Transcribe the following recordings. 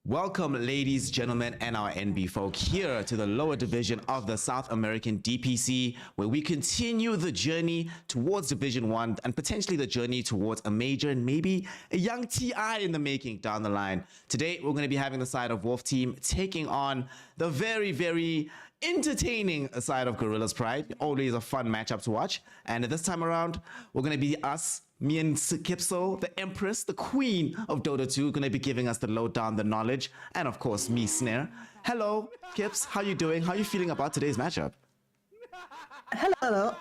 Welcome, ladies, gentlemen, and our NB folk here to the lower division of the South American DPC, where we continue the journey towards Division 1 and potentially the journey towards a major and maybe a young TI in the making down the line. Today, we're going to be having the side of Wolf Team taking on the very entertaining side of Gorillaz Pride. Always a fun matchup to watch. And this time around, we're going to be me and Kipspul, the Empress, the Queen of Dota 2, going to be giving us the lowdown, the knowledge, and of course, me, Snare. Hello, Kips. How you doing? How you feeling about today's matchup? Hello.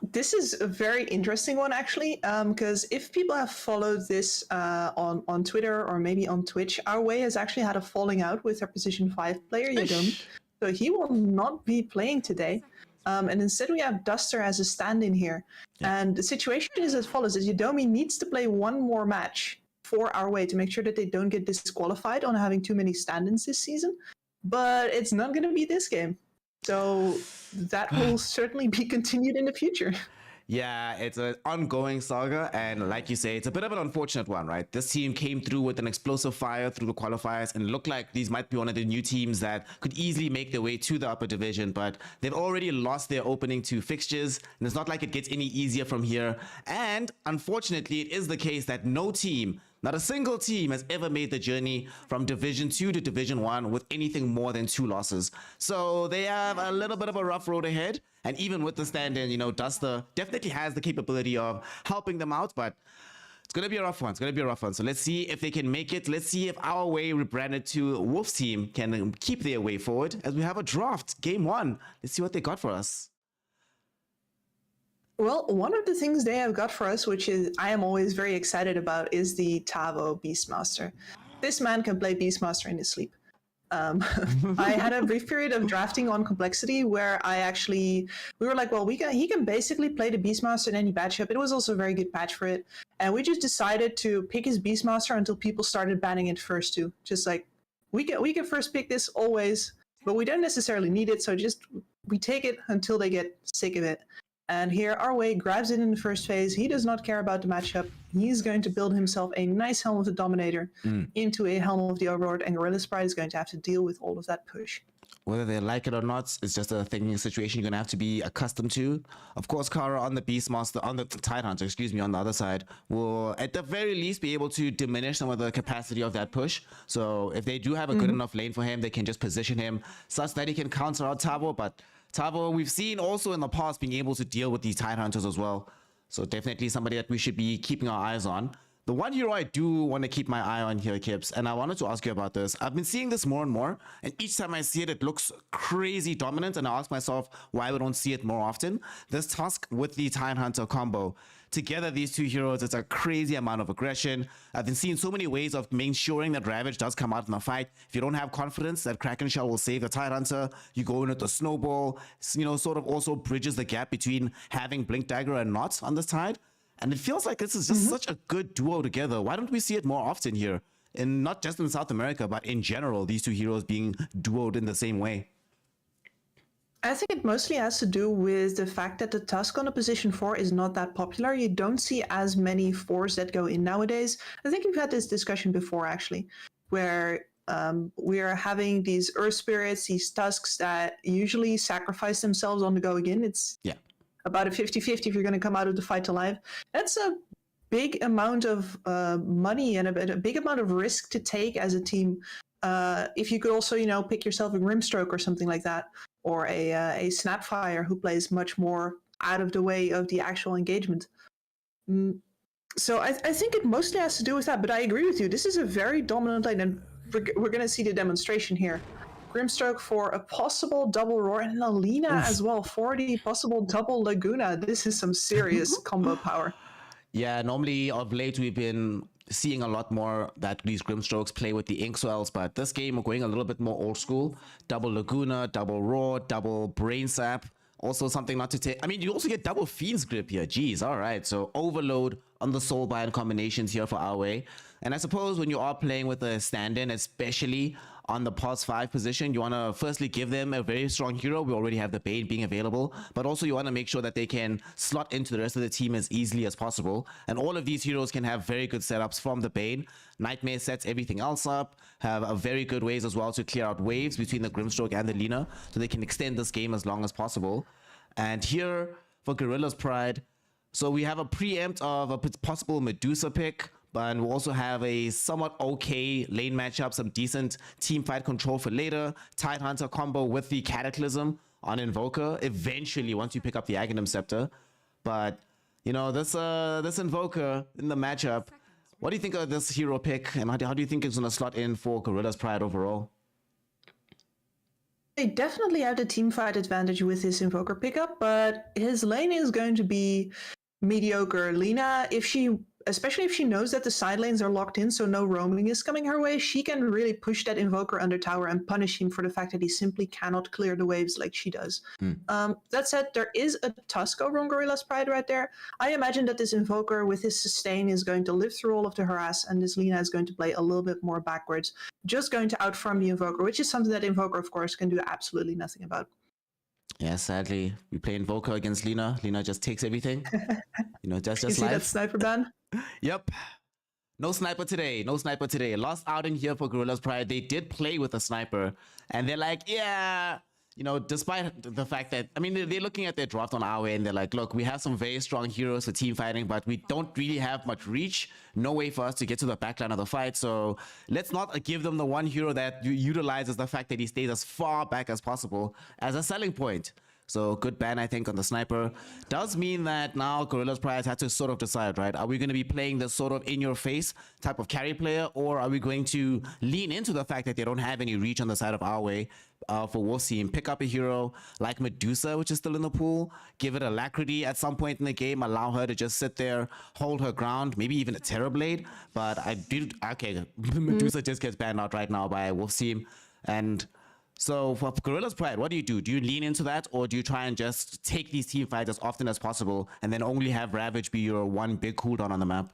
This is a very interesting one, actually, because if people have followed this on Twitter or maybe on Twitch, our way has actually had a falling out with our position 5 player, Yadom. So he will not be playing today. And instead we have Duster as a stand-in here. Yeah. And the situation is as follows, is Yodomi needs to play one more match for our way to make sure that they don't get disqualified on having too many stand-ins this season. But it's not going to be this game. So that will certainly be continued in the future. Yeah, it's an ongoing saga, and like you say, it's a bit of an unfortunate one, right? This team came through with an explosive fire through the qualifiers, and it looked like these might be one of the new teams that could easily make their way to the upper division, but they've already lost their opening 2 fixtures, and it's not like it gets any easier from here. And unfortunately, it is the case that no team, not a single team, has ever made the journey from Division 2 to Division 1 with anything more than 2 losses. So they have a little bit of a rough road ahead. And even with the stand-in, Duster definitely has the capability of helping them out, but it's going to be a rough one. It's going to be a rough one. So let's see if they can make it. Let's see if our way rebranded to Wolf's team can keep their way forward as we have a draft. Game 1. Let's see what they got for us. Well, one of the things they have got for us, which is I am always very excited about, is the Tavo Beastmaster. This man can play Beastmaster in his sleep. I had a brief period of drafting on Complexity where we were like, well, he can basically play the Beastmaster in any matchup. It was also a very good patch for it. And we just decided to pick his Beastmaster until people started banning it first too. Just like, we can first pick this always, but we don't necessarily need it. So we take it until they get sick of it. And here, our way grabs it in the first phase. He does not care about the matchup. He's going to build himself a nice Helm of the Dominator into a Helm of the Overlord, and Gorillaz Pride is going to have to deal with all of that push. Whether they like it or not, it's just a situation you're going to have to be accustomed to. Of course, Kara on the Beastmaster, on the Tidehunter, on the other side, will at the very least be able to diminish some of the capacity of that push. So if they do have a good enough lane for him, they can just position him such that he can counter out Tavo. But Tavo, we've seen also in the past being able to deal with these Tidehunters as well. So definitely somebody that we should be keeping our eyes on. The one hero I do want to keep my eye on here, Kips, and I wanted to ask you about this. I've been seeing this more and more, and each time I see it, it looks crazy dominant, and I ask myself why we don't see it more often. This Tusk with the Tidehunter combo. Together, these 2 heroes, it's a crazy amount of aggression. I've been seeing so many ways of ensuring that Ravage does come out in the fight. If you don't have confidence that Kraken Shell will save the Tidehunter, you go in with the Snowball, sort of also bridges the gap between having Blink Dagger and not on this side. And it feels like this is just such a good duo together. Why don't we see it more often here? And not just in South America, but in general, these 2 heroes being duoed in the same way. I think it mostly has to do with the fact that the Tusk on a position 4 is not that popular. You don't see as many 4s that go in nowadays. I think we've had this discussion before, actually, where we are having these Earth Spirits, these Tusks that usually sacrifice themselves on the go again. It's about a 50-50 if you're going to come out of the fight alive. That's a big amount of money and a big amount of risk to take as a team. If you could also, pick yourself a Grimstroke or something like that, or a Snapfire who plays much more out of the way of the actual engagement. So I think it mostly has to do with that, but I agree with you. This is a very dominant line, and we're going to see the demonstration here. Grimstroke for a possible double roar, and Alina as well for the possible double Laguna. This is some serious combo power. Yeah, normally of late we've been seeing a lot more that these Grimstrokes play with the Inkswells, but this game we're going a little bit more old school. Double Laguna, double Roar, double Brain Sap. Also something not to take. I mean, you also get double Fiend's Grip here. Jeez, all right. So Overload on the Soulbind combinations here for our way. And I suppose when you are playing with a stand-in, especially on the pos 5 position, you want to firstly give them a very strong hero. We already have the Bane being available, but also you want to make sure that they can slot into the rest of the team as easily as possible. And all of these heroes can have very good setups from the Bane. Nightmare sets everything else up, have a very good ways as well to clear out waves between the Grimstroke and the Lina, so they can extend this game as long as possible. And here for Gorillaz Pride, so we have a preempt of a possible Medusa pick, but we'll also have a somewhat okay lane matchup, some decent team fight control for later. Tidehunter combo with the Cataclysm on Invoker, eventually once you pick up the Aghanim Scepter. But, you know, this Invoker in the matchup, what do you think of this hero pick, and how do you think it's going to slot in for Gorillaz Pride overall? They definitely have the team fight advantage with his Invoker pickup, but his lane is going to be mediocre. Lina, especially if she knows that the side lanes are locked in, so no roaming is coming her way, she can really push that Invoker under tower and punish him for the fact that he simply cannot clear the waves like she does. That said, there is a Tusk over on Gorillaz Pride right there. I imagine that this Invoker with his sustain is going to live through all of the harass, and this Lina is going to play a little bit more backwards, just going to outfarm the Invoker, which is something that Invoker, of course, can do absolutely nothing about. Yeah, sadly, we play Invoker against Lina. Lina just takes everything. You know, just You see life. that sniper ban? Yep. No sniper today. No sniper today. Lost out in here for Gorillaz Pride. They did play with a sniper, and they're like, yeah, you know, despite the fact that, I mean, they're looking at their draft on our way, and they're like, look, we have some very strong heroes for team fighting, but we don't really have much reach. No way for us to get to the backline of the fight. So let's not give them the one hero that utilizes the fact that he stays as far back as possible as a selling point. So good ban, I think, on the sniper. Does mean that now Gorillaz Pride had to sort of decide, right? Are we going to be playing this sort of in-your-face type of carry player, or are we going to lean into the fact that they don't have any reach on the side of our way for Wolf's team? Pick up a hero like Medusa, which is still in the pool, give it Alacrity at some point in the game, allow her to just sit there, hold her ground, maybe even a Terrorblade. But Medusa just gets banned out right now by Wolf's team. And so for Gorillaz Pride, what do you do? Do you lean into that, or do you try and just take these team fights as often as possible and then only have Ravage be your one big cooldown on the map?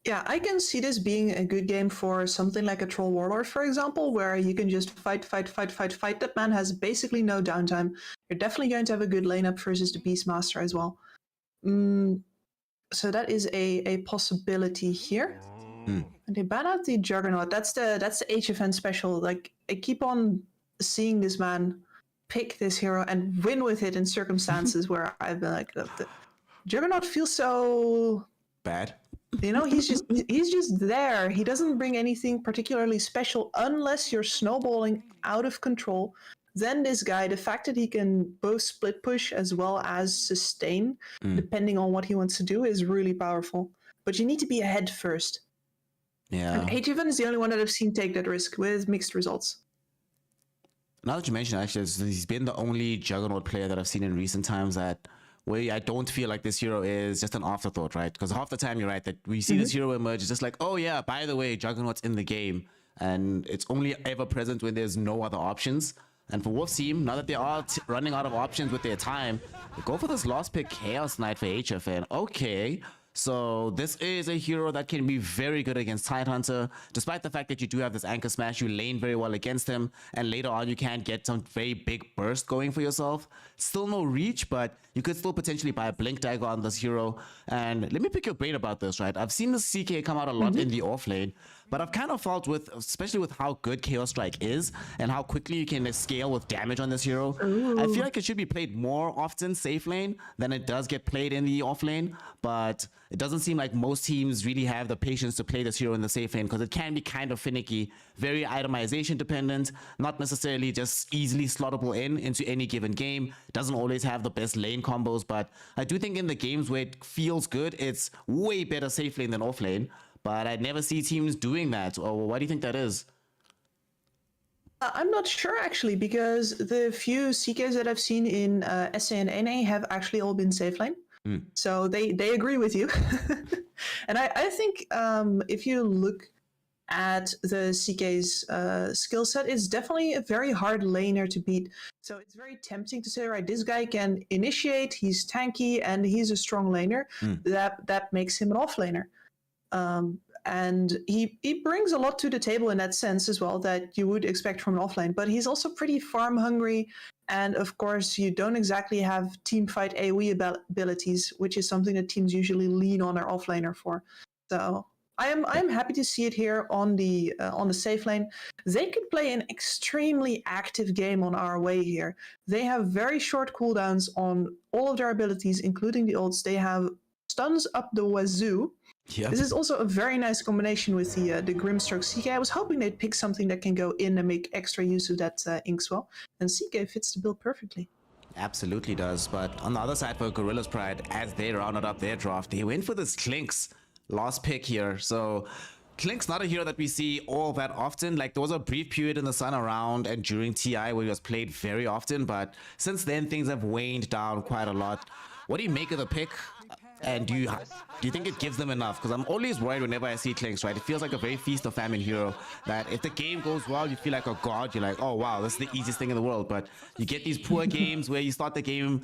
Yeah, I can see this being a good game for something like a Troll Warlord, for example, where you can just fight. That man has basically no downtime. You're definitely going to have a good lane up versus the Beastmaster as well. So that is a possibility here. And they ban out the Juggernaut. That's the HFN special. Like, I keep on seeing this man pick this hero and win with it in circumstances where I've been like, the Juggernaut feels so bad. You know, he's just there. He doesn't bring anything particularly special unless you're snowballing out of control. Then this guy, the fact that he can both split push as well as sustain, depending on what he wants to do, is really powerful. But you need to be ahead first. Yeah. And HFN is the only one that I've seen take that risk with mixed results. Now that you mention, actually, he's been the only Juggernaut player that I've seen in recent times that where I don't feel like this hero is just an afterthought, right? Because half the time you're right that we see this hero emerge, it's just like, oh yeah, by the way, Juggernaut's in the game, and it's only ever present when there's no other options. And for Wolf's team, now that they are running out of options with their time, they go for this last pick, Chaos Knight for HFN. Okay. So this is a hero that can be very good against Tidehunter. Despite the fact that you do have this Anchor Smash, you lane very well against him, and later on you can get some very big burst going for yourself. Still no reach, but you could still potentially buy a Blink Dagger on this hero. And let me pick your brain about this, right? I've seen the CK come out a lot in the off lane, but I've kind of felt with, especially with how good Chaos Strike is and how quickly you can scale with damage on this hero, I feel like it should be played more often safe lane than it does get played in the off lane. But it doesn't seem like most teams really have the patience to play this hero in the safe lane because it can be kind of finicky, very itemization dependent, not necessarily just easily slottable into any given game. Doesn't always have the best lane combos, but I do think in the games where it feels good, it's way better safe lane than off lane. But I never see teams doing that. Or why do you think that is? I'm not sure, actually, because the few CKs that I've seen in SA and NA have actually all been safe lane. So they agree with you. And I think if you look at the CK's skill set, it's definitely a very hard laner to beat. So it's very tempting to say, right, this guy can initiate, he's tanky, and he's a strong laner. That makes him an off laner. and he brings a lot to the table in that sense as well that you would expect from an offlane. But he's also pretty farm hungry, and of course you don't exactly have team fight AoE abilities, which is something that teams usually lean on their offlaner for. So I'm happy to see it here on the safe lane. They could play an extremely active game on our way here. They have very short cooldowns on all of their abilities, including the ults. They have stuns up the wazoo. Yep. This is also a very nice combination with the Grimstroke CK. I was hoping they'd pick something that can go in and make extra use of that Inkswell, and CK fits the bill perfectly. Absolutely does. But on the other side for Gorillaz Pride, as they rounded up their draft, they went for this Klinks last pick here. So Klink's not a hero that we see all that often. Like, there was a brief period in the sun around and during TI where he was played very often, but since then things have waned down quite a lot. What do you make of the pick? And do you think it gives them enough? Because I'm always worried whenever I see Klinks, right? It feels like a very feast or famine hero that if the game goes well, you feel like a god. You're like, oh wow, this is the easiest thing in the world. But you get these poor games where you start the game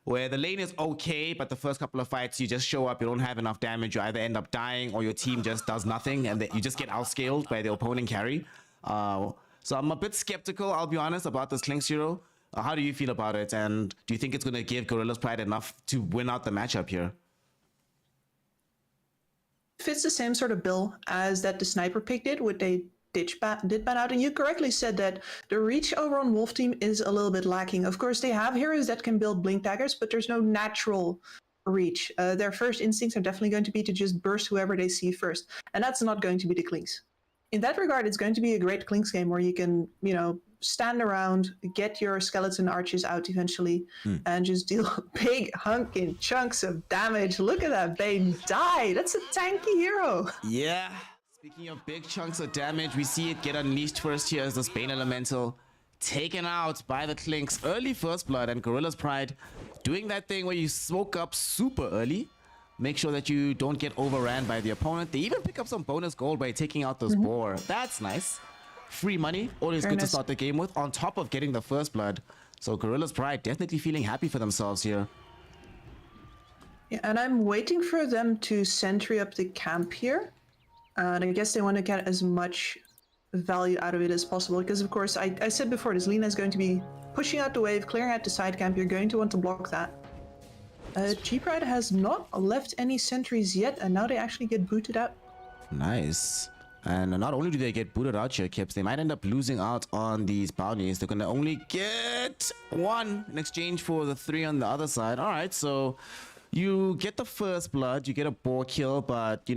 where the lane is okay, but the first couple of fights you just show up, you don't have enough damage, you either end up dying or your team just does nothing, and you just get outscaled by the opponent carry. So I'm a bit skeptical, I'll be honest, about this Klinks hero. How do you feel about it, and do you think it's going to give Gorillaz Pride enough to win out the matchup here? Fits the same sort of bill as that the sniper pick did, what they did ban out. And you correctly said that the reach over on Wolf Team is a little bit lacking. Of course, they have heroes that can build blink daggers, but there's no natural reach. Their first instincts are definitely going to be to just burst whoever they see first, and that's not going to be the Klinks. In that regard, it's going to be a great Klinks game where you can, stand around, get your skeleton archers out eventually, and just deal big hunking chunks of damage. Look at that Bane die. That's a tanky hero. Yeah. Speaking of big chunks of damage, we see it get unleashed first here as this Bane Elemental taken out by the Klinks. Early first blood, and Gorillaz Pride doing that thing where you smoke up super early. Make sure that you don't get overran by the opponent. They even pick up some bonus gold by taking out this boar. That's nice. Free money, always good to start the game with, on top of getting the first blood. So Gorillaz Pride definitely feeling happy for themselves here. Yeah, and I'm waiting for them to sentry up the camp here. And I guess they want to get as much value out of it as possible, because of course I said before, this Lina is going to be pushing out the wave, clearing out the side camp. You're going to want to block that. G-Pride has not left any sentries yet, and now they actually get booted out. Nice. And not only do they get booted out here, Kips, they might end up losing out on these bounties. They're going to only get one in exchange for the 3 on the other side. All right, so you get the first blood, you get a boar kill, but,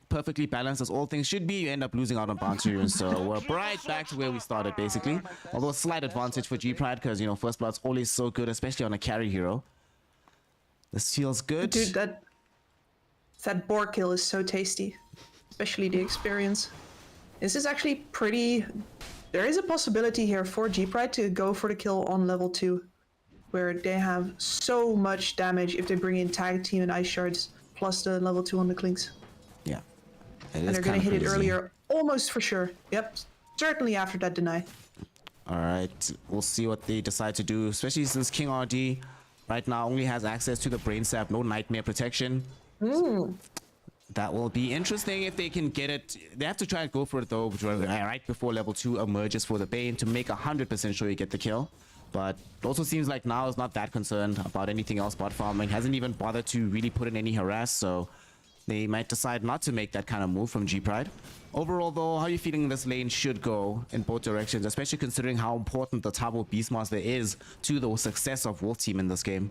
perfectly balanced as all things should be. You end up losing out on bounty runes. So we're right back to where we started, basically. Although a slight advantage for G-Pride because, first blood's always so good, especially on a carry hero. This feels good. Dude, that boar kill is so tasty. Especially the experience. This is actually pretty... There is a possibility here for G-Pride to go for the kill on level 2, where they have so much damage if they bring in Tag Team and Ice Shards, plus the level 2 on the Klinks. Yeah. And they're going to hit it earlier, almost for sure. Yep, certainly after that deny. Alright, we'll see what they decide to do, especially since King RD right now only has access to the Brain Sap, no Nightmare protection. That will be interesting if they can get it. They have to try and go for it though, right before level 2 emerges for the Bane to make 100% sure you get the kill. But it also seems like now is not that concerned about anything else bot farming. Hasn't even bothered to really put in any harass, so they might decide not to make that kind of move from G-Pride. Overall though, how are you feeling this lane should go in both directions, especially considering how important the Tabo Beastmaster is to the success of Wolf Team in this game?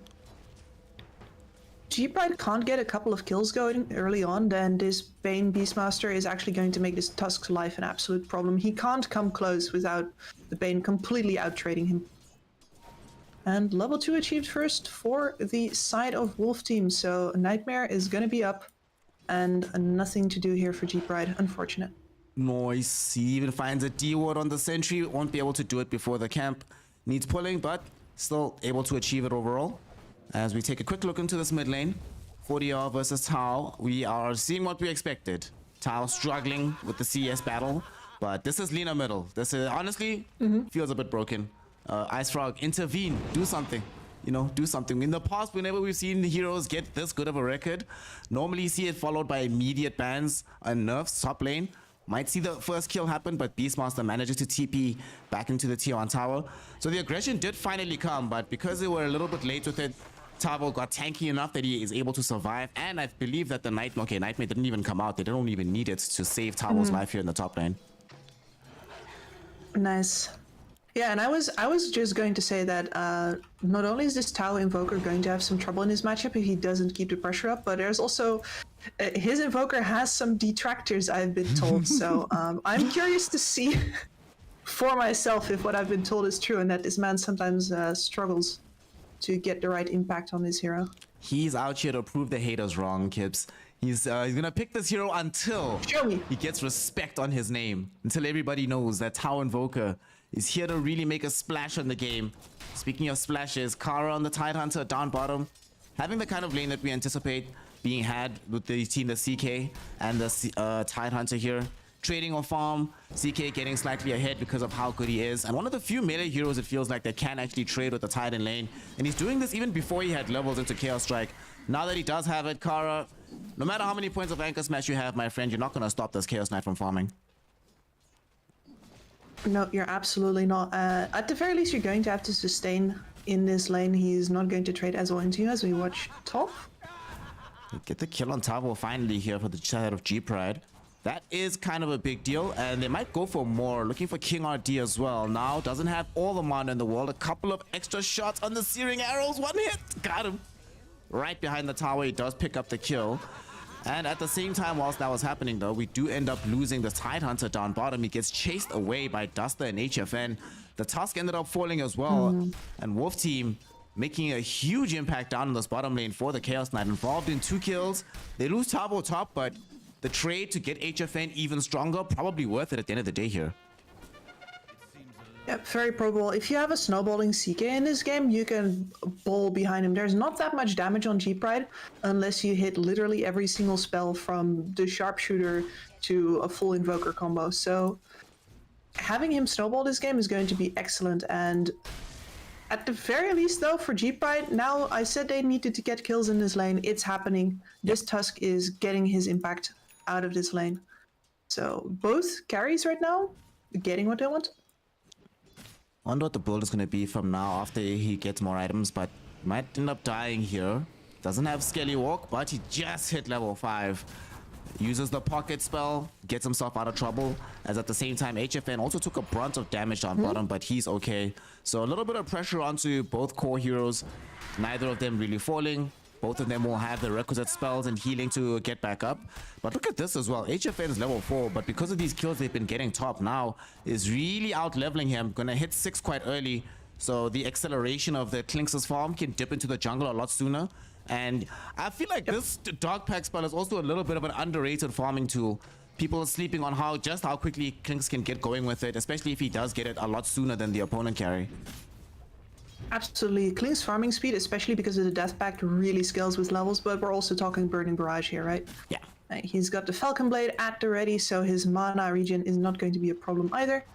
G-Pride can't get a couple of kills going early on, then this Bane Beastmaster is actually going to make this Tusk's life an absolute problem. He can't come close without the Bane completely out-trading him. And level 2 achieved first for the side of Wolf Team, so Nightmare is going to be up, and nothing to do here for G-Pride, unfortunate. Nice. He even finds a D-ward on the sentry, won't be able to do it before the camp needs pulling, but still able to achieve it overall. As we take a quick look into this mid lane, 40R versus Tau, we are seeing what we expected. Tau struggling with the CS battle, but this is Lina middle. This is honestly feels a bit broken. Ice Frog, intervene, do something. do something. In the past, whenever we've seen heroes get this good of a record, normally you see it followed by immediate bans and nerfs top lane. Might see the first kill happen, but Beastmaster manages to TP back into the tier 1 tower. So the aggression did finally come, but because they were a little bit late with it, Tavo got tanky enough that he is able to survive. And I believe that the Nightmare didn't even come out. They don't even need it to save Tavo's life here in the top lane. Nice. Yeah, and I was just going to say that not only is this Tao Invoker going to have some trouble in his matchup if he doesn't keep the pressure up, but there's also his Invoker has some detractors, I've been told. So I'm curious to see for myself if what I've been told is true and that this man sometimes struggles to get the right impact on his hero. He's out here to prove the haters wrong, Kips. He's gonna pick this hero until he gets respect on his name, until everybody knows that Tao Invoker is here to really make a splash on the game. Speaking of splashes, Kara on the Tidehunter down bottom, having the kind of lane that we anticipate being had with the team, the CK and the Tidehunter here. Trading on farm, CK getting slightly ahead because of how good he is. And one of the few melee heroes it feels like that can actually trade with the Tide in lane. And he's doing this even before he had levels into Chaos Strike. Now that he does have it, Kara, no matter how many points of Anchor Smash you have, my friend, you're not going to stop this Chaos Knight from farming. No, you're absolutely not. At the very least, you're going to have to sustain in this lane. He's not going to trade as well into you as we watch top. Get the kill on Tavo finally here for the side of G-Pride. That is kind of a big deal, and they might go for more, looking for King RD as well. Now, doesn't have all the mana in the world. A couple of extra shots on the Searing Arrows. One hit. Got him. Right behind the tower, he does pick up the kill. And at the same time, whilst that was happening, though, we do end up losing the Tidehunter down bottom. He gets chased away by Duster and HFN. The Tusk ended up falling as well. And Wolf Team making a huge impact down in this bottom lane for the Chaos Knight. Involved in 2 kills. They lose Tavo top, but the trade to get HFN even stronger, probably worth it at the end of the day here. Yep, very probable. If you have a snowballing CK in this game, you can bowl behind him. There's not that much damage on G-Pride unless you hit literally every single spell from the sharpshooter to a full invoker combo. So having him snowball this game is going to be excellent. And at the very least, though, for G-Pride, now I said they needed to get kills in this lane. It's happening. This Tusk is getting his impact out of this lane. So both carries right now getting what they want. Wonder what the build is going to be from now after he gets more items, but might end up dying here. Doesn't have Skelly Walk, but he just hit level 5. Uses the pocket spell, gets himself out of trouble, as at the same time HFN also took a brunt of damage down bottom, but he's okay. So a little bit of pressure onto both core heroes, neither of them really falling. Both of them will have the requisite spells and healing to get back up. But look at this as well. HFN is level 4, but because of these kills they've been getting top now, is really out leveling him. Gonna hit 6 quite early. So the acceleration of the Klinx's farm can dip into the jungle a lot sooner. And I feel like this Dark Pack spell is also a little bit of an underrated farming tool. People are sleeping on how quickly Klinx can get going with it, especially if he does get it a lot sooner than the opponent carry. Absolutely. Klinx's farming speed, especially because of the Death Pact, really scales with levels, but we're also talking Burning Barrage here, right? Yeah. He's got the Falcon Blade at the ready, so his mana regen is not going to be a problem either.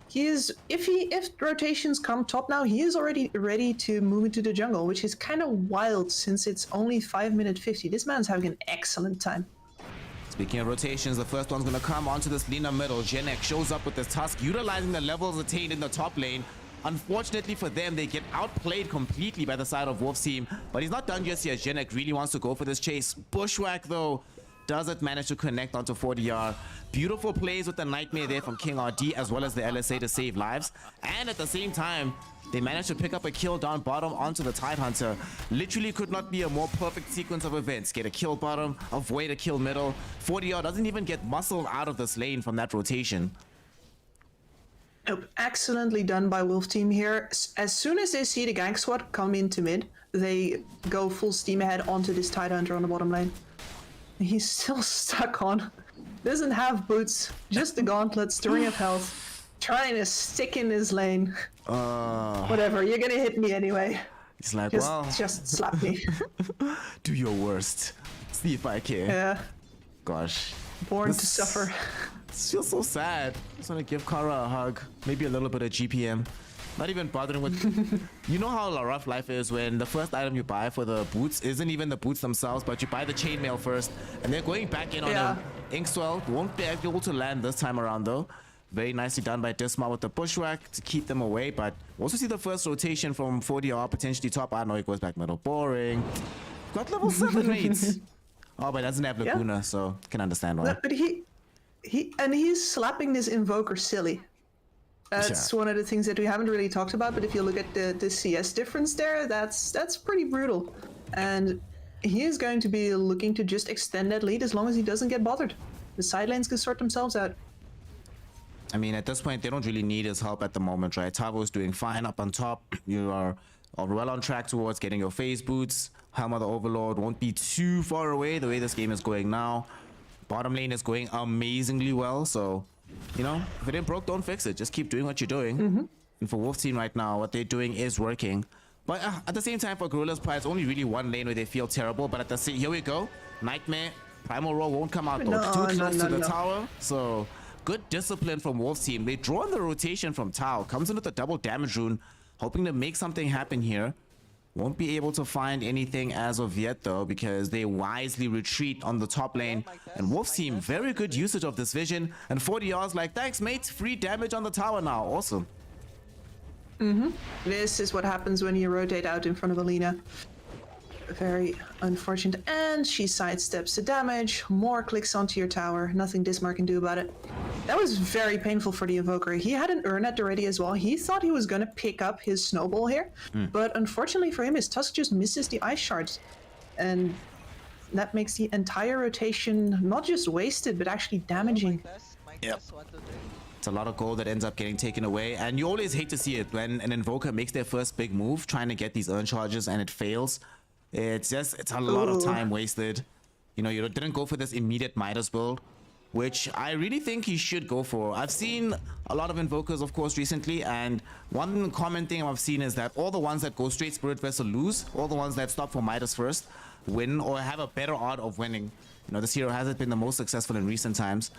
He is, if rotations come top now, he is already ready to move into the jungle, which is kind of wild since it's only 5:50. This man's having an excellent time. Speaking of rotations, the first one's going to come onto this Lina middle. Genek shows up with this Tusk, utilizing the levels attained in the top lane. Unfortunately for them, they get outplayed completely by the side of Wolf's team, but he's not done just yet. Genek really wants to go for this chase. Bushwhack, though, doesn't manage to connect onto 40R. Beautiful plays with the Nightmare there from King RD, as well as the LSA to save lives. And at the same time, they managed to pick up a kill down bottom onto the Tidehunter. Literally could not be a more perfect sequence of events. Get a kill bottom, avoid a kill middle. 40R doesn't even get muscled out of this lane from that rotation. Nope. Excellently done by Wolf Team here. As soon as they see the gank squad come into mid, they go full steam ahead onto this Tidehunter on the bottom lane. He's still stuck on. Doesn't have boots, just the gauntlets, the ring of health. Trying to stick in his lane. Whatever, you're gonna hit me anyway. He's like, just slap me. Do your worst. See if I can. Yeah. Gosh. Born to suffer. It feels so sad. Just want to give Kara a hug. Maybe a little bit of GPM. Not even bothering with. You know how rough life is when the first item you buy for the boots isn't even the boots themselves, but you buy the chainmail first, and they're going back in on Yeah. a Inkswell. Won't be able to land this time around though. Very nicely done by Disma with the bushwhack to keep them away, but also see the first rotation from 40R potentially top. I know he goes back middle. Boring. Got level 7 rates. Oh, but doesn't have Laguna, so can understand why. But he's slapping this invoker silly. That's one of the things that we haven't really talked about, but if you look at the CS difference there, that's pretty brutal. And he is going to be looking to just extend that lead as long as he doesn't get bothered. The side lanes can sort themselves out. I mean, at this point, they don't really need his help at the moment, right? Tavo's doing fine up on top. You are well on track towards getting your phase boots. Helm of the Overlord won't be too far away the way this game is going now. Bottom lane is going amazingly well, so, you know, if it ain't broke, don't fix it. Just keep doing what you're doing. And for Wolf Team right now, what they're doing is working. But at the same time, for Gorillaz Pride, it's only really one lane where they feel terrible. But at the same, here we go. Nightmare, Primal Roar won't come out though. Too close to the tower, so... Good discipline from Wolf's team. They draw in the rotation from Tao. Comes in with a double damage rune. Hoping to make something happen here. Won't be able to find anything as of yet though, because they wisely retreat on the top lane. And Wolf's team, very good usage of this vision. And 40R's like, thanks mate, free damage on the tower now. Awesome. This is what happens when you rotate out in front of Alina. Very unfortunate. And she sidesteps the damage. More clicks onto your tower. Nothing Dismar can do about it. That was very painful for the Invoker. He had an Urnet already as well. He thought he was going to pick up his snowball here. But unfortunately for him, his Tusk just misses the ice shards. And that makes the entire rotation not just wasted, but actually damaging. Yep. It's a lot of gold that ends up getting taken away. And you always hate to see it when an Invoker makes their first big move, trying to get these urn charges, and it fails. It's a lot of time wasted. You know, you didn't go for this immediate Midas build, which I really think he should go for. I've seen a lot of Invokers, of course, recently, and one common thing I've seen is that all the ones that go straight Spirit Vessel lose, all the ones that stop for Midas first win or have a better odd of winning. You know, this hero hasn't been the most successful in recent times.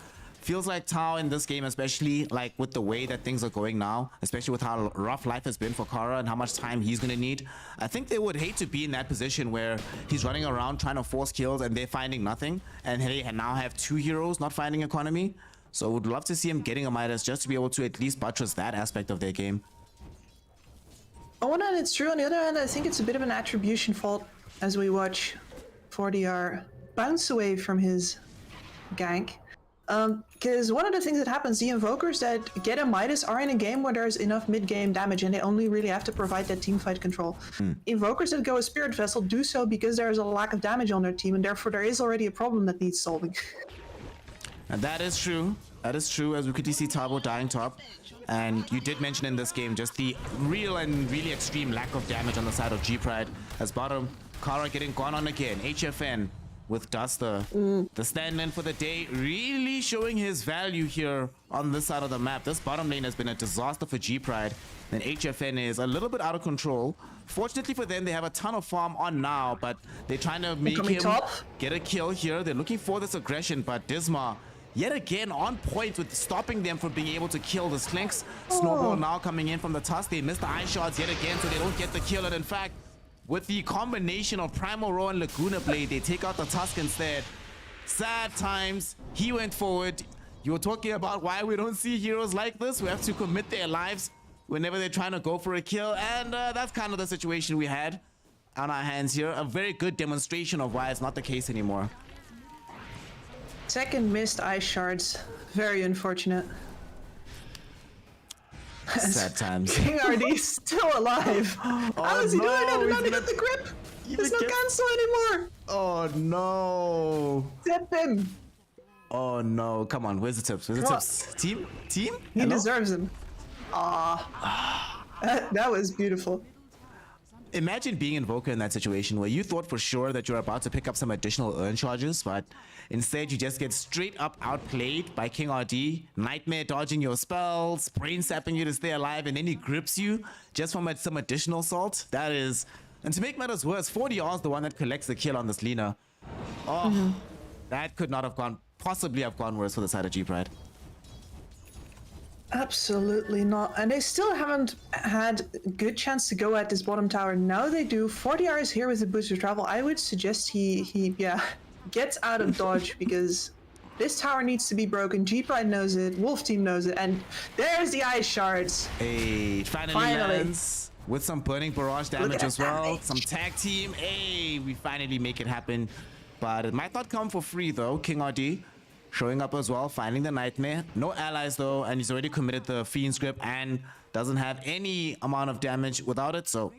Feels like Tao in this game, especially like with the way that things are going now, especially with how rough life has been for Kara and how much time he's going to need. I think they would hate to be in that position where he's running around trying to force kills and they're finding nothing. And they now have two heroes not finding economy. So would love to see him getting a Midas just to be able to at least buttress that aspect of their game. On one hand, it's true. On the other hand, I think it's a bit of an attribution fault as we watch 40R bounce away from his gank. Because one of the things that happens, the Invokers that get a Midas are in a game where there's enough mid-game damage and they only really have to provide that teamfight control. Invokers that go a Spirit Vessel do so because there's a lack of damage on their team, and therefore there is already a problem that needs solving. And that is true. That is true, as we could see Tabo dying top. And you did mention in this game just the real and really extreme lack of damage on the side of G-Pride. As bottom, Kara getting gone on again. HFN with Duster. The stand-in for the day, really showing his value here on this side of the map. This bottom lane has been a disaster for G-Pride. And HFN is a little bit out of control. Fortunately for them, they have a ton of farm on now, but they're trying to make him get a kill here. They're looking for this aggression, but Disma yet again on point with stopping them from being able to kill the Slinks. Snowball now coming in from the Tusk. They miss the ice shards yet again, so they don't get the kill. And in fact, with the combination of Primal Roar and Laguna Blade, they take out the Tusk instead. Sad times. He went forward. You were talking about why we don't see heroes like this who have to commit their lives whenever they're trying to go for a kill. And that's kind of the situation we had on our hands here. A very good demonstration of why it's not the case anymore. Second missed ice shards. Very unfortunate. Sad times. King RD still alive. How is he doing that and not get the grip? There's no cancel anymore. Oh no. Tip him. Oh no. Come on, where's the tips? Where's the tips? Team? Team? He deserves them. That was beautiful. Imagine being Invoker in that situation where you thought for sure that you're about to pick up some additional urn charges, but instead you just get straight up outplayed by King RD, Nightmare dodging your spells, brain sapping you to stay alive, and then he grips you just from some additional salt. That is... And to make matters worse, 40R is the one that collects the kill on this Lina. Oh, that could not have possibly have gone worse for the side of G-Pride. Absolutely not. And they still haven't had a good chance to go at this bottom tower. Now they do. 40 hours here with the booster travel. I would suggest he gets out of dodge because this tower needs to be broken. G Pride knows it. Wolf Team knows it. And there's the ice shards. Hey, finally lands with some burning barrage damage as well. Some tag team. Hey, we finally make it happen. But it might not come for free though. King RD showing up as well, finding the nightmare. No allies though, and he's already committed the Fiend's Grip and doesn't have any amount of damage without it, so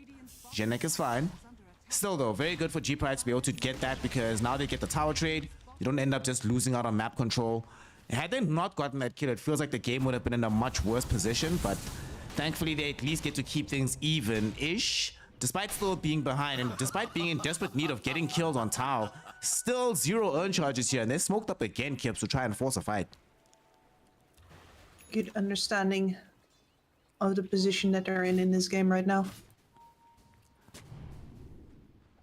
Genek is fine. Still though, very good for G Pride to be able to get that because now they get the tower trade. You don't end up just losing out on map control. Had they not gotten that kill, it feels like the game would have been in a much worse position, but thankfully they at least get to keep things even-ish. Despite still being behind and despite being in desperate need of getting killed on Tau, still 0 earn charges here, and they're smoked up again, Kips, to try and force a fight. Good understanding of the position that they're in this game right now.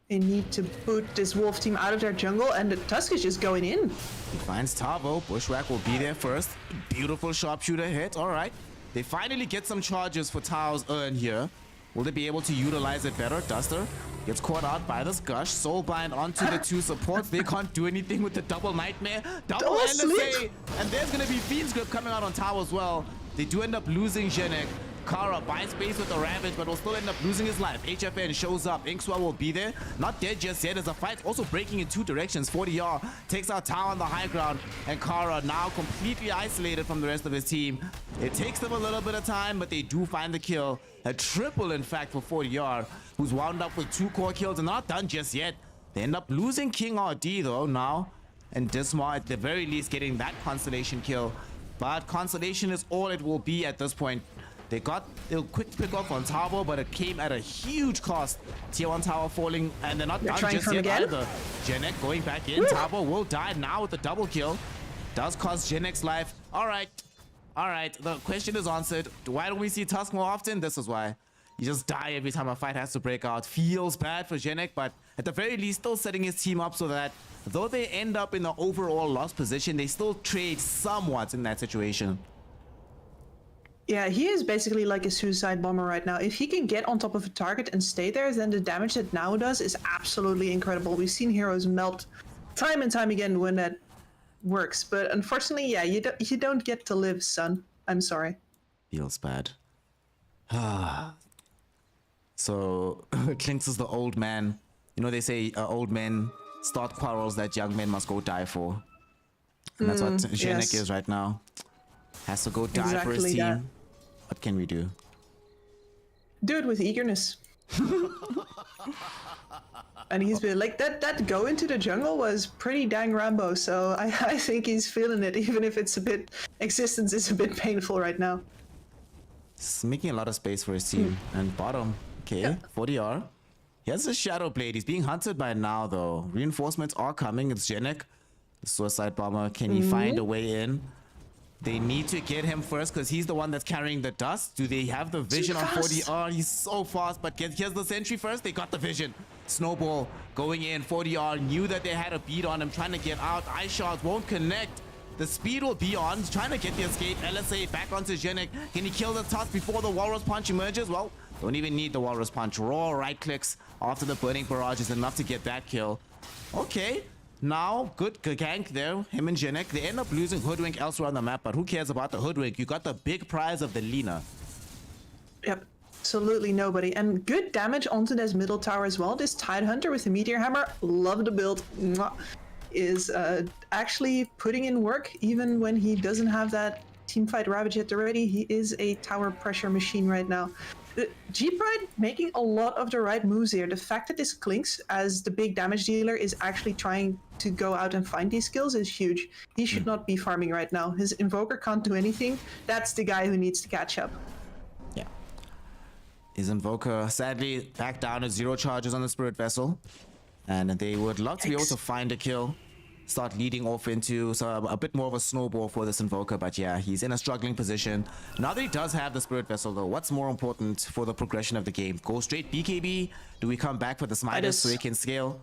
They need to boot this Wolf Team out of their jungle, and the Tusk is just going in. He finds Tavo. Bushwhack will be there first. Beautiful sharpshooter hit. All right. They finally get some charges for Tau's earn here. Will they be able to utilize it better? Duster gets caught out by this Gush. Soulbind onto the 2 supports. They can't do anything with the double Nightmare. Double LSA. And there's going to be Fiend's Grip coming out on Tau as well. They do end up losing Genek. Kara buys space with the Ravage, but will still end up losing his life. HFN shows up. Inkswell will be there. Not dead just yet as the fight's also breaking in 2 directions. 40R takes out Tau on the high ground, and Kara now completely isolated from the rest of his team. It takes them a little bit of time, but they do find the kill. A triple, in fact, for 40R, who's wound up with 2 core kills and not done just yet. They end up losing King RD, though, now. And Dismar, at the very least, getting that Constellation kill. But Constellation is all it will be at this point. They got a quick pick off on Tavo, but it came at a huge cost. Tier 1 tower falling, and they're not done just yet either. Genek going back in. Tavo will die now with the double kill. Does cost Genek's life. All right. The question is answered. Why don't we see Tusk more often? This is why. You just die every time a fight has to break out. Feels bad for Genek, but at the very least, still setting his team up so that though they end up in the overall lost position, they still trade somewhat in that situation. Yeah, he is basically like a suicide bomber right now. If he can get on top of a target and stay there, then the damage that now does is absolutely incredible. We've seen heroes melt time and time again when that works. But unfortunately, yeah, you don't get to live, son. I'm sorry. Feels bad. So, Klinks is the old man. You know, they say old men start quarrels that young men must go die for. And that's what Genek is right now. Has to go die for his team. That. What can we do? Do it with eagerness. And he's been like that go into the jungle was pretty dang Rambo, so I think he's feeling it, even if it's a bit existence is a bit painful right now. He's making a lot of space for his team. And bottom, okay, 40R. He has a Shadow Blade. He's being hunted by now though. Reinforcements are coming. It's Genek, the suicide bomber. Can he find a way in? They need to get him first because he's the one that's carrying the dust. Do they have the vision on 40R? He's so fast, but here's the sentry first. They got the vision. Snowball going in. 40R knew that they had a beat on him, trying to get out. Ice shards won't connect. The speed will be on. He's trying to get the escape. LSA back onto Genek. Can he kill the Tusk before the Walrus Punch emerges? Well, don't even need the Walrus Punch. Raw right clicks after the burning barrage is enough to get that kill. Okay. Now, good gank there, him and Genek. They end up losing Hoodwink elsewhere on the map, but who cares about the Hoodwink? You got the big prize of the Lina. Yep, absolutely nobody. And good damage onto this middle tower as well. This Tidehunter with the Meteor Hammer, love the build, is actually putting in work even when he doesn't have that teamfight Ravage yet already. He is a tower pressure machine right now. G-Pride making a lot of the right moves here. The fact that this Klinks as the big damage dealer is actually trying to go out and find these kills is huge. He should not be farming right now. His Invoker can't do anything. That's the guy who needs to catch up. Yeah. His Invoker sadly back down to 0 charges on the Spirit Vessel. And they would love to be able to find a kill. Start leading off into a bit more of a snowball for this Invoker, but yeah, he's in a struggling position. Now that he does have the Spirit Vessel though, what's more important for the progression of the game? Go straight BKB? Do we come back for the Smiters so he can scale?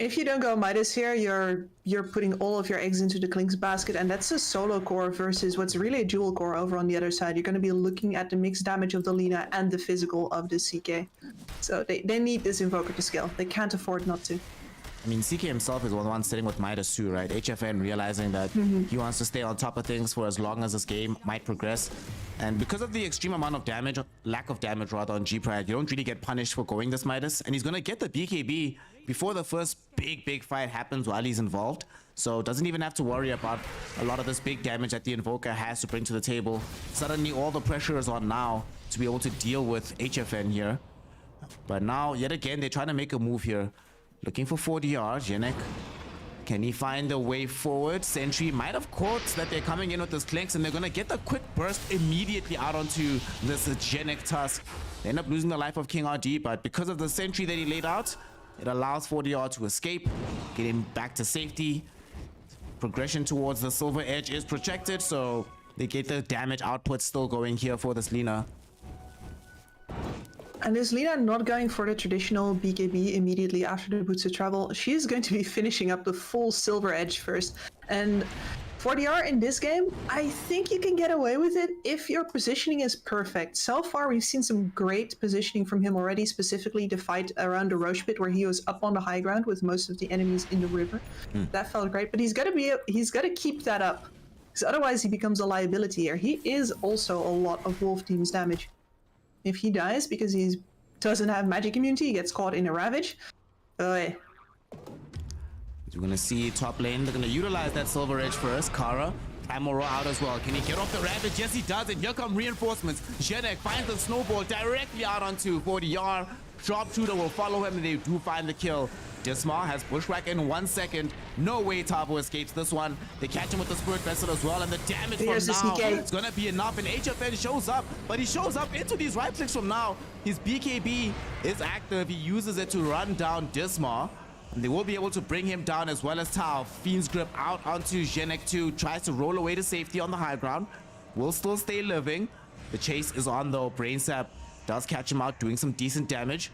If you don't go Midas here, you're putting all of your eggs into the Klink's basket, and that's a solo core versus what's really a dual core over on the other side. You're going to be looking at the mixed damage of the Lina and the physical of the CK. So they need this Invoker to scale. They can't afford not to. I mean, CK himself is the one sitting with Midas too, right? HFN realizing that he wants to stay on top of things for as long as this game might progress. And because of the extreme amount of damage, lack of damage rather, on G-Pride, you don't really get punished for going this Midas. And he's going to get the BKB before the first big fight happens while he's involved. So doesn't even have to worry about a lot of this big damage that the Invoker has to bring to the table. Suddenly all the pressure is on now to be able to deal with HFN here. But now, yet again, they're trying to make a move here. Looking for 4DR, Jenek. Can he find a way forward? Sentry might have caught that they're coming in with this Klinks, and they're going to get the quick burst immediately out onto this Jenek Tusk. They end up losing the life of King RD, but because of the Sentry that he laid out, it allows 4DR to escape, get him back to safety. Progression towards the Silver Edge is projected, so they get the damage output still going here for this Lina. And is Lina not going for the traditional BKB immediately after the Boots of Travel? She is going to be finishing up the full Silver Edge first. And 4DR in this game, I think you can get away with it if your positioning is perfect. So far, we've seen some great positioning from him already, specifically the fight around the Roche Pit where he was up on the high ground with most of the enemies in the river. That felt great, but he's got to keep that up, because otherwise he becomes a liability here. He is also a lot of Wolf Team's damage. If he dies because he doesn't have magic immunity, he gets caught in a Ravage. We're going to see top lane. They're going to utilize that Silver Edge first. Kara, Amora out as well. Can he get off the Ravage? Yes, he does. And here come reinforcements. Jenek finds the snowball directly out onto 40R. Sharpshooter will follow him, and they do find the kill. Dismar has Bushwhack in 1 second. No way Tabo escapes this one. They catch him with the Spirit Vessel as well, and the damage Here's from now, CK. it's gonna be enough, and HFN shows up, but he shows up into these right clicks from now. His BKB is active. He uses it to run down Dismar, and they will be able to bring him down as well as Tao. Fiend's Grip out onto Jenek 2, tries to roll away to safety on the high ground. Will still stay living. The chase is on though. Brain Sap does catch him out, doing some decent damage,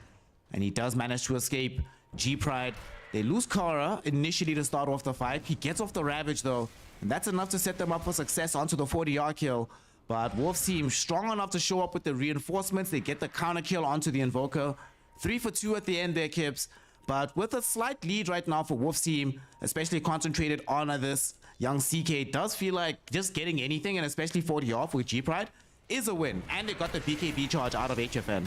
and he does manage to escape. G-Pride, they lose Kara initially to start off the fight. He gets off the Ravage though, and that's enough to set them up for success onto the 40R kill. But Wolf Team strong enough to show up with the reinforcements. They get the counter kill onto the Invoker. 3 for 2 at the end there, Kips. But with a slight lead right now for Wolf Team, especially concentrated on this young CK, does feel like just getting anything, and especially 40R with G-Pride, is a win. And they got the BKB charge out of HFN.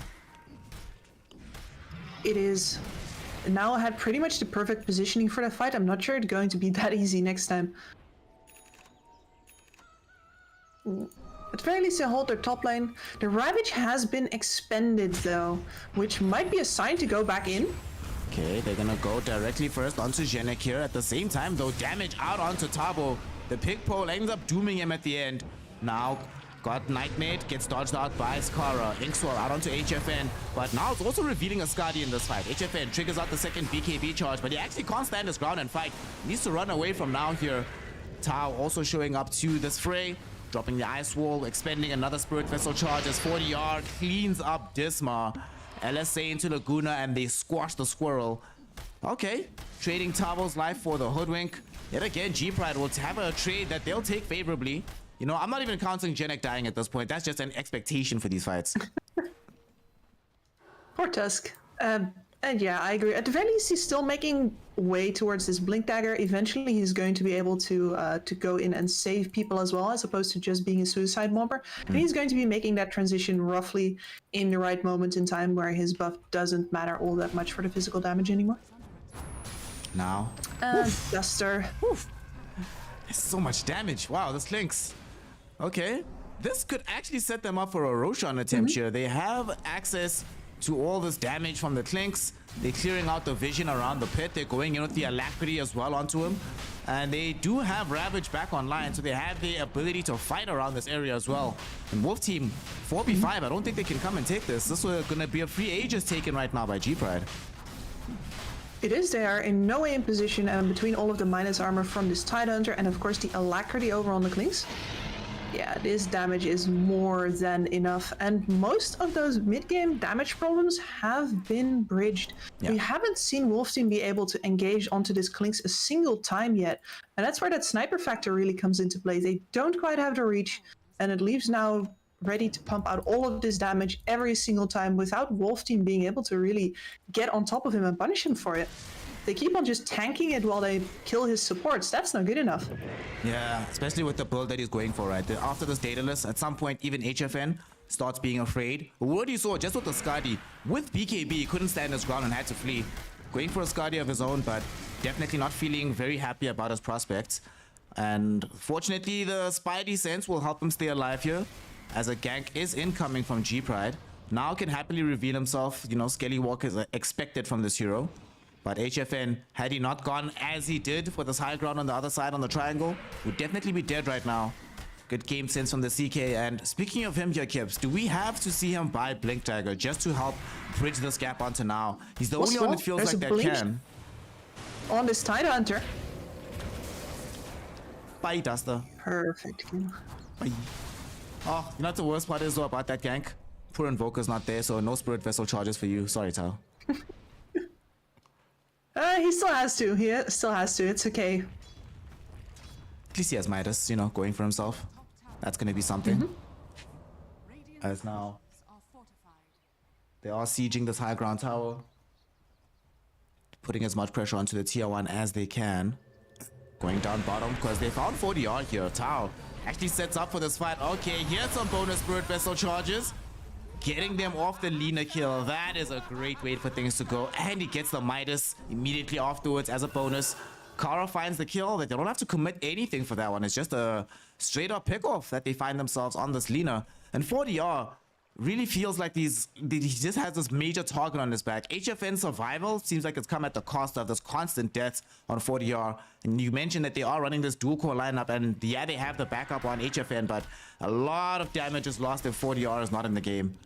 It is. Now had pretty much the perfect positioning for the fight. I'm not sure it's going to be that easy next time. At very least they hold their top lane. The Ravage has been expended though, which might be a sign to go back in. Okay, they're gonna go directly first onto Jenek here. At the same time though, damage out onto Tabo. The pick pole ends up dooming him at the end. Now got Nightmate, gets dodged out by Skara. Inkswell out onto HFN, but now it's also revealing a Skadi in this fight. HFN triggers out the second BKB charge, but he actually can't stand his ground and fight. Needs to run away from now here. Tao also showing up to this fray, dropping the Ice Wall, expending another Spirit Vessel charge as 40R cleans up Dismar. LSA into Laguna, and they squash the Squirrel. Okay, trading Tabo's life for the Hoodwink. Yet again, G-Pride will have a trade that they'll take favorably. You know, I'm not even counting Jenek dying at this point. That's just an expectation for these fights. Poor Tusk. And yeah, I agree. At the very least, he's still making way towards this Blink Dagger. Eventually, he's going to be able to go in and save people as well, as opposed to just being a suicide mobber. And he's going to be making that transition roughly in the right moment in time where his buff doesn't matter all that much for the physical damage anymore. Now. Duster. Oof. There's so much damage. Wow, this links. Okay. This could actually set them up for a Roshan attempt here. They have access to all this damage from the Klinks. They're clearing out the vision around the pit. They're going in with the Alacrity as well onto him. And they do have Ravage back online, so they have the ability to fight around this area as well. And Wolf Team, 4v5, I don't think they can come and take this. This is going to be a free Aegis taken right now by G-Pride. It is. They are in no way in position between all of the minus armor from this Tidehunter and of course the Alacrity over on the Klinks. Yeah, this damage is more than enough, and most of those mid-game damage problems have been bridged. Yeah. We haven't seen Wolf Team be able to engage onto this Klinks a single time yet, and that's where that sniper factor really comes into play. They don't quite have the reach, and it leaves now ready to pump out all of this damage every single time without Wolf Team being able to really get on top of him and punish him for it. They keep on just tanking it while they kill his supports. That's not good enough. Yeah, especially with the build that he's going for, right? After this dataless, at some point, even HFN starts being afraid. What you saw just with the Skadi, with BKB, he couldn't stand his ground and had to flee. Going for a Skadi of his own, but definitely not feeling very happy about his prospects. And fortunately, the Spidey sense will help him stay alive here, as a gank is incoming from G-Pride. Now can happily reveal himself. You know, Skelly Walk is expected from this hero. But HFN, had he not gone as he did for this high ground on the other side on the triangle, would definitely be dead right now. Good game sense from the CK. And speaking of him here, Kips, do we have to see him buy Blink Dagger just to help bridge this gap onto now? He's the only one that feels like that can. On this Tidehunter. Bye, Duster. Perfect. Bye. Oh, you know what the worst part is though about that gank? Poor Invoker's not there, so no Spirit Vessel charges for you. Sorry, Tao. He still has to. He still has to. It's okay. At least he has Midas, you know, going for himself. That's going to be something. As now, they are sieging this high ground tower. Putting as much pressure onto the tier 1 as they can. Going down bottom because they found 40R here. Tao actually sets up for this fight. Okay, here's some bonus Spirit Vessel charges. Getting them off the Lina kill. That is a great way for things to go. And he gets the Midas immediately afterwards as a bonus. Kara finds the kill. They don't have to commit anything for that one. It's just a straight up pick off that they find themselves on this Lina. And 40R really feels like he just has this major target on his back. HFN survival seems like it's come at the cost of this constant deaths on 40R. And you mentioned that they are running this dual core lineup, and yeah, they have the backup on HFN, but a lot of damage is lost if 40R is not in the game.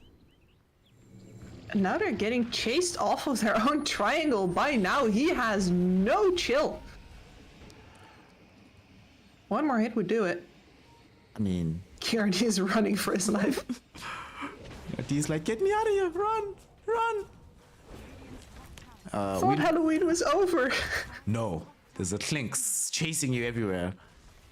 And now they're getting chased off of their own triangle. By now, he has no chill. One more hit would do it. I mean... KRD is running for his life. He's like, get me out of here, run, run. Thought Halloween was over. No, there's a Klinks chasing you everywhere.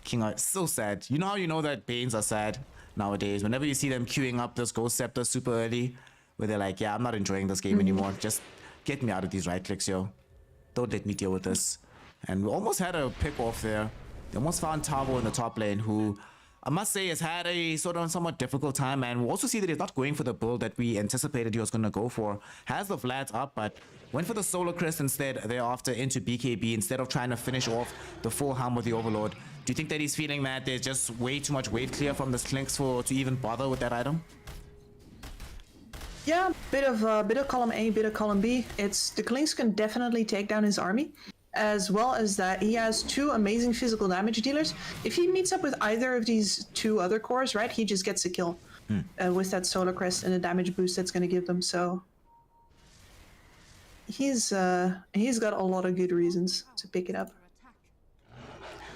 King Art, so sad. You know how you know that Banes are sad nowadays? Whenever you see them queuing up this Ghost Scepter super early, where they're like, yeah, I'm not enjoying this game anymore. Just get me out of these right clicks, yo. Don't let me deal with this. And we almost had a pick off there. They almost found Tavo in the top lane, who I must say has had a sort of somewhat difficult time, and we'll also see that he's not going for the build that we anticipated he was going to go for. Has the Vlads up, but went for the Solar Crest instead thereafter into BKB instead of trying to finish off the full Helm with the Overlord. Do you think that he's feeling that there's just way too much wave clear from this Klinks to even bother with that item? Yeah, bit of column A, bit of column B. It's the Klinks can definitely take down his army, as well as that he has two amazing physical damage dealers. If he meets up with either of these two other cores, right, he just gets a kill with that Solar Crest and the damage boost that's going to give them. So he's got a lot of good reasons to pick it up.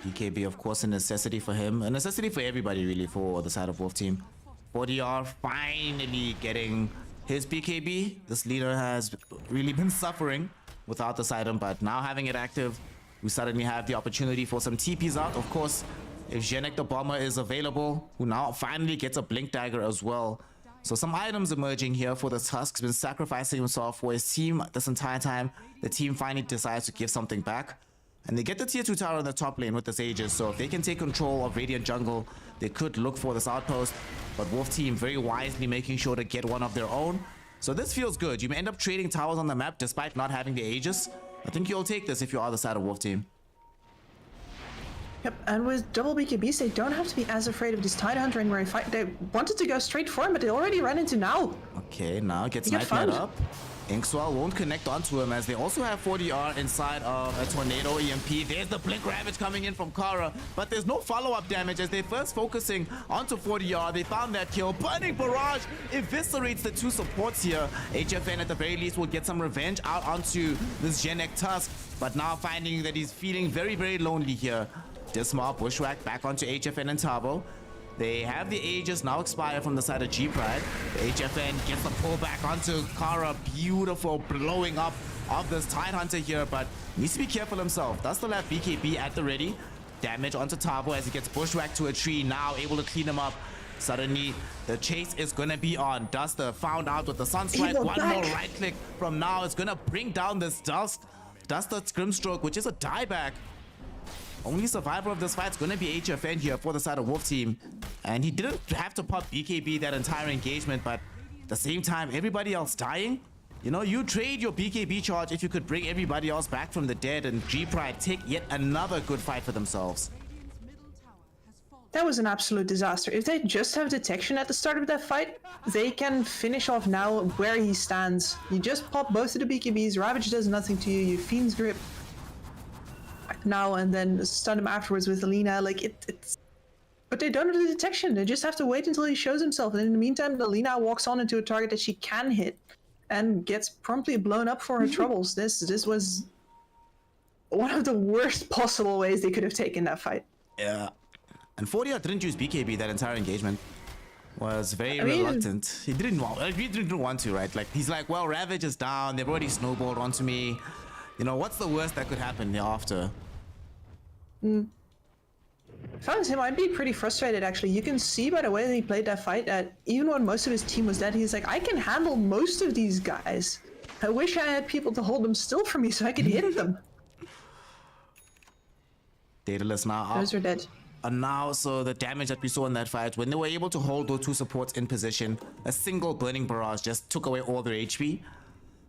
BKB, of course, a necessity for him, a necessity for everybody really for the side of Wolf Team. 40R finally getting his BKB. This leader has really been suffering without this item, but now having it active, we suddenly have the opportunity for some TPs out. Of course, if Zhenek the Bomber is available, who now finally gets a Blink Dagger as well. So some items emerging here for the Tusk. He's been sacrificing himself for his team this entire time. The team finally decides to give something back. And they get the tier 2 tower in the top lane with this Aegis, so if they can take control of Radiant Jungle, they could look for this outpost. But Wolf Team very wisely making sure to get one of their own. So this feels good. You may end up trading towers on the map despite not having the Aegis. I think you'll take this if you're on the side of Wolf Team. Yep, and with double BKBs, they don't have to be as afraid of this Tidehunter anymore. They wanted to go straight for him, but they already ran into Now. Okay, now gets Nightmare up. Inkswell won't connect onto him as they also have 40R inside of a Tornado EMP. There's the Blink Ravage coming in from Kara, but there's no follow-up damage as they're first focusing onto 40R. They found that kill. Burning Barrage eviscerates the two supports here. HFN at the very least will get some revenge out onto this Zhenek Tusk, but now finding that he's feeling very, very lonely here. Dismar Bushwhack back onto HFN and Tabo. They have the Aegis now expire from the side of G-Pride. The HFN gets the pullback onto Kara. Beautiful blowing up of this Tidehunter here, but needs to be careful himself. Does still have BKB at the ready. Damage onto Tabo as he gets bushwhacked to a tree. Now able to clean him up. Suddenly, the chase is going to be on. Duster found out with the Sunstrike. One more right click from now. It's going to bring down this Duster Scrimstroke, which is a dieback. Only survivor of this fight is going to be HFN here for the side of Wolf Team. And he didn't have to pop BKB that entire engagement, but at the same time, everybody else dying. You know, you trade your BKB charge if you could bring everybody else back from the dead, and G-Pride take yet another good fight for themselves. That was an absolute disaster. If they just have detection at the start of that fight, they can finish off now where he stands. You just pop both of the BKBs, Ravage does nothing to you, you Fiend's Grip now and then stun him afterwards with Alina. Like it's but they don't have the detection. They just have to wait until he shows himself, and in the meantime Alina walks on into a target that she can hit and gets promptly blown up for her troubles. This was one of the worst possible ways they could have taken that fight. Yeah. And 40 didn't use BKB that entire engagement. Was very reluctant. He didn't want to, right? Like he's like, well, Ravage is down. They've already snowballed onto me. You know, what's the worst that could happen thereafter? If I was him, I'd be pretty frustrated actually. You can see by the way that he played that fight that even when most of his team was dead, he's like, I can handle most of these guys. I wish I had people to hold them still for me so I could hit them. Daedalus now up. Those are dead. And now, so the damage that we saw in that fight, when they were able to hold those two supports in position, a single Burning Barrage just took away all their HP.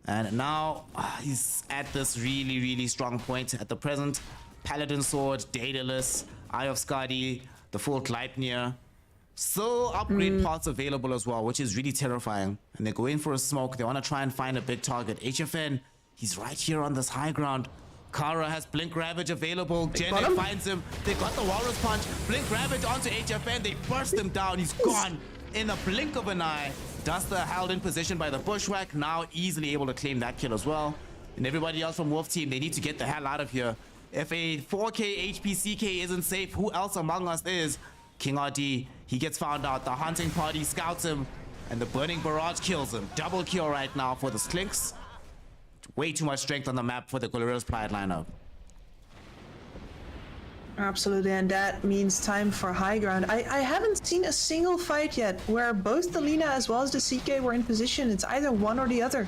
And now he's at this really, really strong point at the present. Paladin Sword, Daedalus, Eye of Skadi, the full Gleipnir. Still upgrade parts available as well, which is really terrifying. And they go in for a smoke. They want to try and find a big target. HFN, he's right here on this high ground. Kara has Blink Ravage available. Jenny finds him. They got the Walrus Punch. Blink Ravage onto HFN. They burst him down. He's gone in a blink of an eye. Duster held in position by the Bushwhack. Now easily able to claim that kill as well. And everybody else from Wolf Team, they need to get the hell out of here. If a 4K HPCK isn't safe, who else among us is? King RD, he gets found out. The hunting party scouts him. And the Burning Barrage kills him. Double kill right now for the Slinks. Way too much strength on the map for the Gorillaz Pride lineup. Absolutely, and that means time for high ground. I haven't seen a single fight yet where both the Lina as well as the CK were in position. It's either one or the other.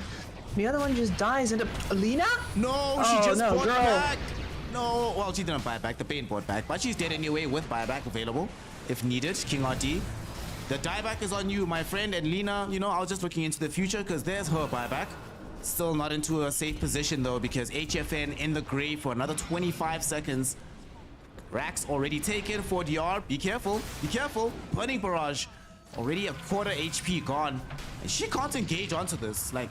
The other one just dies, and the Lina? No, she just bought back. No, well, she didn't buy back. The Bane bought back, but she's dead anyway with buyback available if needed. King RD. The dieback is on you, my friend, and Lina, you know, I was just looking into the future because there's her buyback. Still not into a safe position though, because HFN in the grave for another 25 seconds. Rax already taken for DR. Be careful, be careful. Burning Barrage already a quarter HP gone, and she can't engage onto this. Like,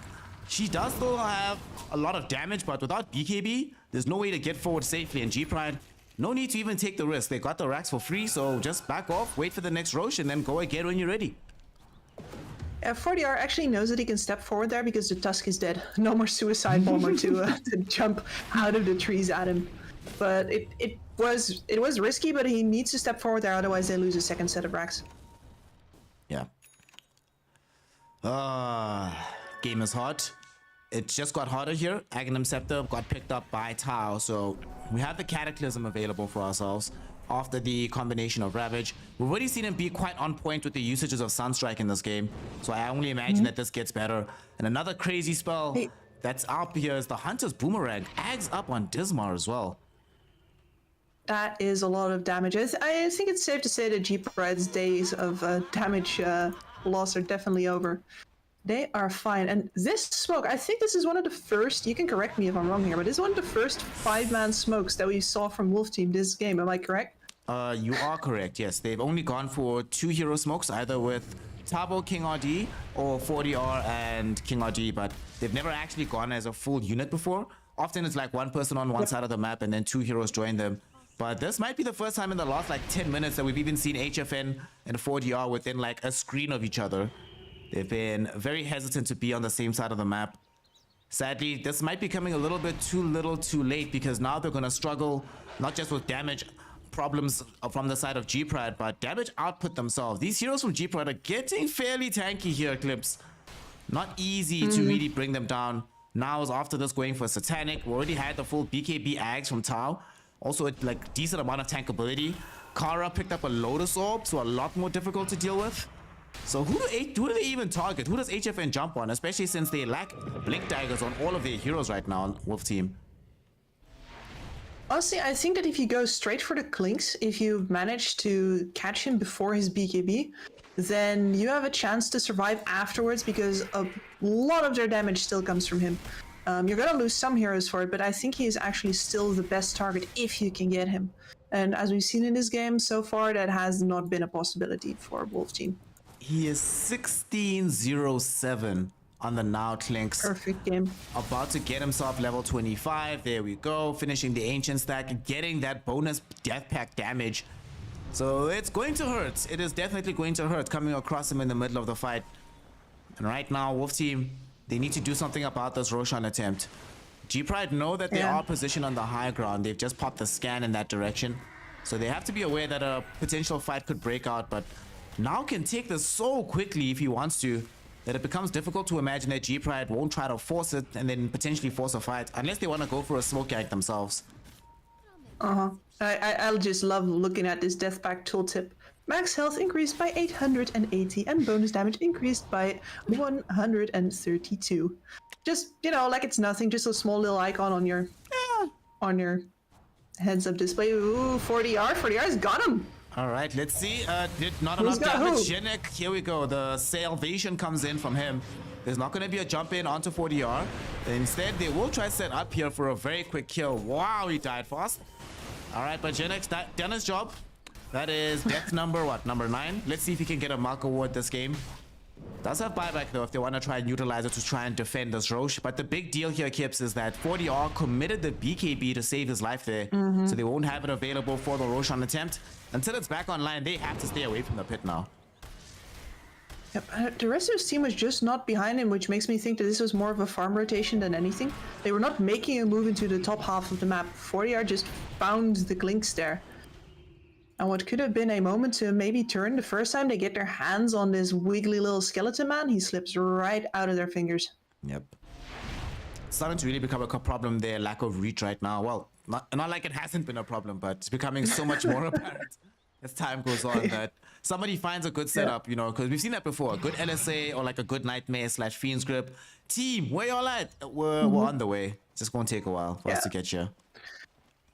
she does still have a lot of damage, but without BKB there's no way to get forward safely. And G-Pride, no need to even take the risk. They got the Rax for free, so just back off, wait for the next Roche, and then go again when you're ready. 40R actually knows that he can step forward there because the Tusk is dead. No more Suicide Bomber to jump out of the trees at him. But it was risky, but he needs to step forward there, otherwise they lose a second set of racks. Yeah. Game is hot. It just got harder here. Aghanim Scepter got picked up by Tau, so we have the Cataclysm available for ourselves. After the combination of Ravage, we've already seen him be quite on point with the usages of Sunstrike in this game, so I only imagine that this gets better. And another crazy spell that's up here is the Hunter's Boomerang. Ags up on Dismar as well. That is a lot of damage. I think it's safe to say that G-Pride's days of damage loss are definitely over. They are fine. And this smoke, I think this is one of the first, you can correct me if I'm wrong here, but this is one of the first 5-man smokes that we saw from Wolf Team this game. Am I correct? You are correct, yes. They've only gone for 2 hero smokes, either with Tabo, King RD, or 40R and King RD, but they've never actually gone as a full unit before. Often it's like one person on one side of the map and then 2 heroes join them. But this might be the first time in the last like 10 minutes that we've even seen HFN and 4DR within like a screen of each other. They've been very hesitant to be on the same side of the map. Sadly, this might be coming a little bit too little too late, because now they're going to struggle not just with damage, problems from the side of G-Pride, but damage output themselves. These heroes from G-Pride are getting fairly tanky here, Clips. Not easy to really bring them down. Now is after this going for Satanic. We already had the full BKB Ags from Tau. Also a like decent amount of tankability. Kara picked up a Lotus Orb, so a lot more difficult to deal with. So who do they even target? Who does HFN jump on? Especially since they lack Blink Daggers on all of their heroes right now, Wolf Team. Honestly, I think that if you go straight for the Clinks, if you manage to catch him before his BKB, then you have a chance to survive afterwards because a lot of their damage still comes from him. You're gonna lose some heroes for it, but I think he is actually still the best target if you can get him. And as we've seen in this game so far, that has not been a possibility for Wolf Team. He is 16-0-7 on the now Clinks. Perfect game. About to get himself level 25. There we go. Finishing the Ancient stack, getting that bonus death pack damage. So it's going to hurt. It is definitely going to hurt coming across him in the middle of the fight. And right now, Wolf Team, they need to do something about this Roshan attempt. G-Pride know that they are positioned on the high ground. They've just popped the scan in that direction. So they have to be aware that a potential fight could break out, but now can take this so quickly if he wants to, that it becomes difficult to imagine that G-Pride won't try to force it and then potentially force a fight, unless they want to go for a smoke gank themselves. I'll just love looking at this death pack tooltip. Max health increased by 880 and bonus damage increased by 132. Just, you know, like it's nothing, just a small little icon on your heads up display. Ooh, 40R, 40R's got him. All right, let's see. Did not enough damage. Jenek, here we go. The salvation comes in from him. There's not going to be a jump in onto 40R. Instead, they will try set up here for a very quick kill. Wow, he died fast. All right, but Genek's done his job. That is death number, what, number 9? Let's see if he can get a mark award this game. Does have buyback though if they want to try and utilize it to try and defend this Roche. But the big deal here, Kips, is that 40R committed the BKB to save his life there. So they won't have it available for the Roshan attempt. Until it's back online, they have to stay away from the pit now. Yep, the rest of his team was just not behind him, which makes me think that this was more of a farm rotation than anything. They were not making a move into the top half of the map. 40R just found the Clinks there. And what could have been a moment to maybe turn the first time they get their hands on this wiggly little skeleton man, he slips right out of their fingers. Yep. It's starting to really become a problem, their lack of reach right now. Well, not like it hasn't been a problem, but it's becoming so much more apparent as time goes on that somebody finds a good setup, you know, because we've seen that before. A good LSA or like a good Nightmare / Fiend's Grip. Team, where y'all at? We're on the way. It's just going to take a while for us to get here.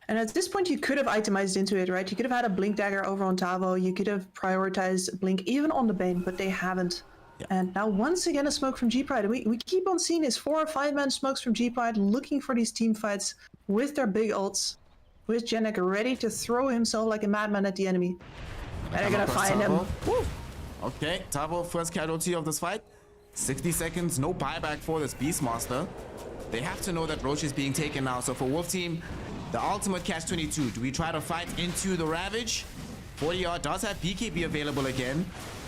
And at this point, you could have itemized into it, right? You could have had a Blink Dagger over on Tavo. You could have prioritized Blink even on the Bane, but they haven't. Yeah. And now once again, a smoke from G-Pride. We keep on seeing these 4 or 5-man smokes from G-Pride looking for these team fights with their big ults, with Jenek ready to throw himself like a madman at the enemy. And they're gonna find him. Woo. Okay, Tavo, first casualty of this fight. 60 seconds, no buyback for this Beastmaster. They have to know that Roche is being taken now. So for Wolf Team, the ultimate catch-22. Do we try to fight into the Ravage? 40R does have BKB available again.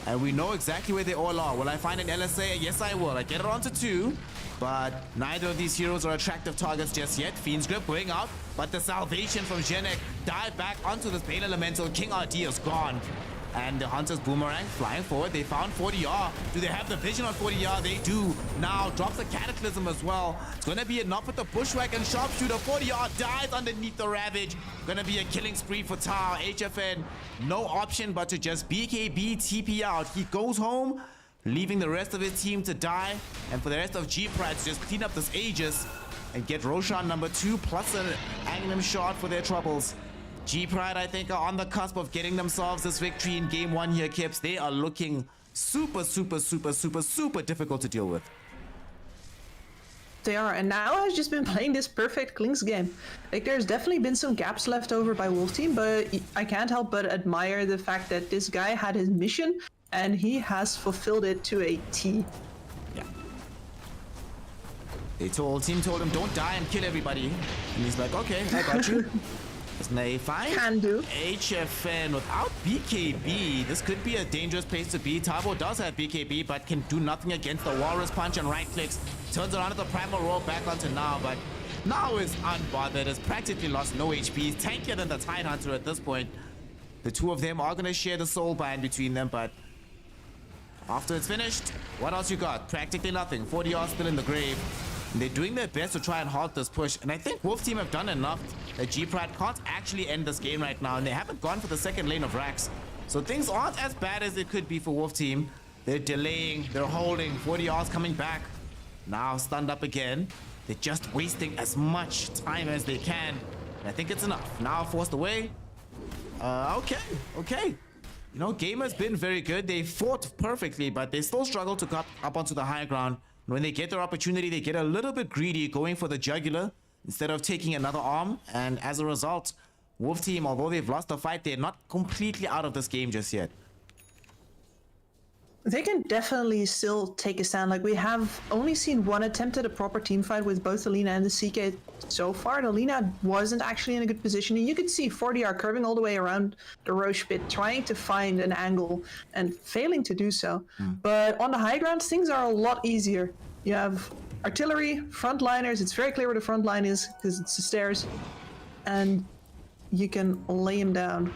And we know exactly where they all are. Will I find an LSA? Yes, I will. I get it onto 2. But neither of these heroes are attractive targets just yet. Fiend's Grip going out. But the salvation from Jenek. Dive back onto this Bane Elemental. King RD is gone. And the Hunter's Boomerang flying forward. They found 40R. Do they have the vision on 40R? They do. Now drops the Cataclysm as well. It's going to be enough with the Bushwhack and Sharpshooter. 40R dies underneath the Ravage. Going to be a killing spree for Tau. HFN, no option but to just BKB TP out. He goes home, leaving the rest of his team to die. And for the rest of G-Pride to just clean up this Aegis and get Roshan number 2 plus an Aghanim shot for their troubles. G-Pride, I think, are on the cusp of getting themselves this victory in game 1 here, Kips. They are looking super difficult to deal with. They are, and now has just been playing this perfect Clinks game. Like, there's definitely been some gaps left over by Wolf Team, but I can't help but admire the fact that this guy had his mission, and he has fulfilled it to a T. Yeah. Team told him, don't die and kill everybody. And he's like, okay, I got you. Snare fine. Can do. HFN without BKB. This could be a dangerous place to be. Tavo does have BKB, but can do nothing against the Walrus Punch and right clicks. Turns around at the Primal Roar back onto Now, but Now is unbothered. Has practically lost no HP. He's tankier than the Tidehunter at this point. The two of them are going to share the soul bind between them, but after it's finished, what else you got? Practically nothing. 40R still in the grave. And they're doing their best to try and halt this push. And I think Wolf Team have done enough that G-Pride can't actually end this game right now. And they haven't gone for the second lane of racks. So things aren't as bad as it could be for Wolf Team. They're delaying, they're holding. 40R's coming back. Now stunned up again. They're just wasting as much time as they can. And I think it's enough. Now forced away. Okay. You know, game has been very good. They fought perfectly, but they still struggle to come up onto the high ground. When they get their opportunity, they get a little bit greedy, going for the jugular instead of taking another arm. And as a result, Wolf Team, although they've lost the fight, they're not completely out of this game just yet. They can definitely still take a stand. Like, we have only seen one attempt at a proper team fight with both the Lina and the CK so far. The Lina wasn't actually in a good position. And you could see 40R curving all the way around the Roche pit, trying to find an angle and failing to do so. But on the high ground, things are a lot easier. You have artillery, frontliners. It's very clear where the front line is because it's the stairs. And you can lay him down.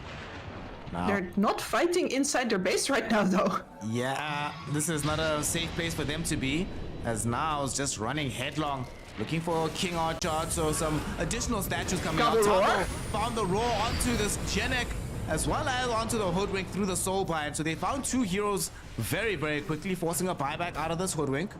Now, they're not fighting inside their base right now, though. Yeah, this is not a safe place for them to be, as now it's just running headlong, looking for King Archard, so some additional statues coming out. Tabo found the roar onto this Genek, as well as onto the Hoodwink through the Soul Bind. So they found two heroes very, very quickly, forcing a buyback out of this Hoodwink.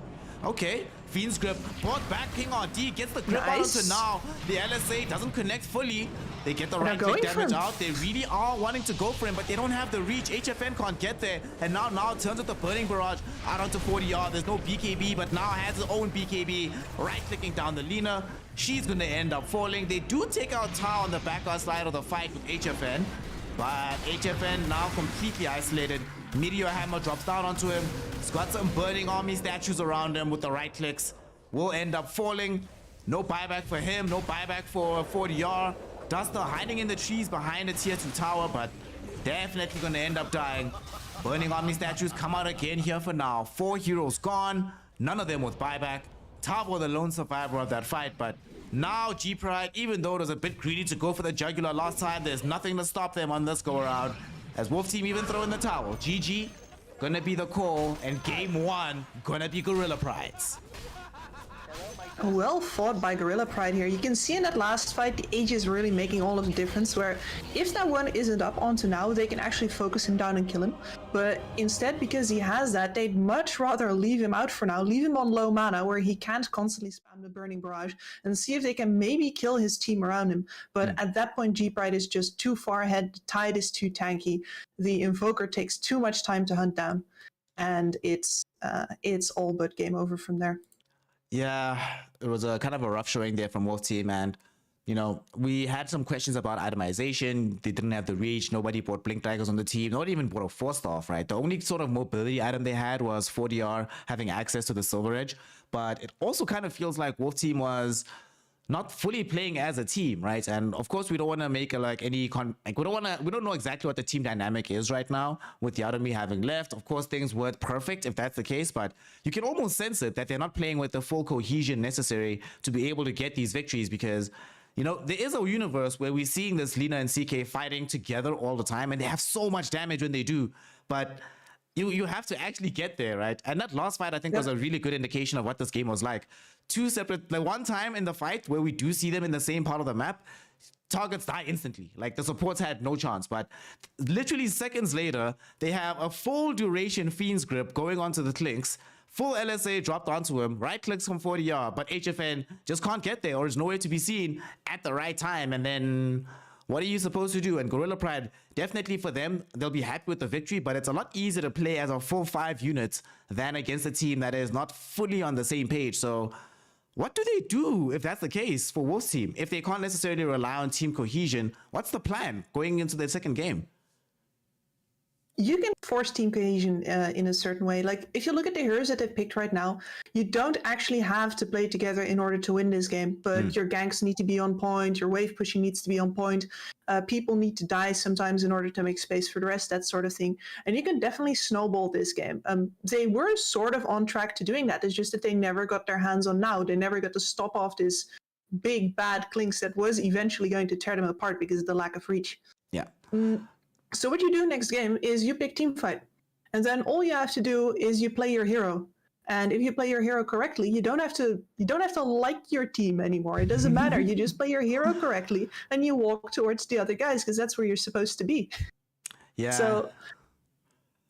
Okay, Fiend's Grip brought back King RD, gets the grip out onto now. The LSA doesn't connect fully. They get the right click damage out. They really are wanting to go for him, but they don't have the reach. HFN can't get there. And now turns with the Burning Barrage out onto 40R. There's no BKB, but now has his own BKB. Right-clicking down the Lina. She's going to end up falling. They do take out Tau on the backward side of the fight with HFN. But HFN now completely isolated. Meteor Hammer drops down onto him. He's got some Burning Army statues around him with the right clicks. Will end up falling. No buyback for him. No buyback for 40R. Duster hiding in the trees behind the tier 2 tower, but definitely going to end up dying. Burning Army statues come out again here for now. 4 heroes gone. None of them with buyback. Tavo the lone survivor of that fight, but now G-Pride, even though it was a bit greedy to go for the jugular last time, there's nothing to stop them on this go around. As Wolf Team even throw in the towel. GG gonna be the call, and game 1 gonna be Gorilla Pride's. Well fought by Gorilla Pride here. You can see in that last fight, the age is really making all of the difference, where if that one isn't up onto now, they can actually focus him down and kill him. But instead, because he has that, they'd much rather leave him out for now, leave him on low mana, where he can't constantly spam the Burning Barrage, and see if they can maybe kill his team around him. But at that point, G-Pride is just too far ahead, the tide is too tanky, the Invoker takes too much time to hunt down, and it's all but game over from there. Yeah, it was a kind of a rough showing there from Wolf Team, and you know, we had some questions about itemization. They didn't have the reach. Nobody bought Blink Daggers on the team. Nobody even bought a Force Staff, right? The only sort of mobility item they had was 40R having access to the Silver Edge, but it also kind of feels like Wolf Team was not fully playing as a team, right? And of course, we don't want to make we don't know exactly what the team dynamic is right now with Yadomi having left. Of course, things weren't perfect if that's the case, but you can almost sense it that they're not playing with the full cohesion necessary to be able to get these victories, because you know, there is a universe where we're seeing this Lina and CK fighting together all the time, and they have so much damage when they do, but you have to actually get there, right? And that last fight, I think, was a really good indication of what this game was like. Two separate, the one time in the fight where we do see them in the same part of the map, targets die instantly. Like, the supports had no chance, but literally seconds later, they have a full duration Fiend's Grip going onto the Clinks, full LSA dropped onto him, right clicks from 40R, but HFN just can't get there or is nowhere to be seen at the right time, and then what are you supposed to do? And Gorilla Pride, definitely for them, they'll be happy with the victory, but it's a lot easier to play as a full 5 units than against a team that is not fully on the same page. So what do they do if that's the case for Wolf's team? If they can't necessarily rely on team cohesion, what's the plan going into the second game? You can force team cohesion in a certain way. Like, if you look at the heroes that they've picked right now, you don't actually have to play together in order to win this game, but your ganks need to be on point, your wave pushing needs to be on point, people need to die sometimes in order to make space for the rest, that sort of thing. And you can definitely snowball this game. They were sort of on track to doing that. It's just that they never got their hands on now. They never got to stop off this big, bad Clinks that was eventually going to tear them apart because of the lack of reach. Yeah. So what you do next game is you pick team fight, and then all you have to do is you play your hero. And if you play your hero correctly, you don't have to like your team anymore. It doesn't matter. You just play your hero correctly, and you walk towards the other guys because that's where you're supposed to be. Yeah. So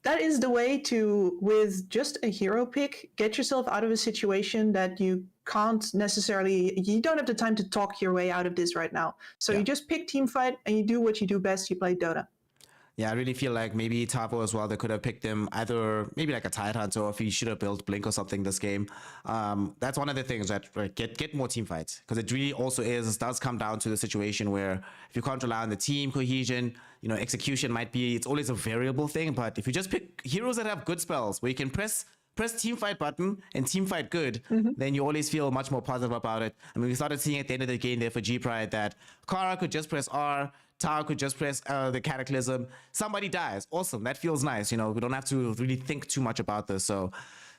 that is the way to, with just a hero pick, get yourself out of a situation that you don't have the time to talk your way out of this right now. So you just pick team fight and you do what you do best. You play Dota. Yeah, I really feel like maybe Tavo as well, they could have picked him either maybe like a Tidehunter, or if he should have built Blink or something this game. That's one of the things that get more team fights, because it really also does come down to the situation where if you can't rely on the team cohesion, execution it's always a variable thing. But if you just pick heroes that have good spells where you can press team fight button and team fight good, then you always feel much more positive about it. I mean, we started seeing at the end of the game there for G Pride that Kara could just press R, Tao could just press the Cataclysm, somebody dies. Awesome, that feels nice. We don't have to really think too much about this. So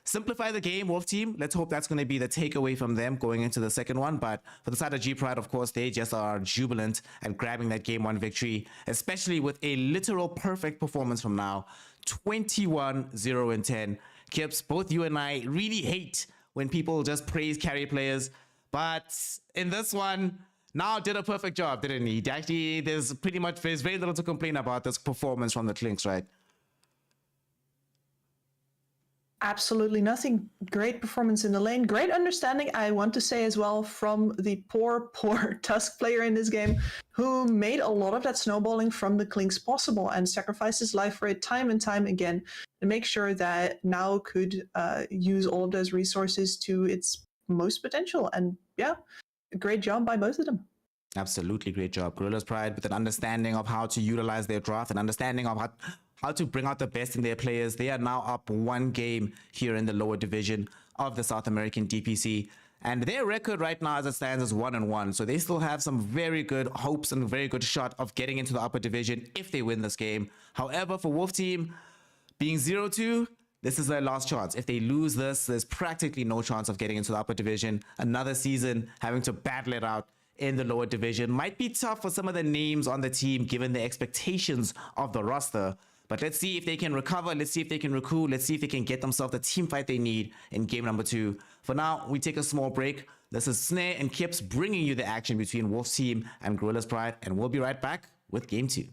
simplify the game, Wolf Team. Let's hope that's going to be the takeaway from them going into the second one. But for the side of G Pride, of course, they just are jubilant at grabbing that game 1 victory, especially with a literal perfect performance from now. 21-0-10. Kips, both you and I really hate when people just praise carry players, but in this one, Now did a perfect job, didn't he? Actually, there's very little to complain about this performance from the Clinks, right? Absolutely nothing. Great performance in the lane. Great understanding, I want to say as well, from the poor Tusk player in this game, who made a lot of that snowballing from the Clinks possible and sacrificed his life for it time and time again to make sure that Now could use all of those resources to its most potential. And yeah, great job by both of them. Absolutely great job. Gorillaz Pride with an understanding of how to utilize their draft, an understanding of how to bring out the best in their players. They are now up 1 game here in the lower division of the South American DPC. And their record right now as it stands is 1-1. So they still have some very good hopes and a very good shot of getting into the upper division if they win this game. However, for Wolf Team, being 0-2, this is their last chance. If they lose this, there's practically no chance of getting into the upper division. Another season having to battle it out in the lower division might be tough for some of the names on the team given the expectations of the roster. But let's see if they can recover. Let's see if they can recoup. Let's see if they can get themselves the team fight they need in game number 2. For now, we take a small break. This is Snare and Kips bringing you the action between Wolf's team and Gorillaz Pride, and we'll be right back with game 2.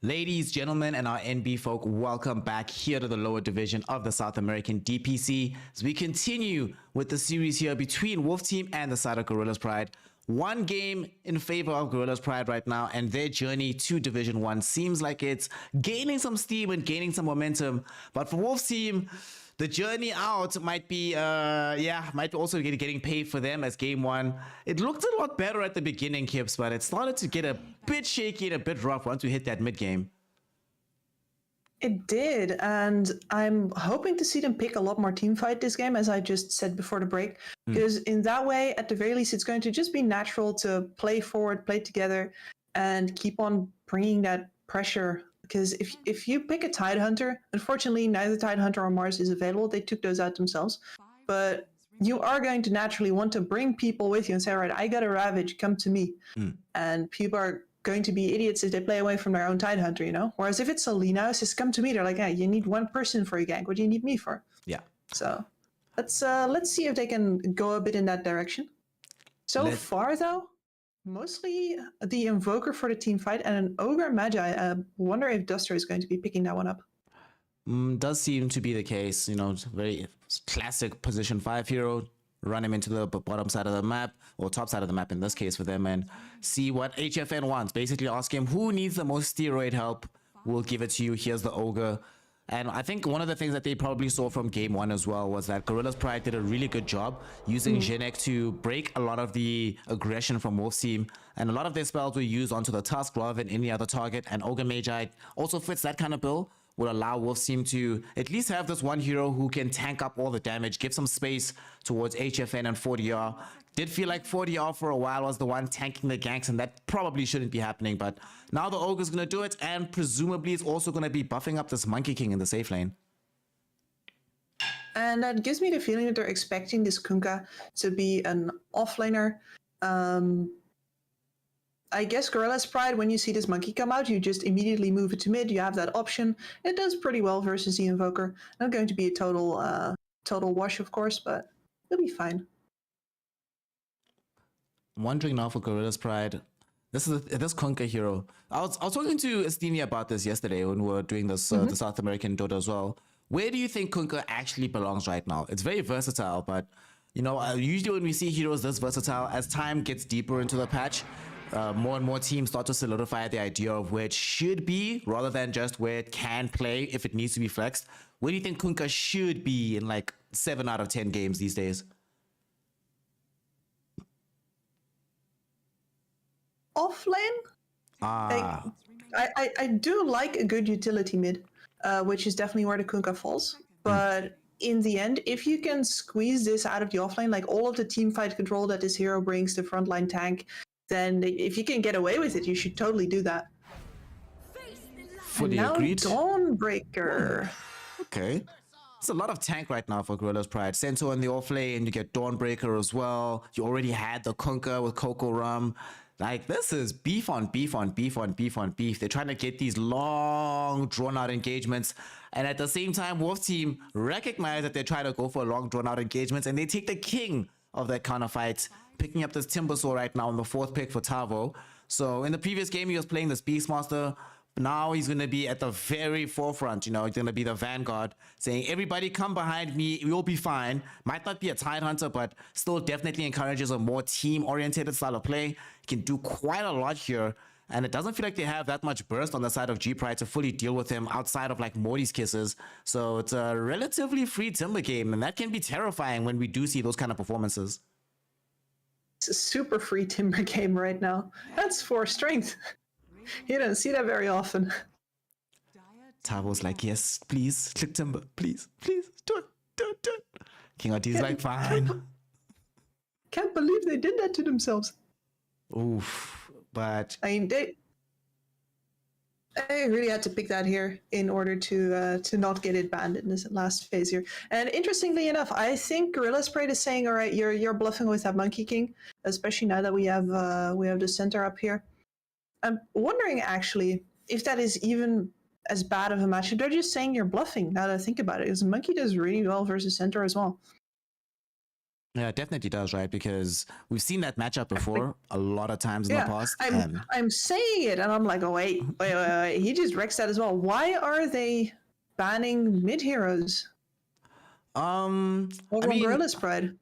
Ladies, gentlemen, and our NB folk, welcome back here to the lower division of the South American DPC as we continue with the series here between Wolf Team and the side of Gorillaz Pride. One game in favor of Gorillaz Pride right now, and their journey to Division 1 seems like it's gaining some steam and gaining some momentum. But for Wolf Team, the journey out might be, might also be getting paid for them as game one. It looked a lot better at the beginning, Kips, but it started to get a bit shaky and a bit rough once we hit that mid game. It did, and I'm hoping to see them pick a lot more team fight this game, as I just said before the break, because in that way, at the very least, it's going to just be natural to play forward, play together, and keep on bringing that pressure. Because if you pick a Tidehunter, unfortunately, neither Tidehunter or Mars is available. They took those out themselves. But you are going to naturally want to bring people with you and say, all right, I got a Ravage, come to me. And people are going to be idiots if they play away from their own Tidehunter, you know? Whereas if it's Selena, it's just come to me. They're like, yeah, you need one person for your gank. What do you need me for? Yeah. So let's see if they can go a bit in that direction. So far, though, mostly the Invoker for the team fight and an Ogre Magi. I wonder if Duster is going to be picking that one up. Does seem to be the case. You know, very classic position 5 hero. Run him into the bottom side of the map, or top side of the map in this case for them, and see what HFN wants. Basically ask him who needs the most steroid help. We'll give it to you. Here's the Ogre. And I think one of the things that they probably saw from game one as well was that Gorillaz Pride did a really good job using Genek to break a lot of the aggression from Wolf's team. And a lot of their spells were used onto the Tusk rather than any other target. And Ogre Magi also fits that kind of bill. Would allow Wolf's team to at least have this one hero who can tank up all the damage, give some space towards HFN and 40R. Did feel like 40R for a while was the one tanking the ganks, and that probably shouldn't be happening. But now the Ogre's going to do it, and presumably is also going to be buffing up this Monkey King in the safe lane. And that gives me the feeling that they're expecting this Kunkka to be an offlaner. I guess Gorillaz Pride, when you see this monkey come out, you just immediately move it to mid. You have that option. It does pretty well versus the Invoker. Not going to be a total wash, of course, but it'll be fine. I'm wondering now for Gorillaz Pride, this Kunkka hero. I was talking to Estini about this yesterday when we were doing this the South American Dota as well. Where do you think Kunkka actually belongs right now? It's very versatile, but you know, usually when we see heroes this versatile, as time gets deeper into the patch, more and more teams start to solidify the idea of where it should be rather than just where it can play if it needs to be flexed. Where do you think Kunkka should be in like 7 out of 10 games these days? Offlane? I do like a good utility mid, which is definitely where the Kunkka falls. But in the end, if you can squeeze this out of the offlane, like all of the team fight control that this hero brings to frontline tank, then if you can get away with it, you should totally do that. Fully now agreed. Dawnbreaker. Okay. It's a lot of tank right now for Gorillaz Pride. Centaur in the offlane, you get Dawnbreaker as well. You already had the Kunkka with Coco Rum. Like, this is beef on beef on beef on beef on beef. They're trying to get these long, drawn-out engagements. And at the same time, Wolf Team recognize that they're trying to go for long, drawn-out engagements, and they take the king of that kind of fight, picking up this Timbersaw right now on the 4th pick for Tavo. So in the previous game, he was playing this Beastmaster. Now he's going to be at the very forefront, you know, he's going to be the vanguard, saying, everybody come behind me, we'll be fine. Might not be a Tidehunter, but still definitely encourages a more team-oriented style of play. He can do quite a lot here, and it doesn't feel like they have that much burst on the side of G-Pride to fully deal with him outside of like Morty's kisses. So it's a relatively free Timber game, and that can be terrifying when we do see those kind of performances. It's a super free Timber game right now. That's 4 strength. You don't see that very often. Tavo's like, yes, please, click Timber, please, please, do it. King RT's like, fine. Can't believe they did that to themselves. Oof, but... I mean, they really had to pick that here in order to not get it banned in this last phase here. And interestingly enough, I think Gorillaz Pride is saying, all right, you're bluffing with that Monkey King, especially now that we have the center up here. I'm wondering, actually, if that is even as bad of a matchup. They're just saying you're bluffing, now that I think about it, because Monkey does really well versus Centaur as well. Yeah, it definitely does, right? Because we've seen that matchup before a lot of times in the past. I'm saying it, and I'm like, oh wait. He just wrecks that as well. Why are they banning mid heroes? I Over on mean, Gorillaz Pride.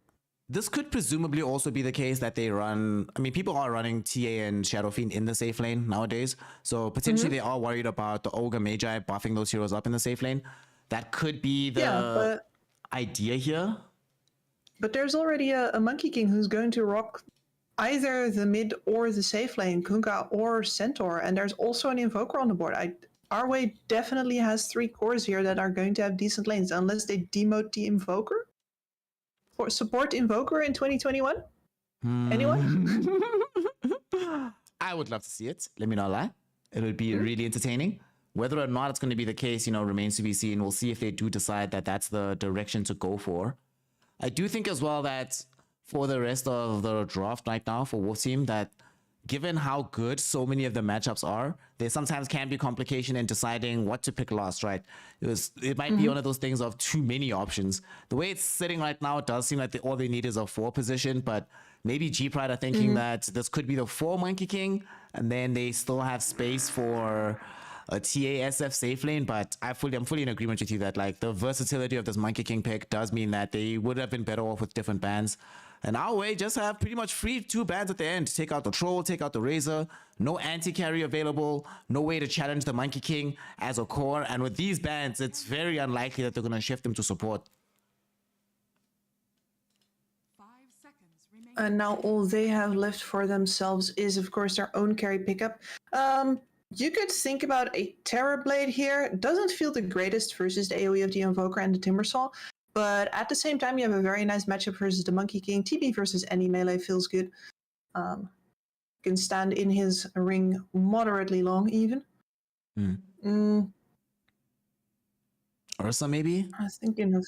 this could presumably also be the case that they run. I mean, people are running TA and Shadow Fiend in the safe lane nowadays. So potentially they are worried about the Ogre Magi buffing those heroes up in the safe lane. That could be the idea here. But there's already a Monkey King who's going to rock either the mid or the safe lane, Kunkka or Centaur. And there's also an Invoker on the board. Our way definitely has 3 cores here that are going to have decent lanes, unless they demote the Invoker. For support Invoker in 2021? Anyone? I would love to see it. Let me not lie. It would be really entertaining. Whether or not it's going to be the case, remains to be seen. We'll see if they do decide that that's the direction to go for. I do think as well that for the rest of the draft right now for Wolf Team, that given how good so many of the matchups are, there sometimes can be complication in deciding what to pick last, right? It might be one of those things of too many options. The way it's sitting right now, it does seem like all they need is a 4 position, but maybe G-Pride are thinking that this could be the 4 Monkey King, and then they still have space for a TASF safe lane. But I'm fully in agreement with you that like the versatility of this Monkey King pick does mean that they would have been better off with different bans. And our way just have pretty much free 2 bans at the end. Take out the Troll, take out the Razor, no anti-carry available, no way to challenge the Monkey King as a core. And with these bans, it's very unlikely that they're going to shift them to support. And now all they have left for themselves is, of course, their own carry pickup. You could think about a Terrorblade here. It doesn't feel the greatest versus the AoE of the Invoker and the Timbersaw. But at the same time, you have a very nice matchup versus the Monkey King. TB versus any melee feels good. Can stand in his ring moderately long, even. Ursa, maybe? I was thinking of...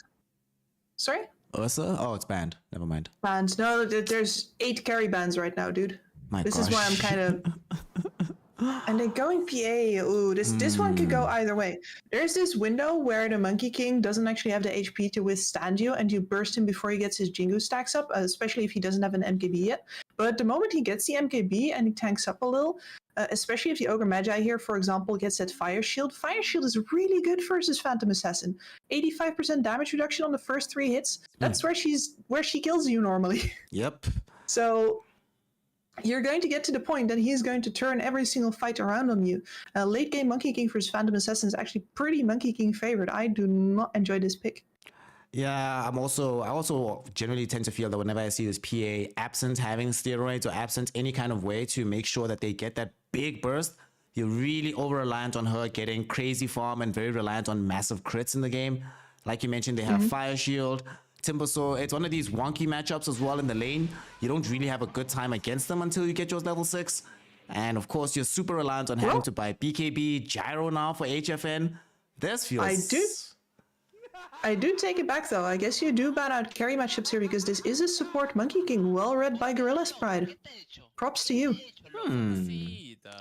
Sorry? Ursa? Oh, it's banned. Never mind. Bans. No, there's 8 carry bans right now, dude. This is why I'm kind of... And then going PA, ooh, this one could go either way. There's this window where the Monkey King doesn't actually have the HP to withstand you, and you burst him before he gets his Jingu stacks up, especially if he doesn't have an MKB yet. But the moment he gets the MKB and he tanks up a little, especially if the Ogre Magi here, for example, gets that Fire Shield is really good versus Phantom Assassin. 85% damage reduction on the first 3 hits. That's where she kills you normally. Yep. So... you're going to get to the point that he's going to turn every single fight around on you. Late game Monkey King versus Phantom Assassin is actually pretty Monkey King favorite. I do not enjoy this pick. Yeah, I also generally tend to feel that whenever I see this PA absent having steroids or absent any kind of way to make sure that they get that big burst, you're really over-reliant on her getting crazy farm and very reliant on massive crits in the game. Like you mentioned, they have Fire Shield, Timbersaw. It's one of these wonky matchups as well in the lane. You don't really have a good time against them until you get yours level 6. And of course, you're super reliant on having to buy BKB, Gyro now for HFN. This feels... I do take it back though. I guess you do ban out carry matchups here because this is a support Monkey King, well read by Gorillaz Pride. Props to you.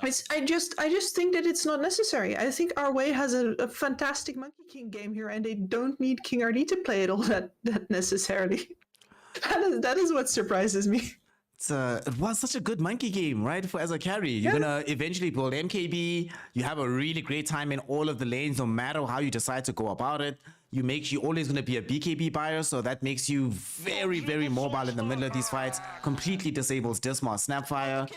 I just think that it's not necessary. I think our way has a fantastic Monkey King game here, and they don't need King RD to play it all that necessarily. That is what surprises me. It was such a good monkey game, right? As a carry, you're gonna eventually build MKB. You have a really great time in all of the lanes, no matter how you decide to go about it. You're always gonna be a BKB buyer, so that makes you very, very mobile in the middle of these fights. Completely disables Dismar Snapfire.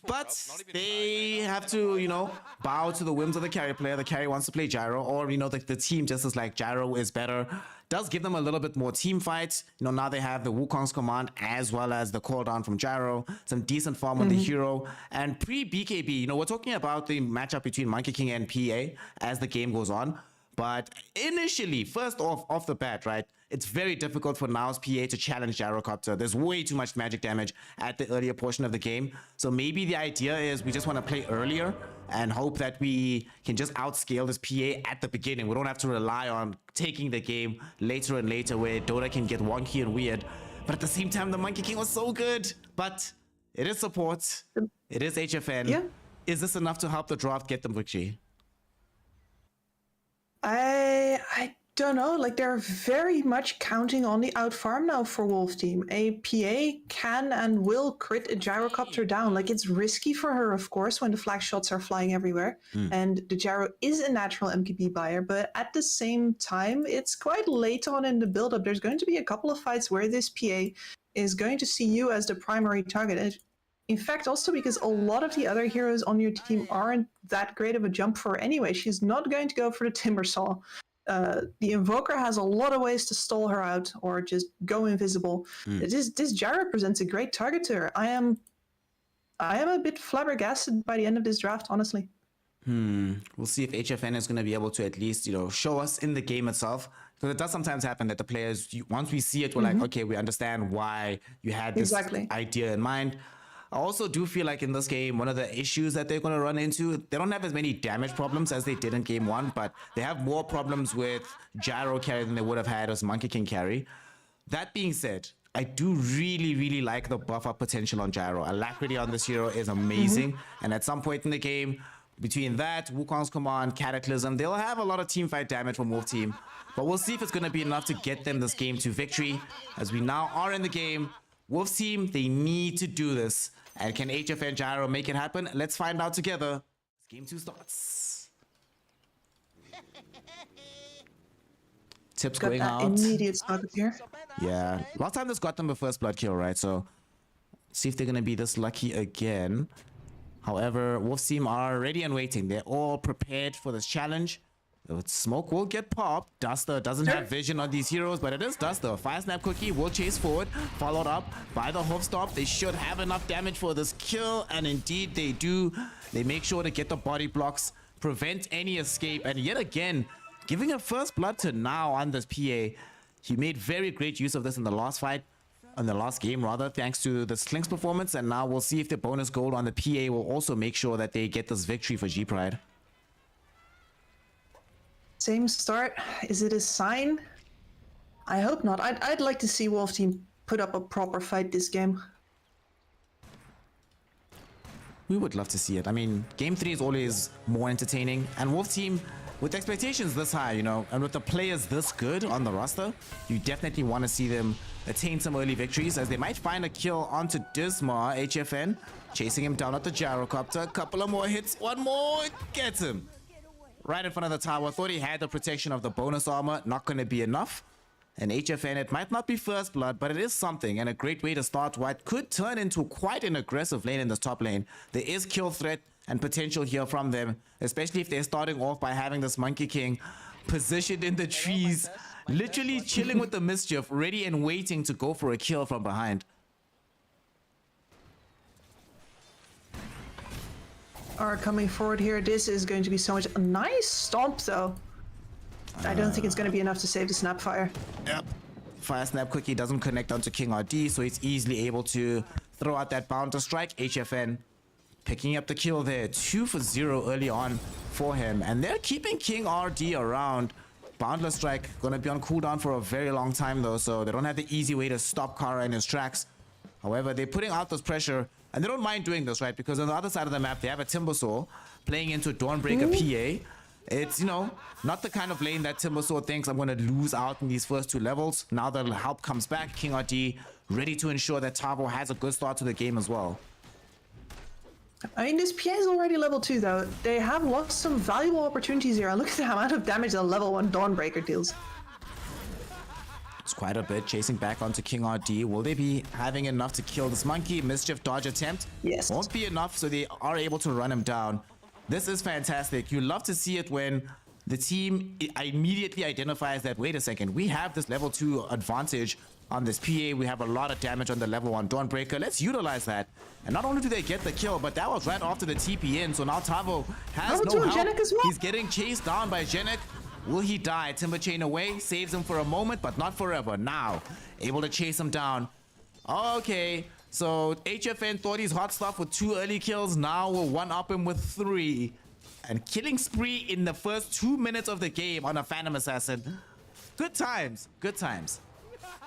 But they have to, bow to the whims of the carry player. The carry wants to play Gyro, or, the team just is like Gyro is better. Does give them a little bit more team fights. Now they have the Wukong's command as well as the cooldown from Gyro. Some decent farm on the hero. And pre-BKB, we're talking about the matchup between Monkey King and PA as the game goes on. But initially, first off the bat, right, it's very difficult for Now's PA to challenge Gyrocopter. There's way too much magic damage at the earlier portion of the game. So maybe the idea is we just want to play earlier and hope that we can just outscale this PA at the beginning. We don't have to rely on taking the game later and later where Dota can get wonky and weird. But at the same time, the Monkey King was so good. But it is support. It is HFN. Yeah. Is this enough to help the draft get them victory? I don't know. Like they're very much counting on the out farm now for Wolf Team. A PA can and will crit a gyrocopter down. Like it's risky for her, of course, when the flag shots are flying everywhere. And the gyro is a natural MKB buyer, but at the same time, it's quite late on in the build-up. There's going to be a couple of fights where this PA is going to see you as the primary target. And in fact, also because a lot of the other heroes on your team aren't that great of a jump for her anyway. She's not going to go for the Timber Saw. The Invoker has a lot of ways to stall her out or just go invisible. This gyro presents a great target to her. I am a bit flabbergasted by the end of this draft, honestly. We'll see if HFN is going to be able to at least, show us in the game itself. Because it does sometimes happen that the players, once we see it, we're like, okay, we understand why you had this idea in mind. I also do feel like in this game, one of the issues that they're going to run into, they don't have as many damage problems as they did in game 1, but they have more problems with gyro carry than they would have had as Monkey King carry. That being said, I do really, really like the buff up potential on gyro. Alacrity on this hero is amazing. And at some point in the game, between that, Wukong's Command, Cataclysm, they'll have a lot of teamfight damage from Wolf Team. But we'll see if it's going to be enough to get them this game to victory. As we now are in the game, Wolf Team, they need to do this. And can HFN Gyro make it happen? Let's find out together. Game 2 starts. Tips going out. Immediate target here. Yeah. Last time this got them a first blood kill, right? So see if they're going to be this lucky again. However, Wolf Team are ready and waiting. They're all prepared for this challenge. Smoke will get popped. Duster doesn't have vision on these heroes, but it is Duster. Fire Snap Cookie will chase forward, followed up by the Hoof Stomp. They should have enough damage for this kill, and indeed they do. They make sure to get the body blocks, prevent any escape, and yet again, giving a first blood to Now on this PA. He made very great use of this in the last fight, in the last game rather, thanks to the Slink's performance, and now we'll see if the bonus gold on the PA will also make sure that they get this victory for G-Pride. Same start. Is it a sign? I hope not. I'd like to see Wolf Team put up a proper fight this game. We would love to see it. I mean, game 3 is always more entertaining, and Wolf Team, with expectations this high, and with the players this good on the roster, you definitely want to see them attain some early victories, as they might find a kill onto Dismar. HFN chasing him down at the gyrocopter. A couple of more hits. One more gets him. Right in front of the tower. Thought he had the protection of the bonus armor. Not going to be enough. And HFN, it might not be first blood, but it is something, and a great way to start what could turn into quite an aggressive lane in this top lane. There is kill threat and potential here from them, especially if they're starting off by having this Monkey King positioned in the trees, literally chilling with the mischief, ready and waiting to go for a kill from behind. Are coming forward here. This is going to be so much. A nice stomp though. I don't think it's going to be enough to save the Snapfire. Yep. Fire Snap Cookie doesn't connect onto King RD, so he's easily able to throw out that Bouncer Strike. HFN picking up the kill there. 2 for 0 early on for him. And they're keeping King RD around. Boundless Strike going to be on cooldown for a very long time though, so they don't have the easy way to stop Kara in his tracks. However, they're putting out this pressure, and they don't mind doing this, right? Because on the other side of the map, they have a Timbersaw playing into Dawnbreaker PA. It's, not the kind of lane that Timbersaw thinks I'm going to lose out in these first 2 levels. Now the help comes back. King RD ready to ensure that Tavo has a good start to the game as well. I mean, this PA is already level 2, though. They have lost some valuable opportunities here. And look at the amount of damage that level 1 Dawnbreaker deals. It's quite a bit. Chasing back onto King RD. Will they be having enough to kill this monkey? Mischief dodge attempt. Yes. Won't be enough, so they are able to run him down. This is fantastic. You love to see it when the team immediately identifies that, wait a second, we have this level 2 advantage on this PA. We have a lot of damage on the level 1 Dawnbreaker. Let's utilize that. And not only do they get the kill, but that was right after the TP in. So now Tavo has no help. As well. He's getting chased down by Genek. Will he die? Timber Chain away, saves him for a moment, but not forever. Now, able to chase him down. Okay, so HFN thought he's hot stuff with 2 early kills. Now we'll one-up him with 3. And killing spree in the first 2 minutes of the game on a Phantom Assassin. Good times, good times.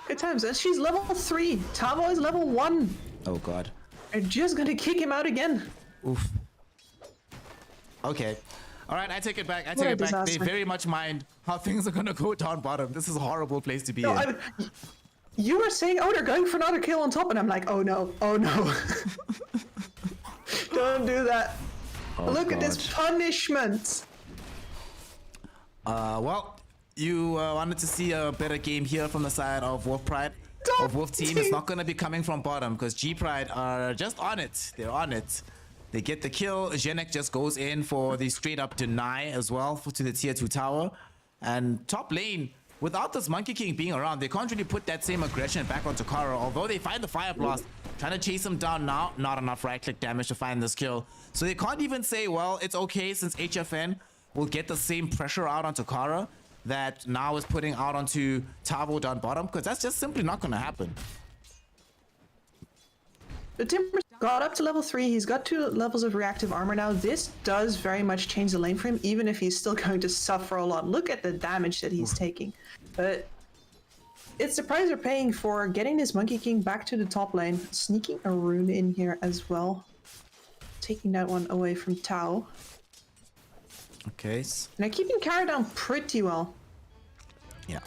Good times. And she's level 3. Tavo is level 1. Oh, God. They're just going to kick him out again. Oof. Okay. All right, I take it back. I What take a it back. They disaster. very much mind how things are gonna go down bottom. This is a horrible place to be No, in. you were saying, oh, they're going for another kill on top, and I'm like, oh no, oh no. Don't do that. Oh, Look at this gosh. punishment. Well, you wanted to see a better game here from the side of Wolf Pride. Of Wolf Team. It's not gonna be coming from bottom because G Pride are just on it. They're on it. They get the kill. Genek just goes in for the straight up deny as well to the tier 2 tower. And top lane, without this Monkey King being around, they can't really put that same aggression back onto Kara. Although they find the Fire Blast, trying to chase him down now. Not enough right click damage to find this kill. So they can't even say, well, it's okay since HFN will get the same pressure out onto Kara that now is putting out onto Tavo down bottom, because that's just simply not going to happen. The Timber got up to level 3. He's got 2 levels of reactive armor now. This does very much change the lane for him, even if he's still going to suffer a lot. Look at the damage that he's taking. But it's the price they're paying for getting this Monkey King back to the top lane. Sneaking a rune in here as well. Taking that one away from Tao. Okay. And they're keeping Kara down pretty well. Yeah.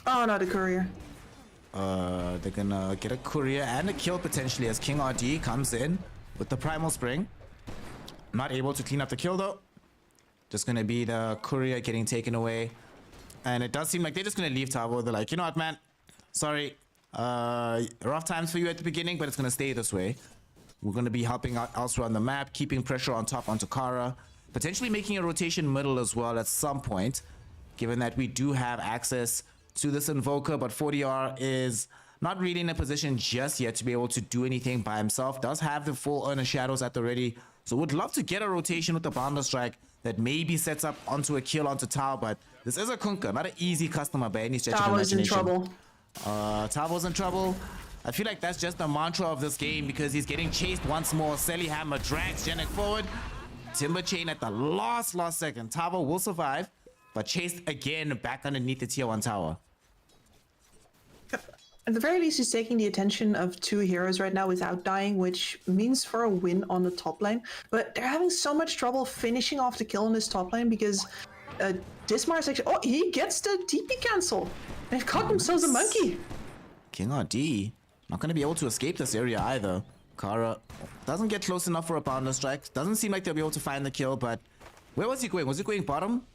Oh, no, the courier. They're gonna get a courier and a kill potentially as King RD comes in with the Primal Spring. Not able to clean up the kill though. Just gonna be the courier getting taken away. And it does seem like they're just gonna leave Tavo. They're like, you know what, man? Sorry. Rough times for you at the beginning, but it's gonna stay this way. We're gonna be helping out elsewhere on the map, keeping pressure on top onto Kara. Potentially making a rotation middle as well at some point, given that we do have access to this Invoker, but 40R is not really in a position just yet to be able to do anything by himself. Does have the full Earner Shadows at the ready, so would love to get a rotation with the Bounder Strike that maybe sets up onto a kill onto Tao, but this is a Kunkka, not an easy customer by any stretch of Tavo's in imagination. trouble. Tavo's in trouble. I feel like that's just the mantra of this game because he's getting chased once more. Selly Hammer drags Genek forward. Timber Chain at the last second. Tavo will survive, but chased again back underneath the tier 1 tower. At the very least, he's taking the attention of 2 heroes right now without dying, which means for a win on the top lane. But they're having so much trouble finishing off the kill on this top lane because Dismar is actually... Oh, he gets the TP cancel. They've caught themselves a monkey. King RD not going to be able to escape this area either. Kara doesn't get close enough for a Bounder Strike. Doesn't seem like they'll be able to find the kill, but where was he going? Was he going bottom?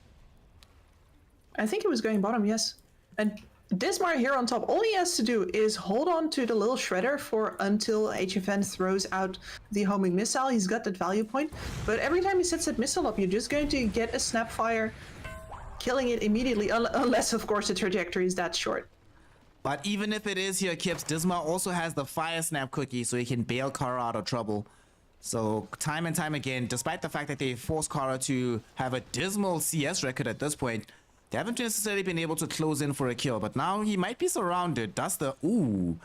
I think he was going bottom, yes. And Dismar here on top, all he has to do is hold on to the little shredder for until HFN throws out the homing missile. He's got that value point, but every time he sets that missile up, you're just going to get a snapfire, killing it immediately, unless of course the trajectory is that short. But even if it is here, Kips, Dismar also has the Fire Snap cookie, so he can bail Kara out of trouble. So time and time again, despite the fact that they forced Kara to have a dismal CS record at this point, they haven't necessarily been able to close in for a kill. But now he might be surrounded. Does the... Ooh.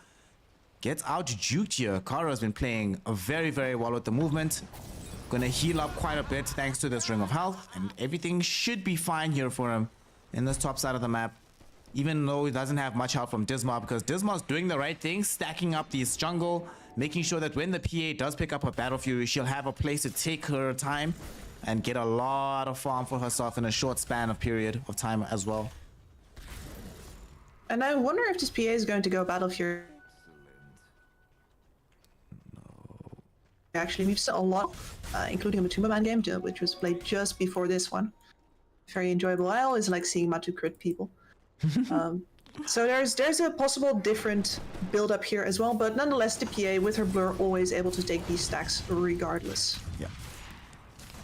Gets out juked here. Kara has been playing very, very well with the movement. Gonna heal up quite a bit thanks to this Ring of Health. And everything should be fine here for him in this top side of the map. Even though he doesn't have much help from Dismar, because Dismar's doing the right thing, stacking up these jungle, making sure that when the PA does pick up her Battle Fury, she'll have a place to take her time and get a lot of farm for herself in a short span of period of time as well. And I wonder if this PA is going to go Battle Fury. No. Actually, we've seen a lot, including a Matumba Man game, which was played just before this one. Very enjoyable. I always like seeing Matu crit people. So there's a possible different build up here as well, but nonetheless the PA with her blur always able to take these stacks regardless. Yeah.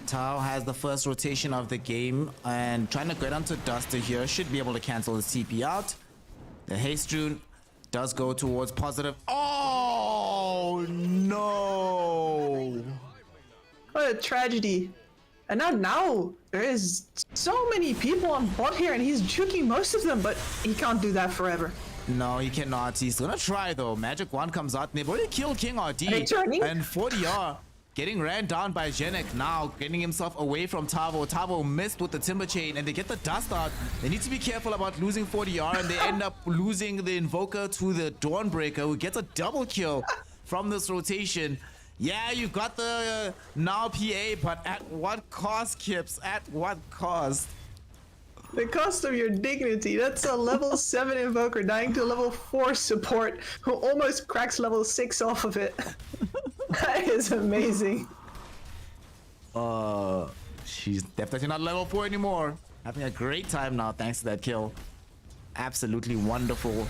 Tao has the first rotation of the game and trying to get onto Duster here, should be able to cancel the CP out. The haste rune does go towards positive. Oh no! What a tragedy. And now there is so many people on bot here and he's juking most of them, but he can't do that forever. No, he cannot. He's gonna try though. Magic Wand comes out and they've already killed King RD. Are they turning? And 40R getting ran down by Genek now, getting himself away from Tavo. Tavo missed with the Timber Chain and they get the dust out. They need to be careful about losing 40R and they end up losing the Invoker to the Dawnbreaker, who gets a double kill from this rotation. Yeah, you got the now PA, but at what cost, Kips? At what cost? The cost of your dignity. That's a level 7 invoker dying to level 4 support who almost cracks level 6 off of it. That is amazing. She's definitely not level 4 anymore. Having a great time now thanks to that kill. Absolutely wonderful.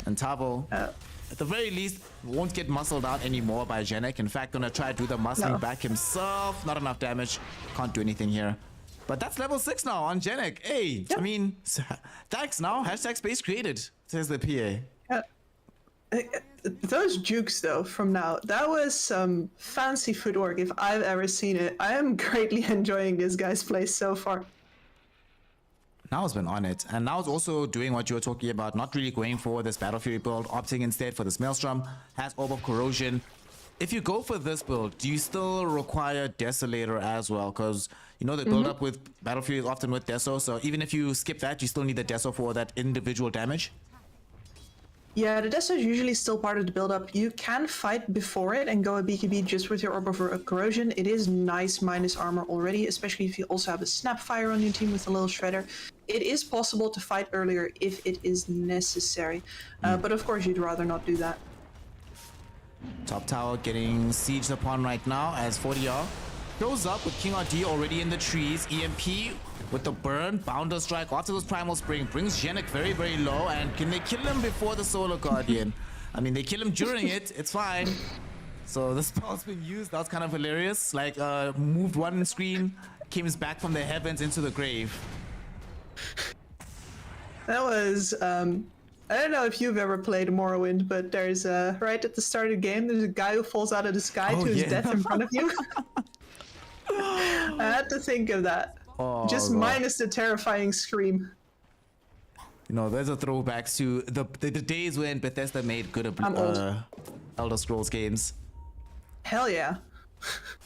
And Tavo, at the very least, won't get muscled out anymore by Jenek. In fact, gonna try to do the muscling back himself. Not enough damage. Can't do anything here. But that's level 6 now on Jenek. Hey, I mean, thanks now. Hashtag space created, says the PA. Those jukes though from now, that was some fancy footwork if I've ever seen it. I am greatly enjoying this guy's play so far. Now's been on it, and Now's also doing what you were talking about, not really going for this Battle Fury build, opting instead for this Maelstrom, has Orb of Corrosion. If you go for this build, do you still require Desolator as well? Because you know the build up with Battle Fury is often with Deso, so even if you skip that, you still need the Deso for that individual damage. Yeah, the Deso is usually still part of the build-up. You can fight before it and go a BKB just with your Orb of Corrosion. It is nice minus armor already, especially if you also have a Snapfire on your team with a little Shredder. It is possible to fight earlier if it is necessary, but of course you'd rather not do that. Top tower getting sieged upon right now as 40R shows up with King RD already in the trees. EMP with the burn, Bounder Strike after those Primal Spring brings Jenek very, very low. And can they kill him before the Solar Guardian? I mean, they kill him during it, it's fine. So the spell's been used, that was kind of hilarious. Like, moved one screen, came back from the heavens into the grave. That was, I don't know if you've ever played Morrowind, but there's, right at the start of the game, there's a guy who falls out of the sky to his death in front of you. I had to think of that. Oh, just minus the terrifying scream. You know, there's a throwback to the days when Bethesda made good Elder Scrolls games. Hell yeah.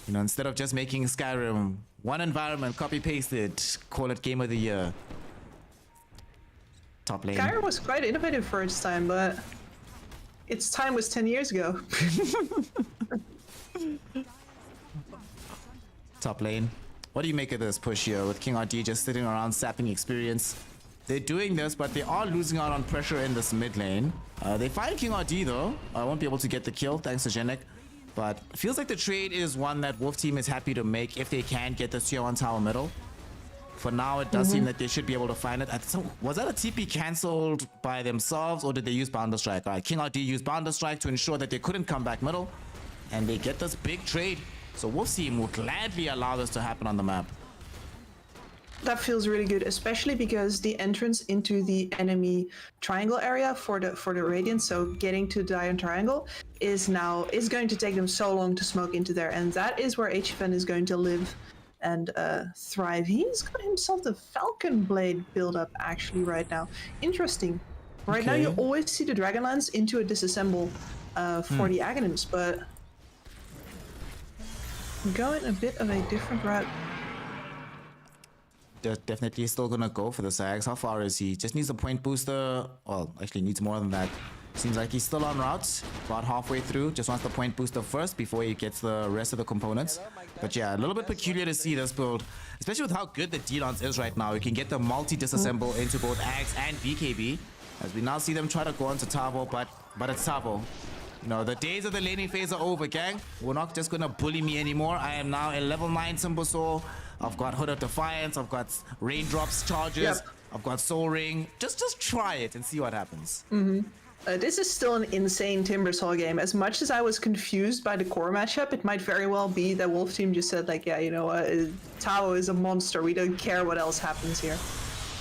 You know, instead of just making Skyrim one environment, copy pasted, call it Game of the Year. Top lane. Skyrim was quite innovative for its time, but its time was 10 years ago. Top lane. What do you make of this push here with King RD just sitting around sapping experience? They're doing this, but they are losing out on pressure in this mid lane. They find King RD though. I won't be able to get the kill thanks to Jenek. But feels like the trade is one that Wolf Team is happy to make if they can get the tier 1 tower middle. For now, it does seem that they should be able to find it. So, was that a TP cancelled by themselves or did they use Bounder Strike? All right, King RD used Bounder Strike to ensure that they couldn't come back middle. And they get this big trade. So Wolf Team will gladly allow this to happen on the map. That feels really good, especially because the entrance into the enemy triangle area for the Radiant, so getting to the Diamond Triangle, is going to take them so long to smoke into there, and that is where HFN is going to live and thrive. He's got himself the Falcon Blade build up actually right now. Interesting. Right now you always see the Dragonlance into a disassemble for the Aghanims, but going a bit of a different route. Definitely still gonna go for the Sags. How far is he? Just needs a point booster. Well, actually needs more than that. Seems like he's still on route, about halfway through. Just wants the point booster first before he gets the rest of the components. But yeah, a little bit peculiar to see this build, especially with how good the D-Lance is right now. You can get the multi-disassemble into both Ags and BKB. As we now see them try to go onto Tavo, but it's Tavo. You know, the days of the laning phase are over, gang. We're not just gonna bully me anymore. I am now a level 9 Symbiosaur. I've got Hood of Defiance. I've got Raindrops charges. I've got Soul Ring. Just try it and see what happens. This is still an insane Timbersaw game. As much as I was confused by the core matchup, it might very well be that Wolf Team just said, like, yeah, you know what, Tao is a monster. We don't care what else happens here.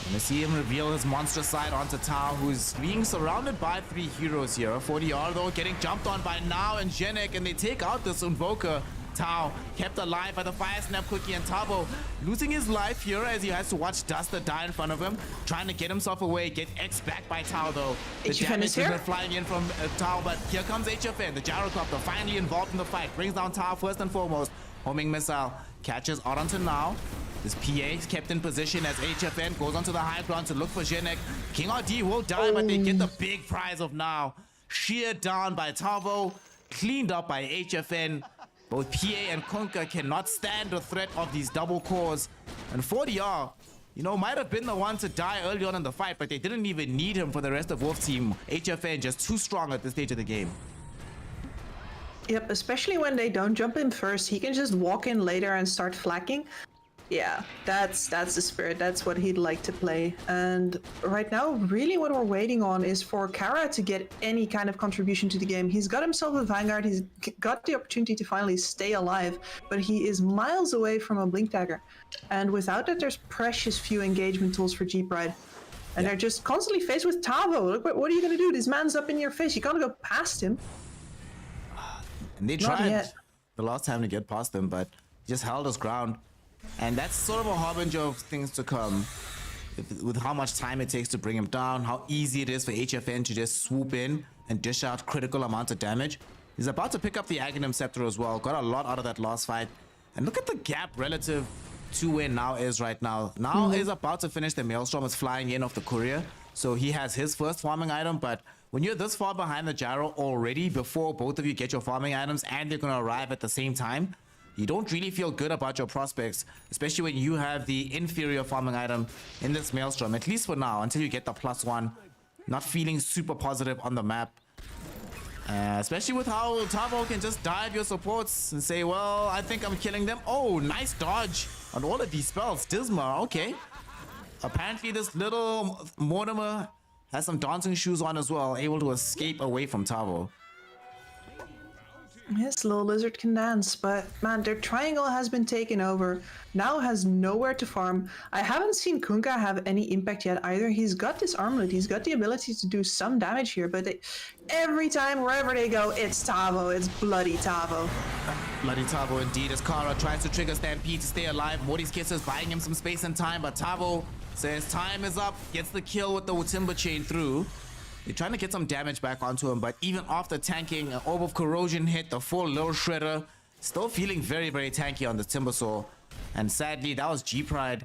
Gonna see him reveal his monster side onto Tao, who's being surrounded by 3 heroes here. 40R though, getting jumped on by Now and Jenek, and they take out this Invoker. Tao kept alive by the Fire Snap Cookie, and Tavo losing his life here as he has to watch Duster die in front of him, trying to get himself away, get X back by Tao though. The damage is flying in from Tao, but here comes HFN. The Gyrocopter finally involved in the fight, brings down Tao first and foremost. Homing missile catches out onto Now. This PA is kept in position as HFN goes onto the high ground to look for Jenek. King RD will die, but they get the big prize of Now. Sheared down by Tavo, cleaned up by HFN. Both PA and Kunkka cannot stand the threat of these double cores. And 40R, you know, might have been the one to die early on in the fight, but they didn't even need him for the rest of Wolf Team. HFN just too strong at this stage of the game. Yep, especially when they don't jump in first. He can just walk in later and start flacking. Yeah, that's the spirit. That's what he'd like to play. And right now, really what we're waiting on is for Kara to get any kind of contribution to the game. He's got himself a Vanguard. He's got the opportunity to finally stay alive, but he is miles away from a Blink Dagger. And without that, there's precious few engagement tools for G-Pride. And they're just constantly faced with Tavo. Look, what are you going to do? This man's up in your face. You can't go past him. And they tried the last time to get past him, but just held his ground. And that's sort of a harbinger of things to come. With how much time it takes to bring him down, how easy it is for HFN to just swoop in and dish out critical amounts of damage. He's about to pick up the Aghanim Scepter as well. Got a lot out of that last fight. And look at the gap relative to where Now is right now. Now is about to finish. The Maelstrom is flying in off the courier. So he has his first farming item, but when you're this far behind the gyro already, before both of you get your farming items and they're going to arrive at the same time, you don't really feel good about your prospects, especially when you have the inferior farming item in this Maelstrom, at least for now, until you get the +1. Not feeling super positive on the map. Especially with how Tavo can just dive your supports and say, well, I think I'm killing them. Oh, nice dodge on all of these spells. Disma, okay. Apparently this little Mortimer has some dancing shoes on as well, able to escape away from Tavo. Yes, little lizard can dance, but man, their triangle has been taken over. Now has nowhere to farm. I haven't seen Kunkka have any impact yet either. He's got this armlet, he's got the ability to do some damage here, but every time, wherever they go, it's Tavo, it's bloody Tavo. Bloody Tavo indeed, as Kara tries to trigger Stampede to stay alive. Morty's Kisses buying him some space and time, but Tavo says time is up, gets the kill with the Timber Chain through. They're trying to get some damage back onto him, but even after tanking, an Orb of Corrosion hit, the full Lil Shredder, still feeling very, very tanky on the Timbersaw. And sadly, that was G-Pride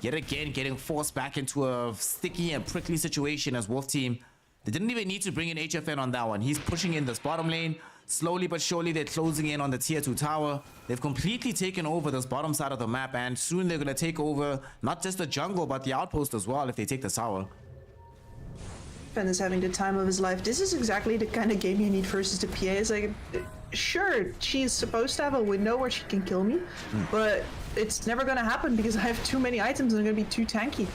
yet again getting forced back into a sticky and prickly situation as Wolf Team. They didn't even need to bring in HFN on that one. He's pushing in this bottom lane. Slowly but surely, they're closing in on the tier 2 tower. They've completely taken over this bottom side of the map, and soon they're going to take over not just the jungle, but the outpost as well if they take the tower. Ben is having the time of his life. This is exactly the kind of game you need versus the PA. It's like, sure, she's supposed to have a window where she can kill me, but it's never going to happen because I have too many items and I'm going to be too tanky.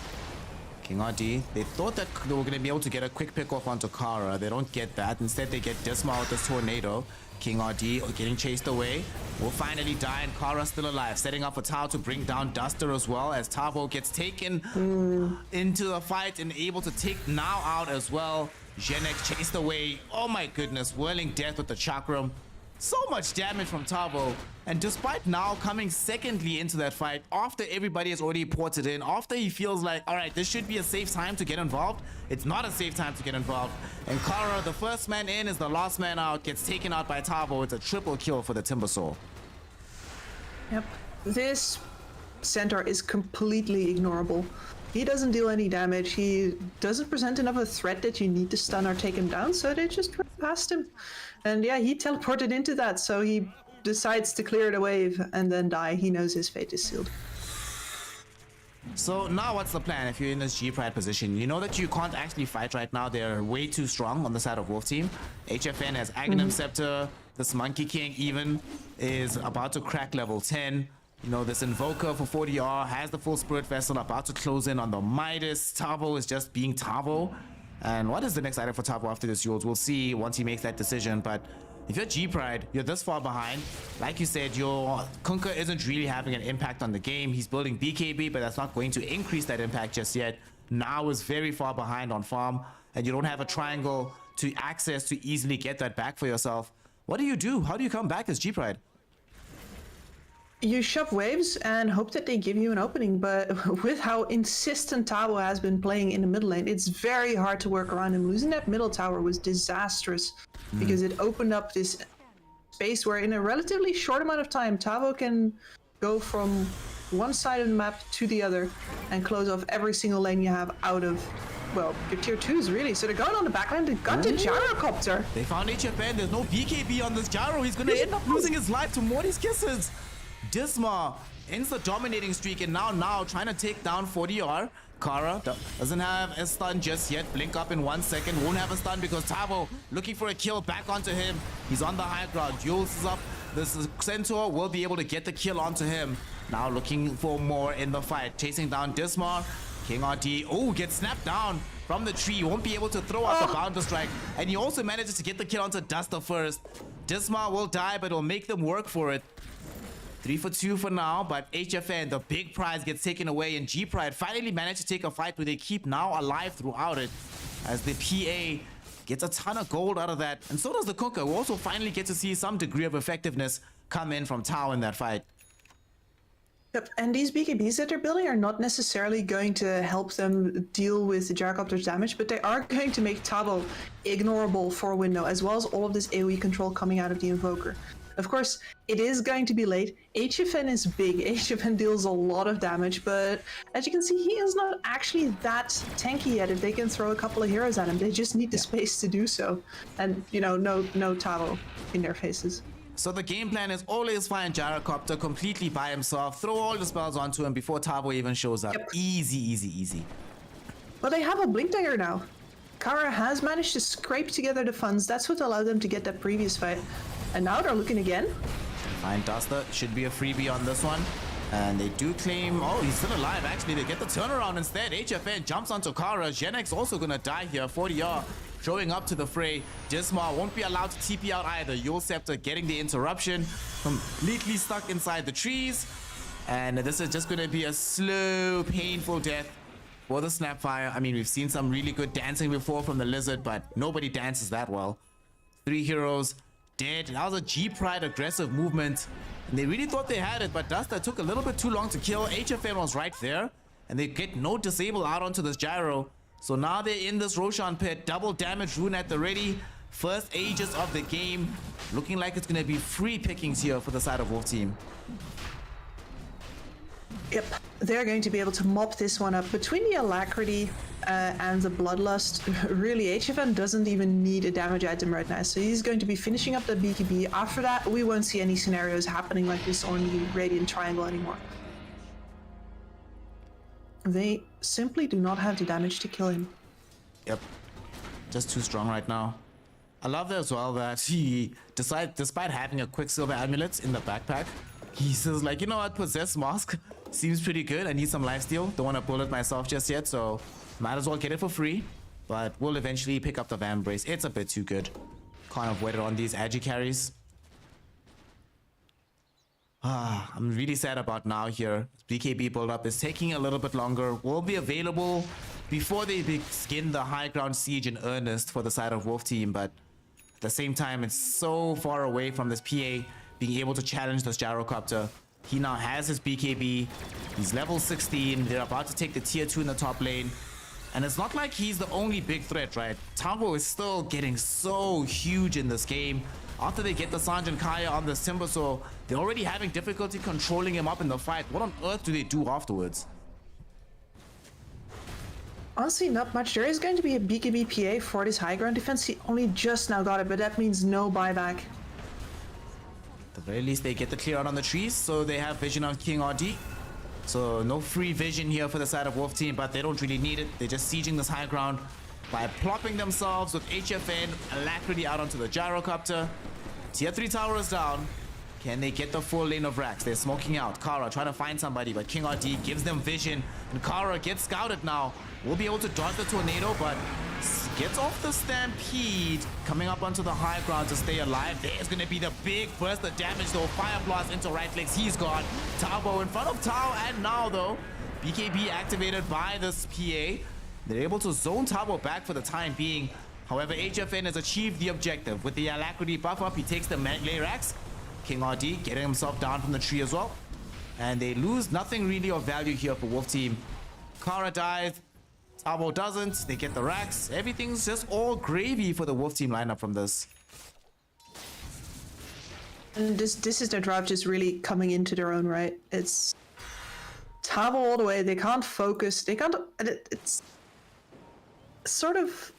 King RD, they thought that they were going to be able to get a quick pick off onto Kara. They don't get that. Instead, they get Disma with this tornado. King RD getting chased away. Will finally die, and Kara's still alive. Setting up for Tao to bring down Duster as well, as Tavo gets taken into the fight and able to take Now out as well. Genek chased away. Oh my goodness, whirling death with the Chakram. So much damage from Tavo, and despite Now coming secondly into that fight, after everybody has already ported in, after he feels like, all right, this should be a safe time to get involved, it's not a safe time to get involved. And Kara, the first man in, is the last man out, gets taken out by Tavo. It's a triple kill for the Timbersaw. Yep, this centaur is completely ignorable. He doesn't deal any damage, he doesn't present enough of a threat that you need to stun or take him down, so they just run past him. And yeah, he teleported into that, so he decides to clear the wave and then die. He knows his fate is sealed. So now what's the plan if you're in this G-Pride position? You know that you can't actually fight right now. They're way too strong on the side of Wolf Team. HFN has Aghanim Scepter. This Monkey King even is about to crack level 10. You know, this Invoker for 40R has the full Spirit Vessel, about to close in on the Midas. Tavo is just being Tavo. And what is the next item for Tavo after this Yules? We'll see once he makes that decision. But if you're G-Pride, you're this far behind. Like you said, your Kunkka isn't really having an impact on the game. He's building BKB, but that's not going to increase that impact just yet. Now is very far behind on farm, and you don't have a triangle to access to easily get that back for yourself. What do? How do you come back as G-Pride? You shove waves and hope that they give you an opening, but with how insistent Tavo has been playing in the middle lane, it's very hard to work around him. Losing that middle tower was disastrous because it opened up this space where in a relatively short amount of time, Tavo can go from one side of the map to the other and close off every single lane you have out of well, your tier 2s really. So they're going on the backline. They got the gyrocopter. They found HFN. There's no BKB on this gyro. He's going to end up losing his life to Morty's kisses. Disma ends the dominating streak, and now trying to take down 40R. Kara doesn't have a stun just yet. Blink up in 1 second. Won't have a stun because Tavo looking for a kill back onto him. He's on the high ground. Jules is up. This Centaur will be able to get the kill onto him. Now looking for more in the fight. Chasing down Disma. King RD. Oh, gets snapped down from the tree. Won't be able to throw out the Bouncer Strike. And he also manages to get the kill onto Duster first. Disma will die, but it'll make them work for it. 3 for 2 for now, but HFN, the big prize, gets taken away, and G-Pride finally managed to take a fight where they keep now alive throughout it, as the PA gets a ton of gold out of that, and so does the Cooker, who also finally get to see some degree of effectiveness come in from Tau in that fight. Yep, and these BKBs that they're building are not necessarily going to help them deal with the gyrocopter's damage, but they are going to make Tavo ignorable for a window, as well as all of this AoE control coming out of the Invoker. Of course, it is going to be late. HFN is big. HFN deals a lot of damage, but as you can see, he is not actually that tanky yet. If they can throw a couple of heroes at him, they just need the space to do so. And, you know, no Tavo in their faces. So the game plan is always find Gyrocopter completely by himself, throw all the spells onto him before Tavo even shows up. Yep. Easy, easy, easy. Well, they have a Blink Dagger now. Kara has managed to scrape together the funds. That's what allowed them to get that previous fight. And now they're looking again. Fine, Duster should be a freebie on this one. And they do claim, oh, he's still alive. Actually, they get the turnaround instead. HFN jumps onto Kara. Genex also gonna die here. 40R showing up to the fray. Disma won't be allowed to TP out either. Yule Scepter getting the interruption. Completely stuck inside the trees. And this is just gonna be a slow, painful death for the Snapfire. I mean, we've seen some really good dancing before from the Lizard, but nobody dances that well. 3 heroes dead. That was a G-Pride aggressive movement. And they really thought they had it, but Duster took a little bit too long to kill. HFN was right there. And they get no disable out onto this gyro. So now they're in this Roshan pit. Double damage rune at the ready. First Aegis of the game. Looking like it's going to be free pickings here for the side of Wolf Team. Yep, they're going to be able to mop this one up. Between the Alacrity and the Bloodlust, really, HFN doesn't even need a damage item right now. So he's going to be finishing up the BKB. After that, we won't see any scenarios happening like this on the Radiant Triangle anymore. They simply do not have the damage to kill him. Yep, just too strong right now. I love that as well that he decided, despite having a Quicksilver amulet in the backpack, he says like, you know what, Possess Mask seems pretty good. I need some lifesteal. Don't want to pull it myself just yet, so might as well get it for free. But we'll eventually pick up the Van Brace. It's a bit too good. Kind of waited on these Agi carries. I'm really sad about now here. BKB build up is taking a little bit longer. Will be available before they begin the high ground siege in earnest for the side of Wolf Team, but at the same time, it's so far away from this PA being able to challenge this Gyrocopter. He now has his BKB. He's level 16. They're about to take the tier 2 in the top lane. And it's not like he's the only big threat, right? Tavo is still getting so huge in this game. After they get the Sanj and Kaya on this Timbersaw, they're already having difficulty controlling him up in the fight. What on earth do they do afterwards? Honestly, not much. There is going to be a BKB PA for this high ground defense. He only just now got it, but that means no buyback. At the very least, they get the clear out on the trees, so they have vision on King RD. So no free vision here for the side of Wolf Team, but they don't really need it. They're just sieging this high ground by plopping themselves with HFN Alacrity out onto the Gyrocopter. Tier 3 tower is down. Can they get the full lane of racks? They're smoking out. Kara trying to find somebody, but King RD gives them vision. And Kara gets scouted now. Will be able to dodge the tornado, but gets off the stampede. Coming up onto the high ground to stay alive. There's going to be the big burst of damage though. Fire blast into right legs. He's gone. Tavo in front of Tau, and now though, BKB activated by this PA. They're able to zone Tavo back for the time being. However, HFN has achieved the objective. With the Alacrity buff up, he takes the melee racks. King RD getting himself down from the tree as well. And they lose nothing really of value here for Wolf Team. Kara dies. Tavo doesn't. They get the racks. Everything's just all gravy for the Wolf Team lineup from this. And this is their draft just really coming into their own right. It's Tavo all the way. They can't focus. They can't. It's sort of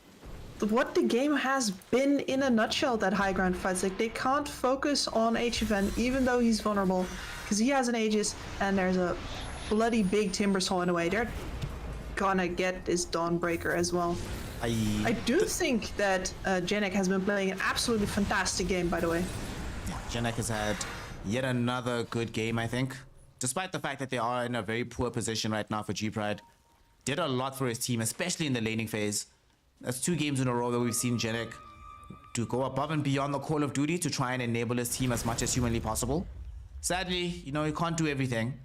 what the game has been in a nutshell, that high ground fights. Like, they can't focus on HFN even though he's vulnerable, because he has an Aegis and there's a bloody big Timber Saw in the way. They're gonna get this Dawnbreaker as well. I do think that Janek has been playing an absolutely fantastic game, by the way. Yeah, Janek has had yet another good game, I think. Despite the fact that they are in a very poor position right now for G-Pride. Did a lot for his team, especially in the laning phase. That's 2 games in a row that we've seen Janek to go above and beyond the Call of Duty to try and enable his team as much as humanly possible. Sadly, you know, he can't do everything.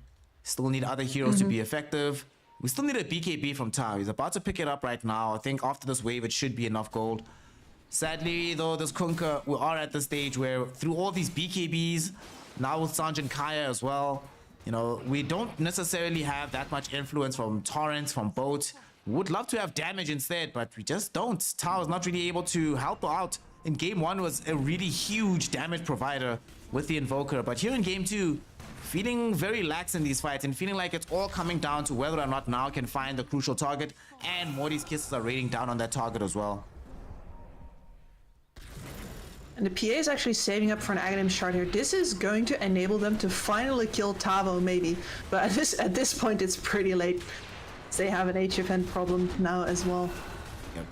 Still need other heroes to be effective. We still need a BKB from Tao. He's about to pick it up right now. I think after this wave, it should be enough gold. Sadly, though, this Kunkka, we are at the stage where through all these BKBs, now with Sanj and Kaya as well, you know, we don't necessarily have that much influence from Torrents, from Boat. Would love to have damage instead, but we just don't. Tao is not really able to help out. In game 1 was a really huge damage provider with the Invoker, but here in game 2, feeling very lax in these fights and feeling like it's all coming down to whether or not now can find the crucial target, and Morty's kisses are raining down on that target as well. And the PA is actually saving up for an Aghanim shard here. This is going to enable them to finally kill Tavo, maybe. But at this point, it's pretty late. They have an HFN problem now as well. Yep.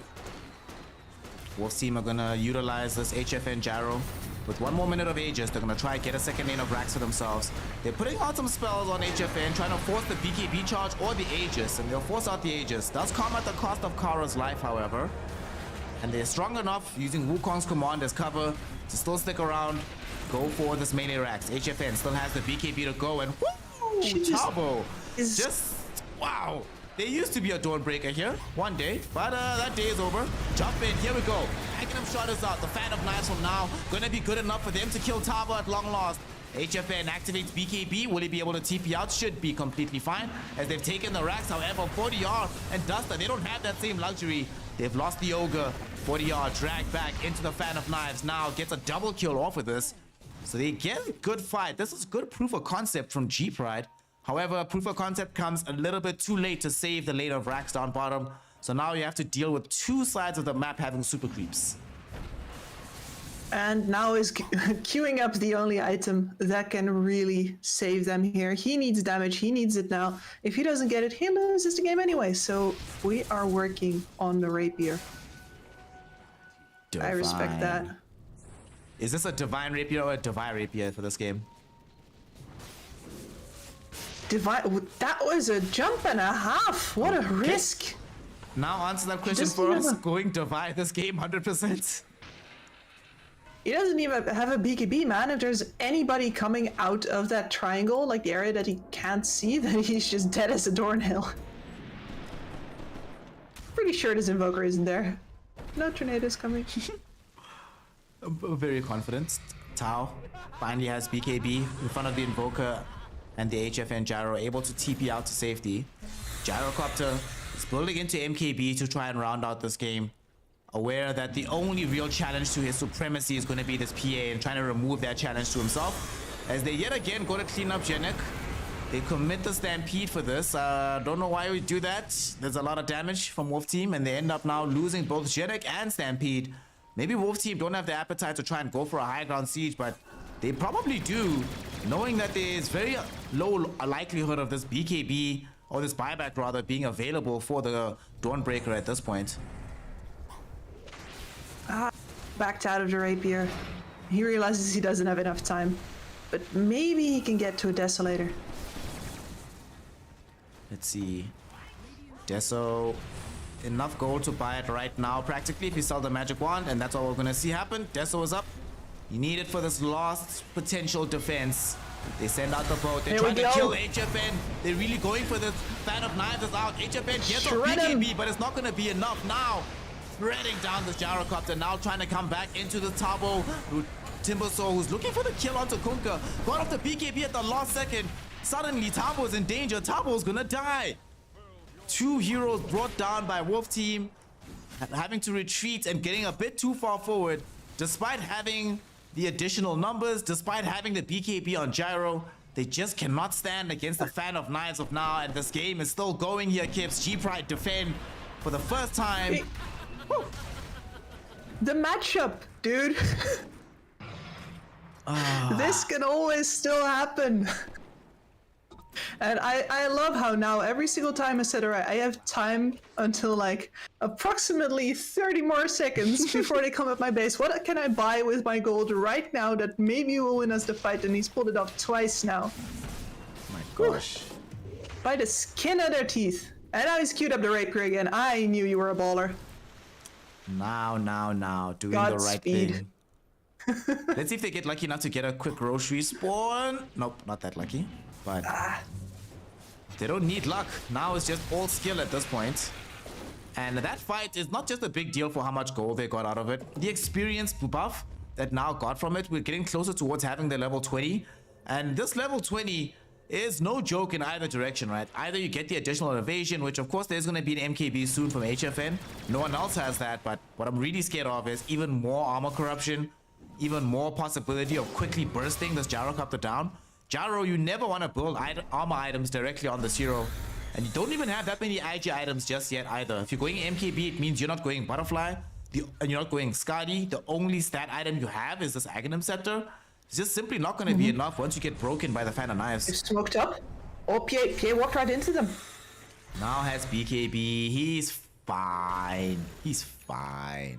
Wolf team are gonna utilize this HFN gyro. With 1 more minute of Aegis, they're gonna try and get a second lane of racks for themselves. They're putting out some spells on HFN, trying to force the BKB charge or the Aegis, and they'll force out the Aegis. Does come at the cost of Kara's life, however. And they're strong enough, using Wukong's command as cover, to still stick around, go for this melee racks. HFN still has the BKB to go, and whoo! Tabo! Just, wow! There used to be a Dawnbreaker here, one day, but that day is over. Jump in, here we go. Aghanim shot is out. The Fan of Knives from now gonna be good enough for them to kill Tavo at long last. HFN activates BKB. Will he be able to TP out? Should be completely fine, as they've taken the racks. However, 40R and Duster, they don't have that same luxury. They've lost the Ogre. 40R dragged back into the Fan of Knives. Now gets a double kill off of this. So they get a good fight. This is good proof of concept from G-Pride. However, proof of concept comes a little bit too late to save the lane of racks down bottom. So now you have to deal with 2 sides of the map having super creeps. And now is queuing up the only item that can really save them here. He needs damage, he needs it now. If he doesn't get it, he loses the game anyway. So we are working on the Rapier. Divine. I respect that. Is this a Divine Rapier or a Divine Rapier for this game? Divine, that was a jump and a half. What a risk. Now answer that question for us. Going Divine this game 100%. He doesn't even have a BKB, man. If there's anybody coming out of that triangle, like the area that he can't see, then he's just dead as a doornail. Pretty sure this Invoker isn't there. No tornadoes coming. I'm very confident. Tao finally has BKB in front of the Invoker and the HFN Gyro, able to TP out to safety. Gyrocopter is building into MKB to try and round out this game, aware that the only real challenge to his supremacy is going to be this PA, and trying to remove that challenge to himself. As they yet again go to clean up Janek. They commit the Stampede for this. Don't know why we do that. There's a lot of damage from Wolf Team, and they end up now losing both Janek and Stampede. Maybe Wolf Team don't have the appetite to try and go for a high ground siege, but they probably do, knowing that there is very low likelihood of this BKB, or this buyback rather, being available for the Dawnbreaker at this point. Backed out of the Rapier. He realizes he doesn't have enough time, but maybe he can get to a Desolator. Let's see. Deso, enough gold to buy it right now, practically, if you sell the magic wand, and that's all we're gonna see happen. Deso is up. You need it for this last potential defense. They send out the boat. They're trying to kill HFN. They're really going for this. Fan of Knives is out. HFN gets a BKB, but it's not gonna be enough now. Threading down this Gyrocopter, now trying to come back into the Tabo. Timbersaw, who's looking for the kill onto Kunkka. Got off the BKB at the last second. Suddenly, Tabo's in danger. Tabo's gonna die. 2 heroes brought down by Wolf Team, having to retreat and getting a bit too far forward, despite having the additional numbers, despite having the BKB on Gyro. They just cannot stand against the Fan of Knives of now, and this game is still going here, Kips. G-Pride defend. for the first time. Hey. The matchup, dude. This can always still happen. And I love how now every single time I said, all right, I have time until like approximately 30 more seconds before they come at my base. What can I buy with my gold right now that maybe will win us the fight? And he's pulled it off twice now. My gosh. By the skin of their teeth. And now he's queued up the rapier again. I knew you were a baller. Now, doing the right thing. Let's see if they get lucky enough to get a quick Roche respawn. Nope, not that lucky. But they don't need luck. Now it's just all skill at this point. And that fight is not just a big deal for how much gold they got out of it. The experience buff that now got from it, we're getting closer towards having the level 20. And this level 20 is no joke in either direction, right? Either you get the additional evasion, which of course there's going to be an MKB soon from HFN. No one else has that, but what I'm really scared of is even more armor corruption, even more possibility of quickly bursting this gyrocopter down. Gyro, you never want to build armor items directly on the zero. And you don't even have that many IG items just yet either. If you're going MKB, it means you're not going Butterfly, and you're not going Skadi. The only stat item you have is this Aghanim Scepter. It's just simply not going to be enough once you get broken by the Fan of Knives. They've smoked up. Oh, PA walked right into them. Now has BKB. He's fine. He's fine.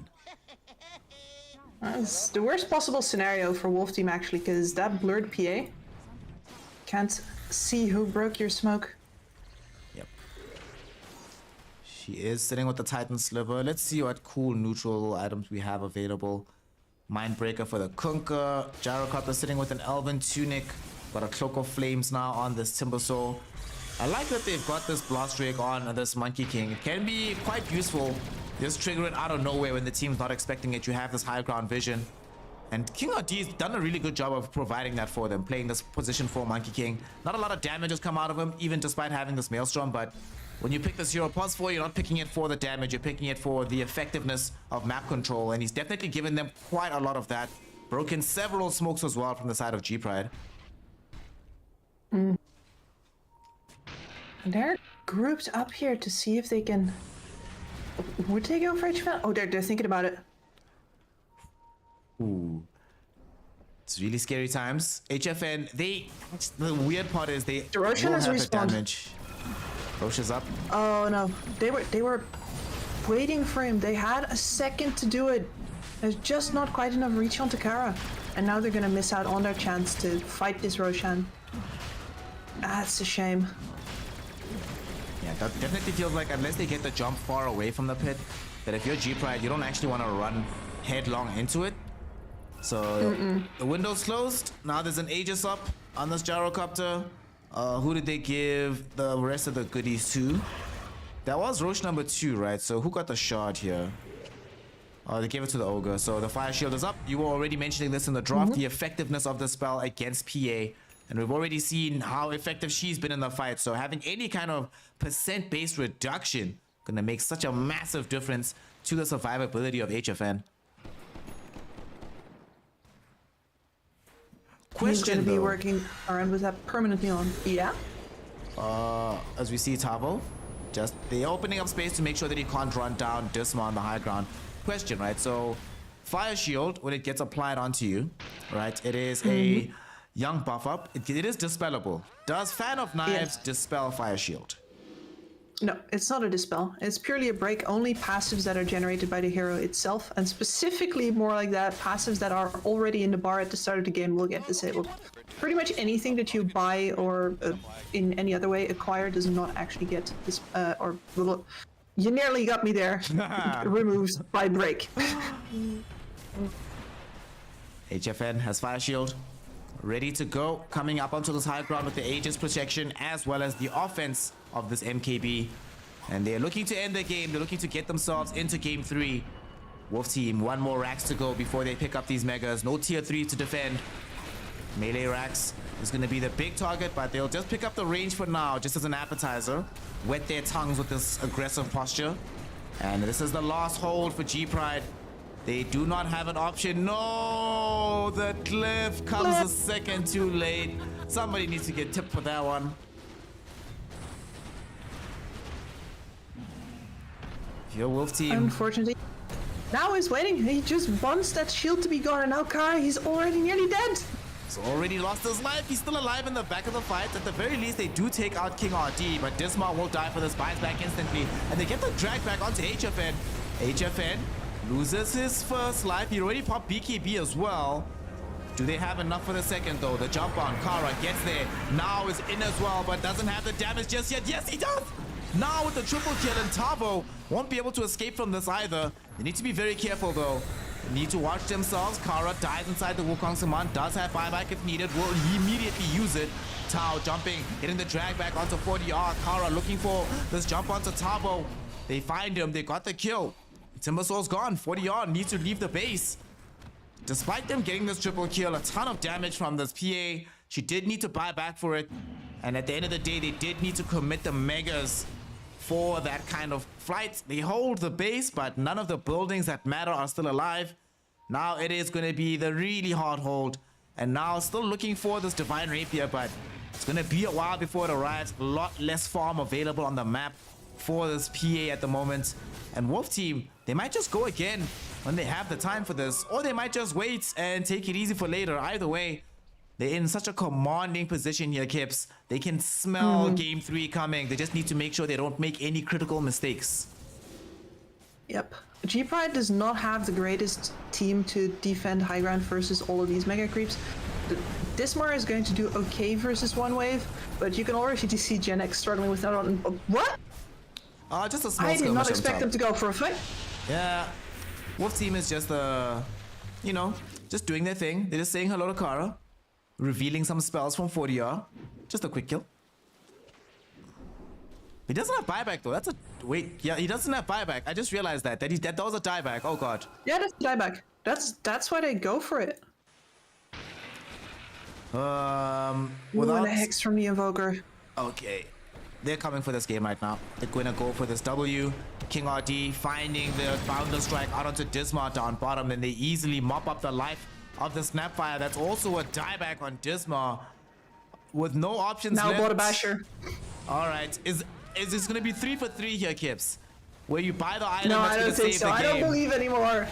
That's the worst possible scenario for Wolf Team, actually, because that blurred PA can't see who broke your smoke. Yep. She is sitting with the Titan Sliver. Let's see what cool neutral items we have available. Mindbreaker for the Kunkka. Gyrocopter sitting with an Elven Tunic. Got a Cloak of Flames now on this Timbersaw. I like that they've got this Blast Drake on this Monkey King. It can be quite useful. Just trigger it out of nowhere when the team's not expecting it. You have this high ground vision. And King RD's done a really good job of providing that for them, playing this position for Monkey King. Not a lot of damage has come out of him, even despite having this Maelstrom, but when you pick the Zero Pulse for, you're not picking it for the damage, you're picking it for the effectiveness of map control, and he's definitely given them quite a lot of that. Broken several smokes as well from the side of G-Pride. They're grouped up here to see if they can... Would they go for HFN? Oh, they're thinking about it. Ooh. It's really scary times. HFN, the weird part is they will Roshan has have the respawned. damage. Roche is up. Oh no, they were waiting for him. They had a second to do it. There's just not quite enough reach on Takara. And now they're gonna miss out on their chance to fight this Roshan. That's a shame. Yeah, that definitely feels like unless they get the jump far away from the pit, that if you're G-Pride, you don't actually want to run headlong into it. So the window's closed. Now there's an Aegis up on this gyrocopter. Who did they give the rest of the goodies to? That was Roche number 2, right? So who got the shard here? They gave it to the Ogre. So the fire shield is up. You were already mentioning this in the draft, the effectiveness of the spell against PA. And we've already seen how effective she's been in the fight. So having any kind of percent-based reduction gonna make such a massive difference to the survivability of HFN. He's gonna be though, working around with that permanently on. Yeah? as we see Tavo, just the opening up space to make sure that he can't run down Disma on the high ground. Question, right? So Fire Shield, when it gets applied onto you, right, it is a young buff up. It is dispellable. Does Fan of Knives dispel Fire Shield? No, it's not a dispel. It's purely a break. Only passives that are generated by the hero itself, and specifically more like that, passives that are already in the bar at the start of the game will get disabled. Pretty much anything that you buy or in any other way acquire does not actually get this, you nearly got me there. Removed by break. HFN has Fire Shield ready to go, coming up onto this high ground with the Aegis protection as well as the offense of this MKB. And they're looking to end the game. They're looking to get themselves into game 3. Wolf Team, 1 more Rax to go before they pick up these Megas. No tier 3 to defend. Melee Rax is going to be the big target, but they'll just pick up the range for now, just as an appetizer. Wet their tongues with this aggressive posture. And this is the last hold for G-Pride. They do not have an option. No! The cliff comes a second too late. Somebody needs to get tipped for that one. Your Wolf team. Unfortunately. Now he's waiting. He just wants that shield to be gone. And now Kara, he's already nearly dead. He's already lost his life. He's still alive in the back of the fight. At the very least, they do take out King RD, but Dismar will die for this, buys back instantly. And they get the drag back onto HFN. HFN loses his first life. He already popped BKB as well. Do they have enough for the second, though? The jump on. Kara gets there. Now is in as well, but doesn't have the damage just yet. Yes, he does! Now with the triple kill, and Tavo won't be able to escape from this either. They need to be very careful, though. They need to watch themselves. Kara dies inside the Wukong Command. Does have buyback if needed. Will immediately use it. Tao jumping, hitting the drag back onto 40R. Kara looking for this jump onto Tavo. They find him. They got the kill. Timbersaur's gone. 40R needs to leave the base. Despite them getting this triple kill, a ton of damage from this PA. She did need to buy back for it. And at the end of the day, they did need to commit the megas for that kind of flight. They hold the base, but none of the buildings that matter are still alive. Now it is going to be the really hard hold. And now still looking for this Divine Rapier, but it's going to be a while before it arrives. A lot less farm available on the map for this PA at the moment. And Wolf Team, they might just go again when they have the time for this, or they might just wait and take it easy for later. Either way, they're in such a commanding position here, Kips. They can smell game 3 coming. They just need to make sure they don't make any critical mistakes. Yep. G-Pride does not have the greatest team to defend high ground versus all of these mega creeps. Dismar is going to do okay versus one wave, but you can already see Gen X struggling with that one. What? Just a small I did not skirmish expect on top. them to go for a fight. Yeah. Wolf Team is just, you know, just doing their thing. They're just saying hello to Kara. Revealing some spells from 40R. Just a quick kill. He doesn't have buyback though. That's a wait. Yeah, he doesn't have buyback. I just realized that that was a dieback. Oh god. Yeah, that's a dieback. That's why they go for it. Without the hex from the Invoker. Okay. They're coming for this game right now. They're going to go for this W. King RD finding the Boundless Strike out onto Dismar down bottom. Then they easily mop up the life of the Snapfire. That's also a dieback on Dismar. With no options now left. bought a basher. Alright. Is this going to be 3 for 3 here, Kips? Where you buy the item No, that's I going don't to think save so. the I game? don't believe anymore.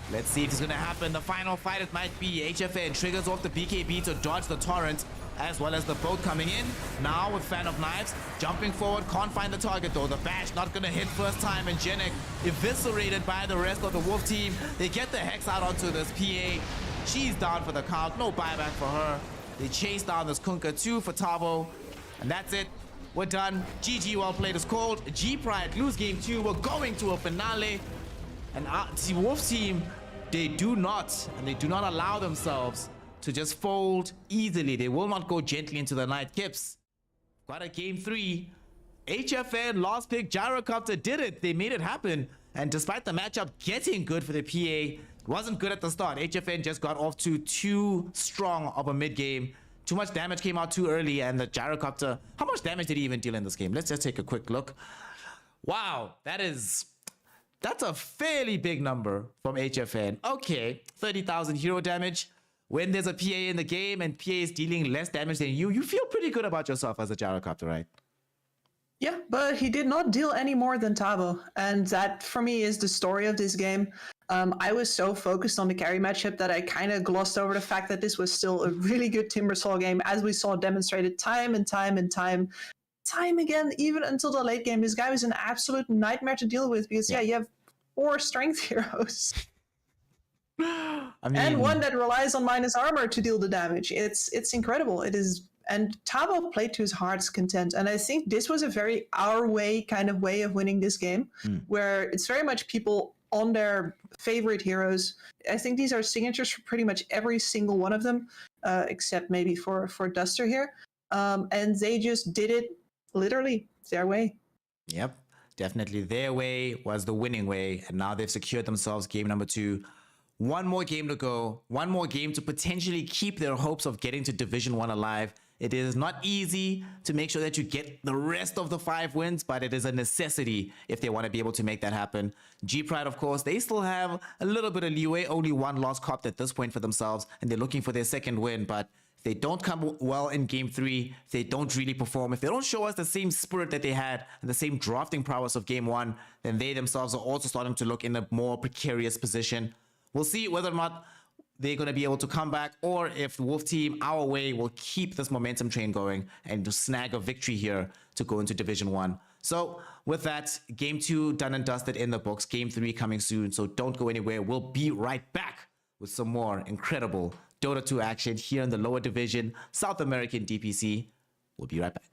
Let's see if it's going to happen. The final fight it might be. HFN triggers off the BKB to dodge the torrent, as well as the boat coming in. Now with Fan of Knives, jumping forward, can't find the target though. The bash not going to hit first time, and Genek eviscerated by the rest of the Wolf Team. They get the Hex out onto this PA. She's down for the count. No buyback for her. They chase down this Kunkka 2 for Tavo. And that's it. We're done. GG, well played is called. G-Pride lose game 2. We're going to a finale. And the Wolf Team, they do not allow themselves to just fold easily. They will not go gently into the night. Kips, got a game 3. HFN, last pick, Gyrocopter did it. They made it happen. And despite the matchup getting good for the PA, it wasn't good at the start. HFN just got off to too strong of a mid game. Too much damage came out too early, and the Gyrocopter, how much damage did he even deal in this game? Let's just take a quick look. Wow, that's a fairly big number from HFN. Okay, 30,000 hero damage. When there's a PA in the game and PA is dealing less damage than you feel pretty good about yourself as a Gyrocopter, right? Yeah, but he did not deal any more than Tavo. And that, for me, is the story of this game. I was so focused on the carry matchup that I kind of glossed over the fact that this was still a really good Timbersaw game, as we saw demonstrated time and time again, even until the late game. This guy was an absolute nightmare to deal with because, yeah you have 4 strength heroes. I mean, and one that relies on minus armor to deal the damage. It's incredible. It is, and Tavo played to his heart's content. And I think this was a very our way kind of way of winning this game, where it's very much people on their favorite heroes. I think these are signatures for pretty much every single one of them, except maybe for Duster here. And they just did it literally their way. Yep, definitely their way was the winning way. And now they've secured themselves game number 2. One more game to go. One more game to potentially keep their hopes of getting to Division 1 alive. It is not easy to make sure that you get the rest of the 5 wins, but it is a necessity if they want to be able to make that happen. G-Pride, of course, they still have a little bit of leeway. Only 1 loss copped at this point for themselves, and they're looking for their second win, but they don't come well in game 3, if they don't really perform, if they don't show us the same spirit that they had and the same drafting prowess of game 1, then they themselves are also starting to look in a more precarious position. We'll see whether or not they're going to be able to come back, or if the Wolf team, our way, will keep this momentum train going and to snag a victory here to go into Division 1. So with that, game 2 done and dusted in the books, game 3 coming soon. So don't go anywhere. We'll be right back with some more incredible Dota 2 action here in the lower division, South American DPC. We'll be right back.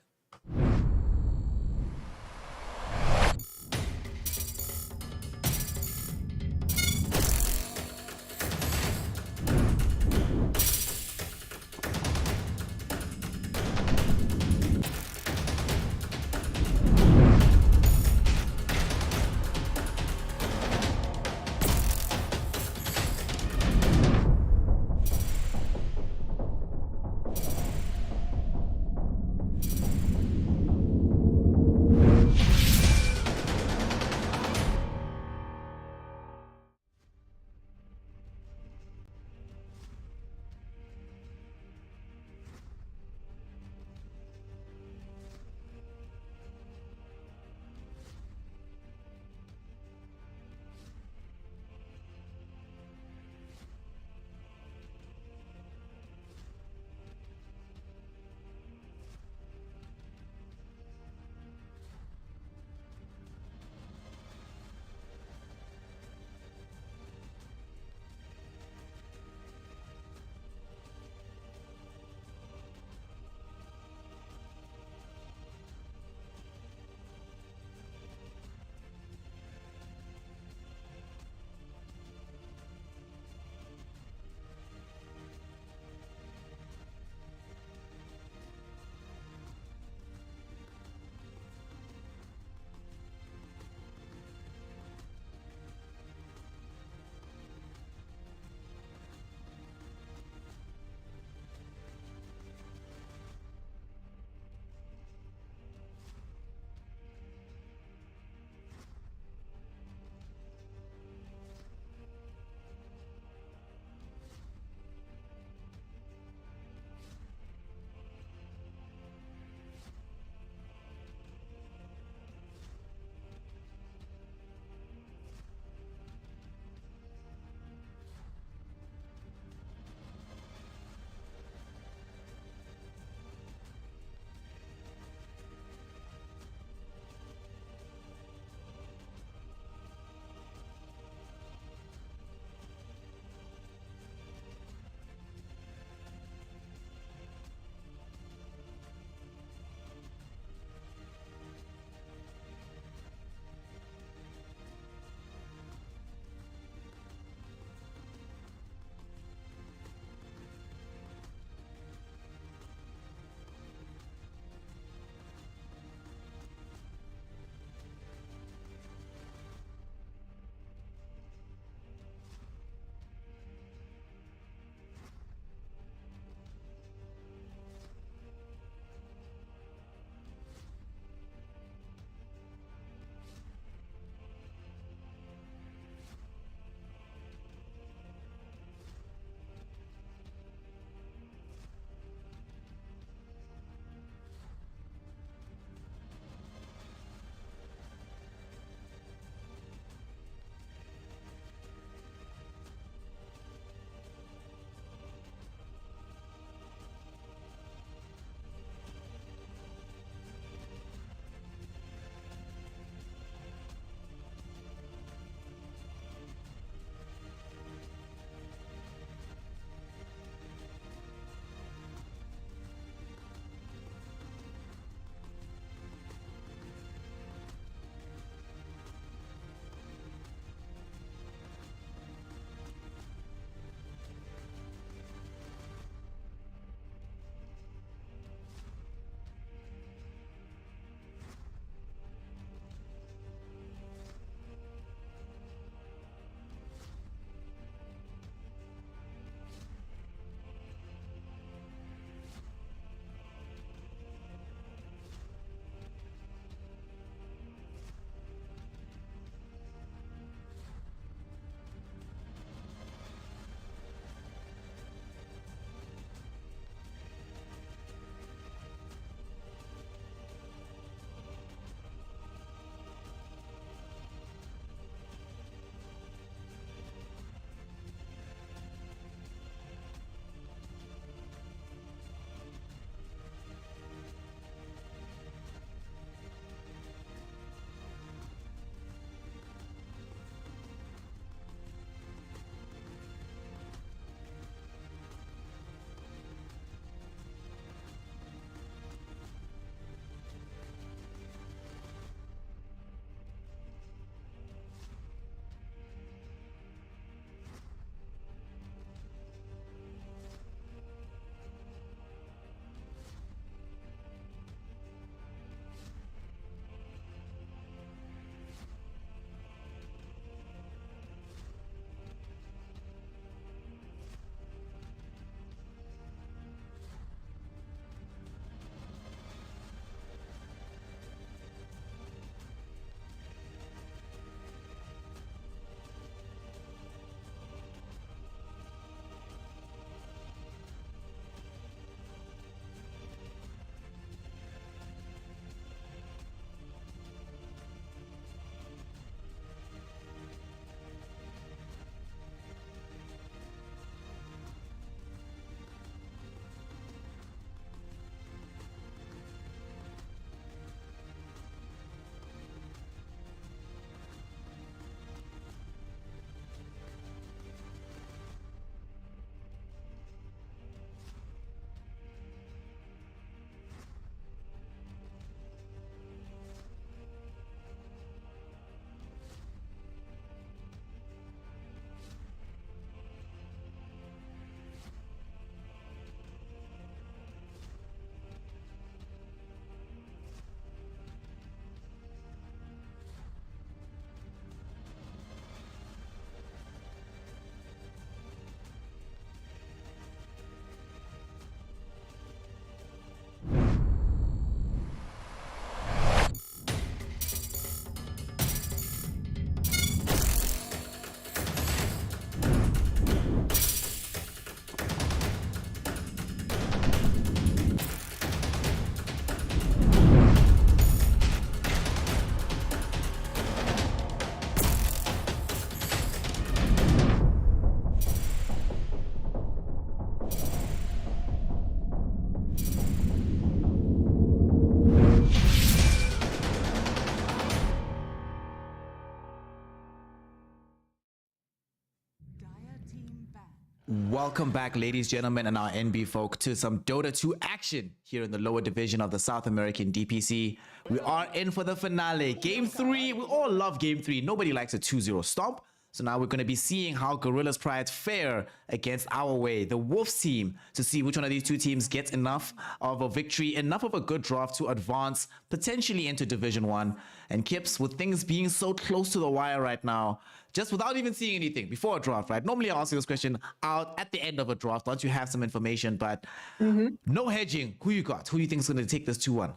Welcome back, ladies, gentlemen, and our NB folk, to some Dota 2 action here in the lower division of the South American DPC. We are in for the finale. Game 3. We all love Game 3. Nobody likes a 2-0 stomp. So now we're going to be seeing how Gorillaz Pride fare against our way, the Wolves team, to see which one of these two teams gets enough of a victory, enough of a good draft to advance potentially into Division 1. And Kips, with things being so close to the wire right now, just without even seeing anything before a draft, right? Normally I ask you this question out at the end of a draft once you have some information, but no hedging. Who you got? Who do you think is going to take this 2-1?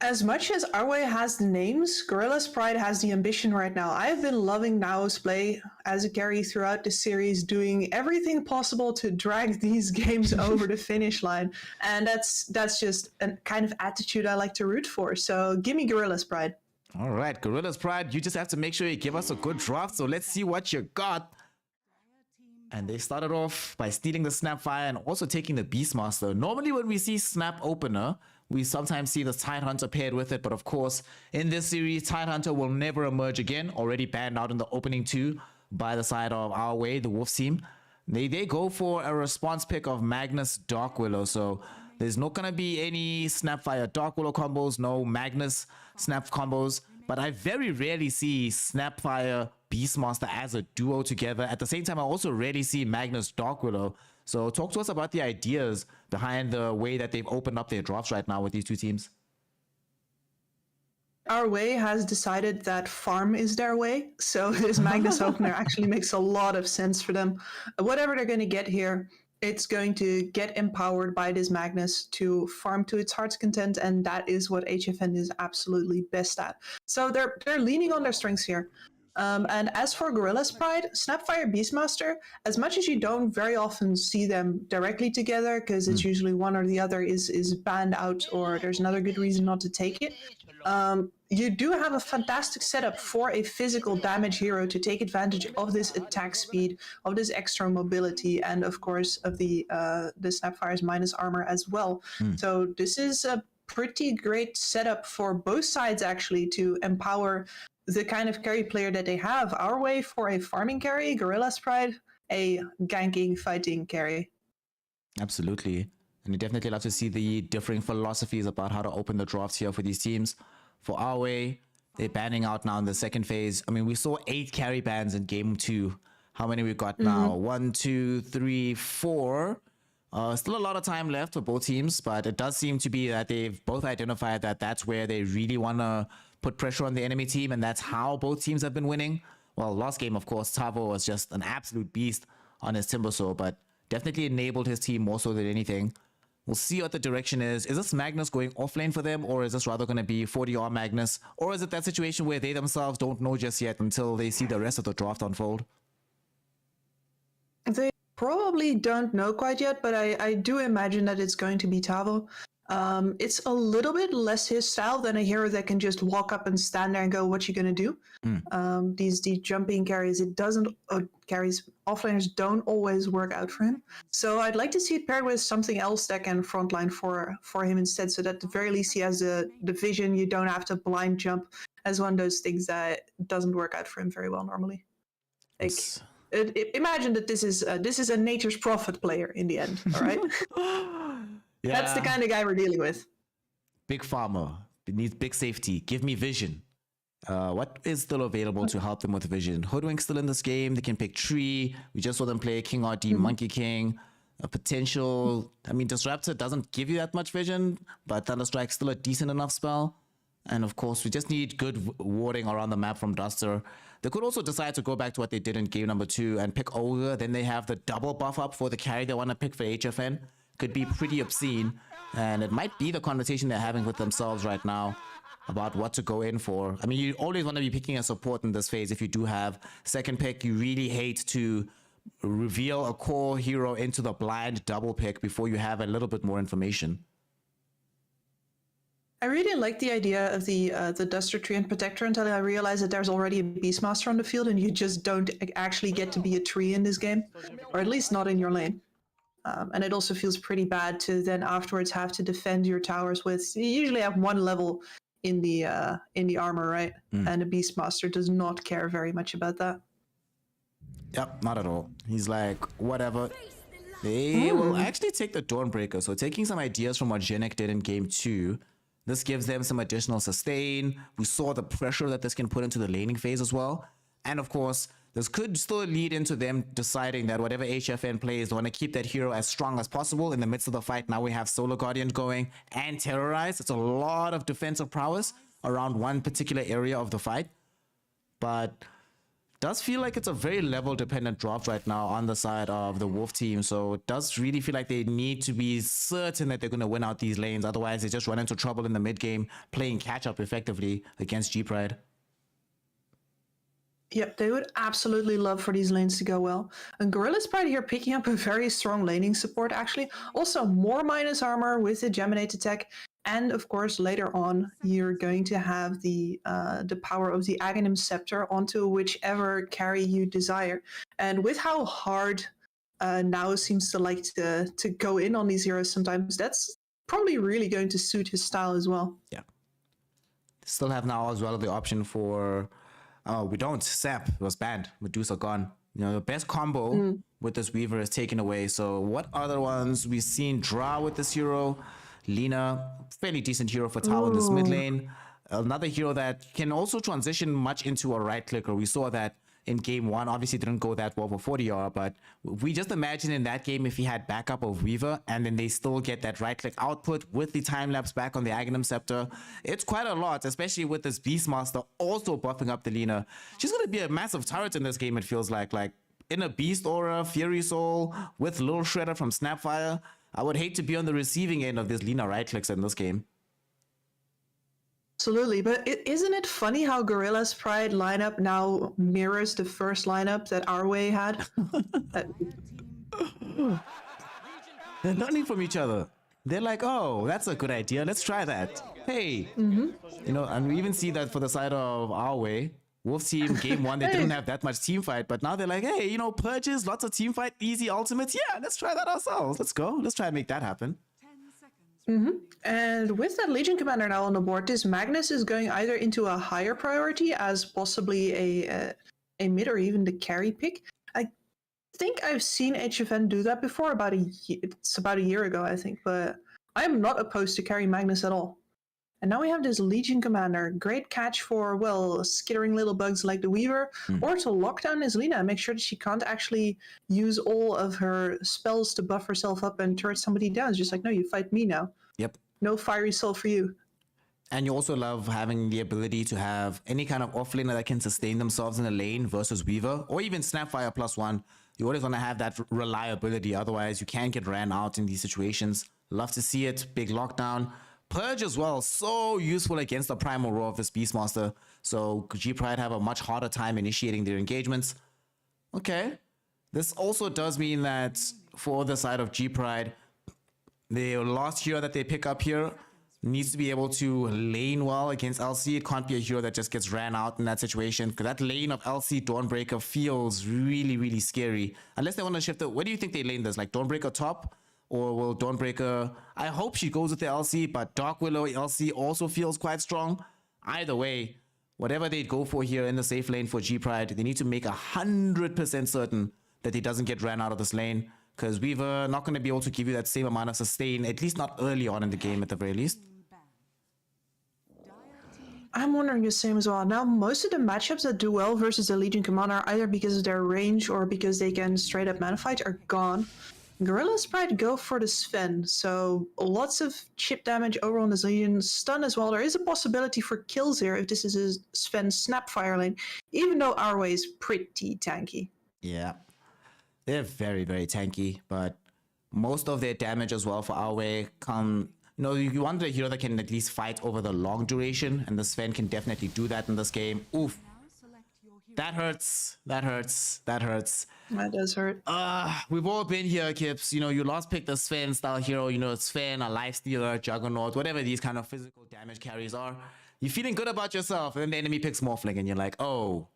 As much as Arway has the names, Gorillaz Pride has the ambition right now. I've been loving Nao's play as a carry throughout the series, doing everything possible to drag these games over the finish line. And that's just a kind of attitude I like to root for. So give me Gorillaz Pride. All right, Gorillaz Pride, you just have to make sure you give us a good draft. So let's see what you got. And they started off by stealing the Snapfire and also taking the Beastmaster. Normally when we see Snap Opener, we sometimes see the Tidehunter paired with it. But of course, in this series, Tidehunter will never emerge again. Already banned out in the opening 2 by the side of our way, the Wolves team. They go for a response pick of Magnus Dark Willow. So there's not going to be any Snapfire Dark Willow combos, no Magnus Snap combos. But I very rarely see Snapfire Beastmaster as a duo together. At the same time, I also rarely see Magnus Dark Willow. So talk to us about the ideas behind the way that they've opened up their drafts right now with these two teams. Our way has decided that farm is their way. So this Magnus opener actually makes a lot of sense for them. Whatever they're going to get here, it's going to get empowered by this Magnus to farm to its heart's content, and that is what HFN is absolutely best at. So they're leaning on their strengths here. And as for Gorillaz Pride, Snapfire Beastmaster, as much as you don't very often see them directly together, because it's usually one or the other is banned out or there's another good reason not to take it, you do have a fantastic setup for a physical damage hero to take advantage of this attack speed, of this extra mobility, and of course of the Snapfire's minus armor as well. So this is a pretty great setup for both sides actually to empower the kind of carry player that they have. Our way for a farming carry, Gorillaz Pride, a ganking, fighting carry. Absolutely. And you definitely love to see the differing philosophies about how to open the drafts here for these teams. For our way, they're banning out now in the second phase. I mean, we saw 8 carry bans in game 2. How many we got now? 1, 2, 3, 4. Still a lot of time left for both teams, but it does seem to be that they've both identified that that's where they really want to put pressure on the enemy team, and that's how both teams have been winning. Well, last game, of course, Tavo was just an absolute beast on his Timbersaw, but definitely enabled his team more so than anything. We'll see what the direction is. Is this Magnus going off lane for them, or is this rather going to be 40R Magnus? Or is it that situation where they themselves don't know just yet until they see the rest of the draft unfold? They probably don't know quite yet, but I do imagine that it's going to be Tavo. It's a little bit less his style than a hero that can just walk up and stand there and go, what you gonna do? These jumping carries, carries offlaners don't always work out for him. So I'd like to see it paired with something else that can frontline for him instead, so that at the very least he has the vision. You don't have to blind jump as one of those things that doesn't work out for him very well normally. Like, imagine that this is a nature's prophet player in the end, all right? Yeah. That's the kind of guy we're dealing with. Big farmer. It needs big safety. Give me vision. What is still available to help them with vision? Hoodwink still in this game. They can pick Tree. We just saw them play King RD, Monkey King. A potential... I mean, Disruptor doesn't give you that much vision, but Thunderstrike's still a decent enough spell. And of course, we just need good warding around the map from Duster. They could also decide to go back to what they did in game number 2 and pick Ogre. Then they have the double buff up for the carry they want to pick for HFN. Could be pretty obscene, and it might be the conversation they're having with themselves right now about what to go in for. I mean, you always want to be picking a support in this phase. If you do have second pick, you really hate to reveal a core hero into the blind double pick before you have a little bit more information. I really like the idea of the Duster Tree and Protector until I realized that there's already a Beastmaster on the field and you just don't actually get to be a tree in this game, or at least not in your lane. And it also feels pretty bad to then afterwards have to defend your towers with, you usually have 1 level in the armor, right? And a Beastmaster does not care very much about that. Yep, not at all. He's like, whatever. They will actually take the Dawnbreaker. So taking some ideas from what Genek did in game 2, this gives them some additional sustain. We saw the pressure that this can put into the laning phase as well. And of course, this could still lead into them deciding that whatever HFN plays, they want to keep that hero as strong as possible in the midst of the fight. Now we have Solar Guardian going and Terrorize. It's a lot of defensive prowess around one particular area of the fight. But does feel like it's a very level dependent drop right now on the side of the Wolf team. So it does really feel like they need to be certain that they're going to win out these lanes. Otherwise, they just run into trouble in the mid game, playing catch up effectively against G Pride. Yep, they would absolutely love for these lanes to go well. And Gorillaz Pride here picking up a very strong laning support, actually. Also, more minus armor with the Geminate attack. And of course, later on, you're going to have the power of the Aghanim Scepter onto whichever carry you desire. And with how hard Now seems to like to go in on these heroes sometimes, that's probably really going to suit his style as well. Yeah. Still have now as well the option for... we don't. Sap was banned. Medusa gone. You know, the best combo with this Weaver is taken away. So what other ones? We've seen Dra with this hero. Lina, fairly decent hero for Tau in this mid lane. Another hero that can also transition much into a right clicker. We saw that in game 1. Obviously didn't go that well for 40R, but we just imagine in that game if he had backup of Weaver and then they still get that right click output with the time lapse back on the Aghanim Scepter. It's quite a lot, especially with this Beastmaster also buffing up the Lina. She's going to be a massive turret in this game, it feels like in a Beast Aura, Fury Soul with Little Shredder from Snapfire. I would hate to be on the receiving end of this Lina right clicks in this game. Absolutely, but isn't it funny how Gorillaz Pride lineup now mirrors the first lineup that Arway had? They're learning from each other. They're like, oh, that's a good idea. Let's try that. Hey, you know, and we even see that for the side of Arway. Wolf team, game 1, they didn't have that much team fight, but now they're like, hey, you know, purges, lots of team fight, easy ultimates. Yeah, let's try that ourselves. Let's go. Let's try and make that happen. And with that Legion Commander now on the board, this Magnus is going either into a higher priority as possibly a mid or even the carry pick. I think I've seen HFN do that before, it's about a year ago, I think, but I'm not opposed to carry Magnus at all. And now we have this Legion Commander, great catch for, well, skittering little bugs like the Weaver, or to lock down his Lina and make sure that she can't actually use all of her spells to buff herself up and turret somebody down. It's just like, no, you fight me now. Yep. No Fiery Soul for you. And you also love having the ability to have any kind of offlaner that can sustain themselves in a lane versus Weaver, or even Snapfire +1. You always want to have that reliability, otherwise you can get ran out in these situations. Love to see it. Big lockdown. Purge as well, so useful against the Primal Roar of this Beastmaster. So G Pride have a much harder time initiating their engagements. Okay. This also does mean that for the side of G Pride, the last hero that they pick up here needs to be able to lane well against LC. It can't be a hero that just gets ran out in that situation, because that lane of LC Dawnbreaker feels really, really scary. Unless they want to shift it. Where do you think they lane this? Like Dawnbreaker top? Or will Dawnbreaker... I hope she goes with the LC, but Dark Willow LC also feels quite strong. Either way, whatever they go for here in the safe lane for G Pride, they need to make 100% certain that he doesn't get ran out of this lane, because Weaver not going to be able to give you that same amount of sustain, at least not early on in the game at the very least. I'm wondering the same as well. Now, most of the matchups that do well versus the Legion Commander, either because of their range or because they can straight up mana fight, are gone. Gorillaz Pride go for the Sven, so lots of chip damage over on this Legion. Stun as well. There is a possibility for kills here if this is a Sven Snapfire lane, even though our way is pretty tanky. Yeah, they're very, very tanky, but most of their damage as well for our way come... You know, you want a hero that can at least fight over the long duration, and the Sven can definitely do that in this game. Oof. That hurts. That hurts. That hurts. That does hurt. We've all been here, Kips. You know, you last picked the Sven style hero. You know, Sven, a Lifestealer, Juggernaut, whatever these kind of physical damage carries are. You're feeling good about yourself, and then the enemy picks Morphling, and you're like, oh,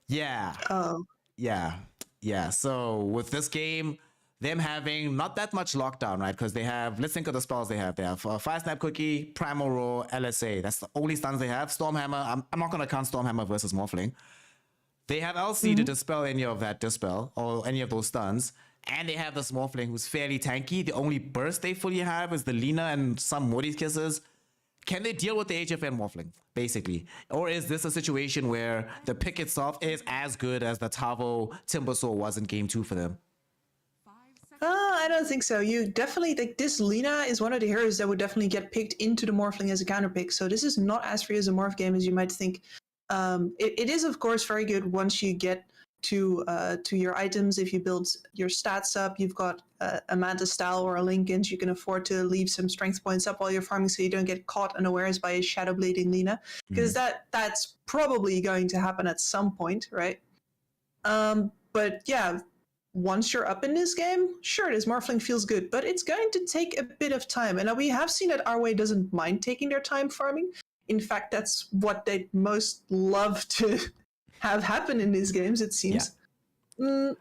yeah. Oh. Yeah. Yeah. So with this game, them having not that much lockdown, right? Because they have, let's think of the spells they have. They have Fire Snap Cookie, Primal Roar, LSA. That's the only stuns they have. Stormhammer, I'm not going to count Stormhammer versus Morphling. They have LC to dispel any of that dispel or any of those stuns. And they have the Morphling who's fairly tanky. The only burst they fully have is the Lina and some Morty's Kisses. Can they deal with the HFN Morphling, basically? Or is this a situation where the pick itself is as good as the Tavo Timbersaw was in game 2 for them? I don't think so. You definitely, like, this Lina is one of the heroes that would definitely get picked into the Morphling as a counter pick. So this is not as free as a Morph game as you might think. It is, of course, very good once you get to your items. If you build your stats up, you've got a Manta style or a Linkens, you can afford to leave some strength points up while you're farming so you don't get caught unawares by a Shadow Blading Lina, because that's probably going to happen at some point, right? But yeah, once you're up in this game, sure, this Morphling feels good, but it's going to take a bit of time. And we have seen that Our doesn't mind taking their time farming. In fact, that's what they most love to have happen in these games, it seems. Yeah.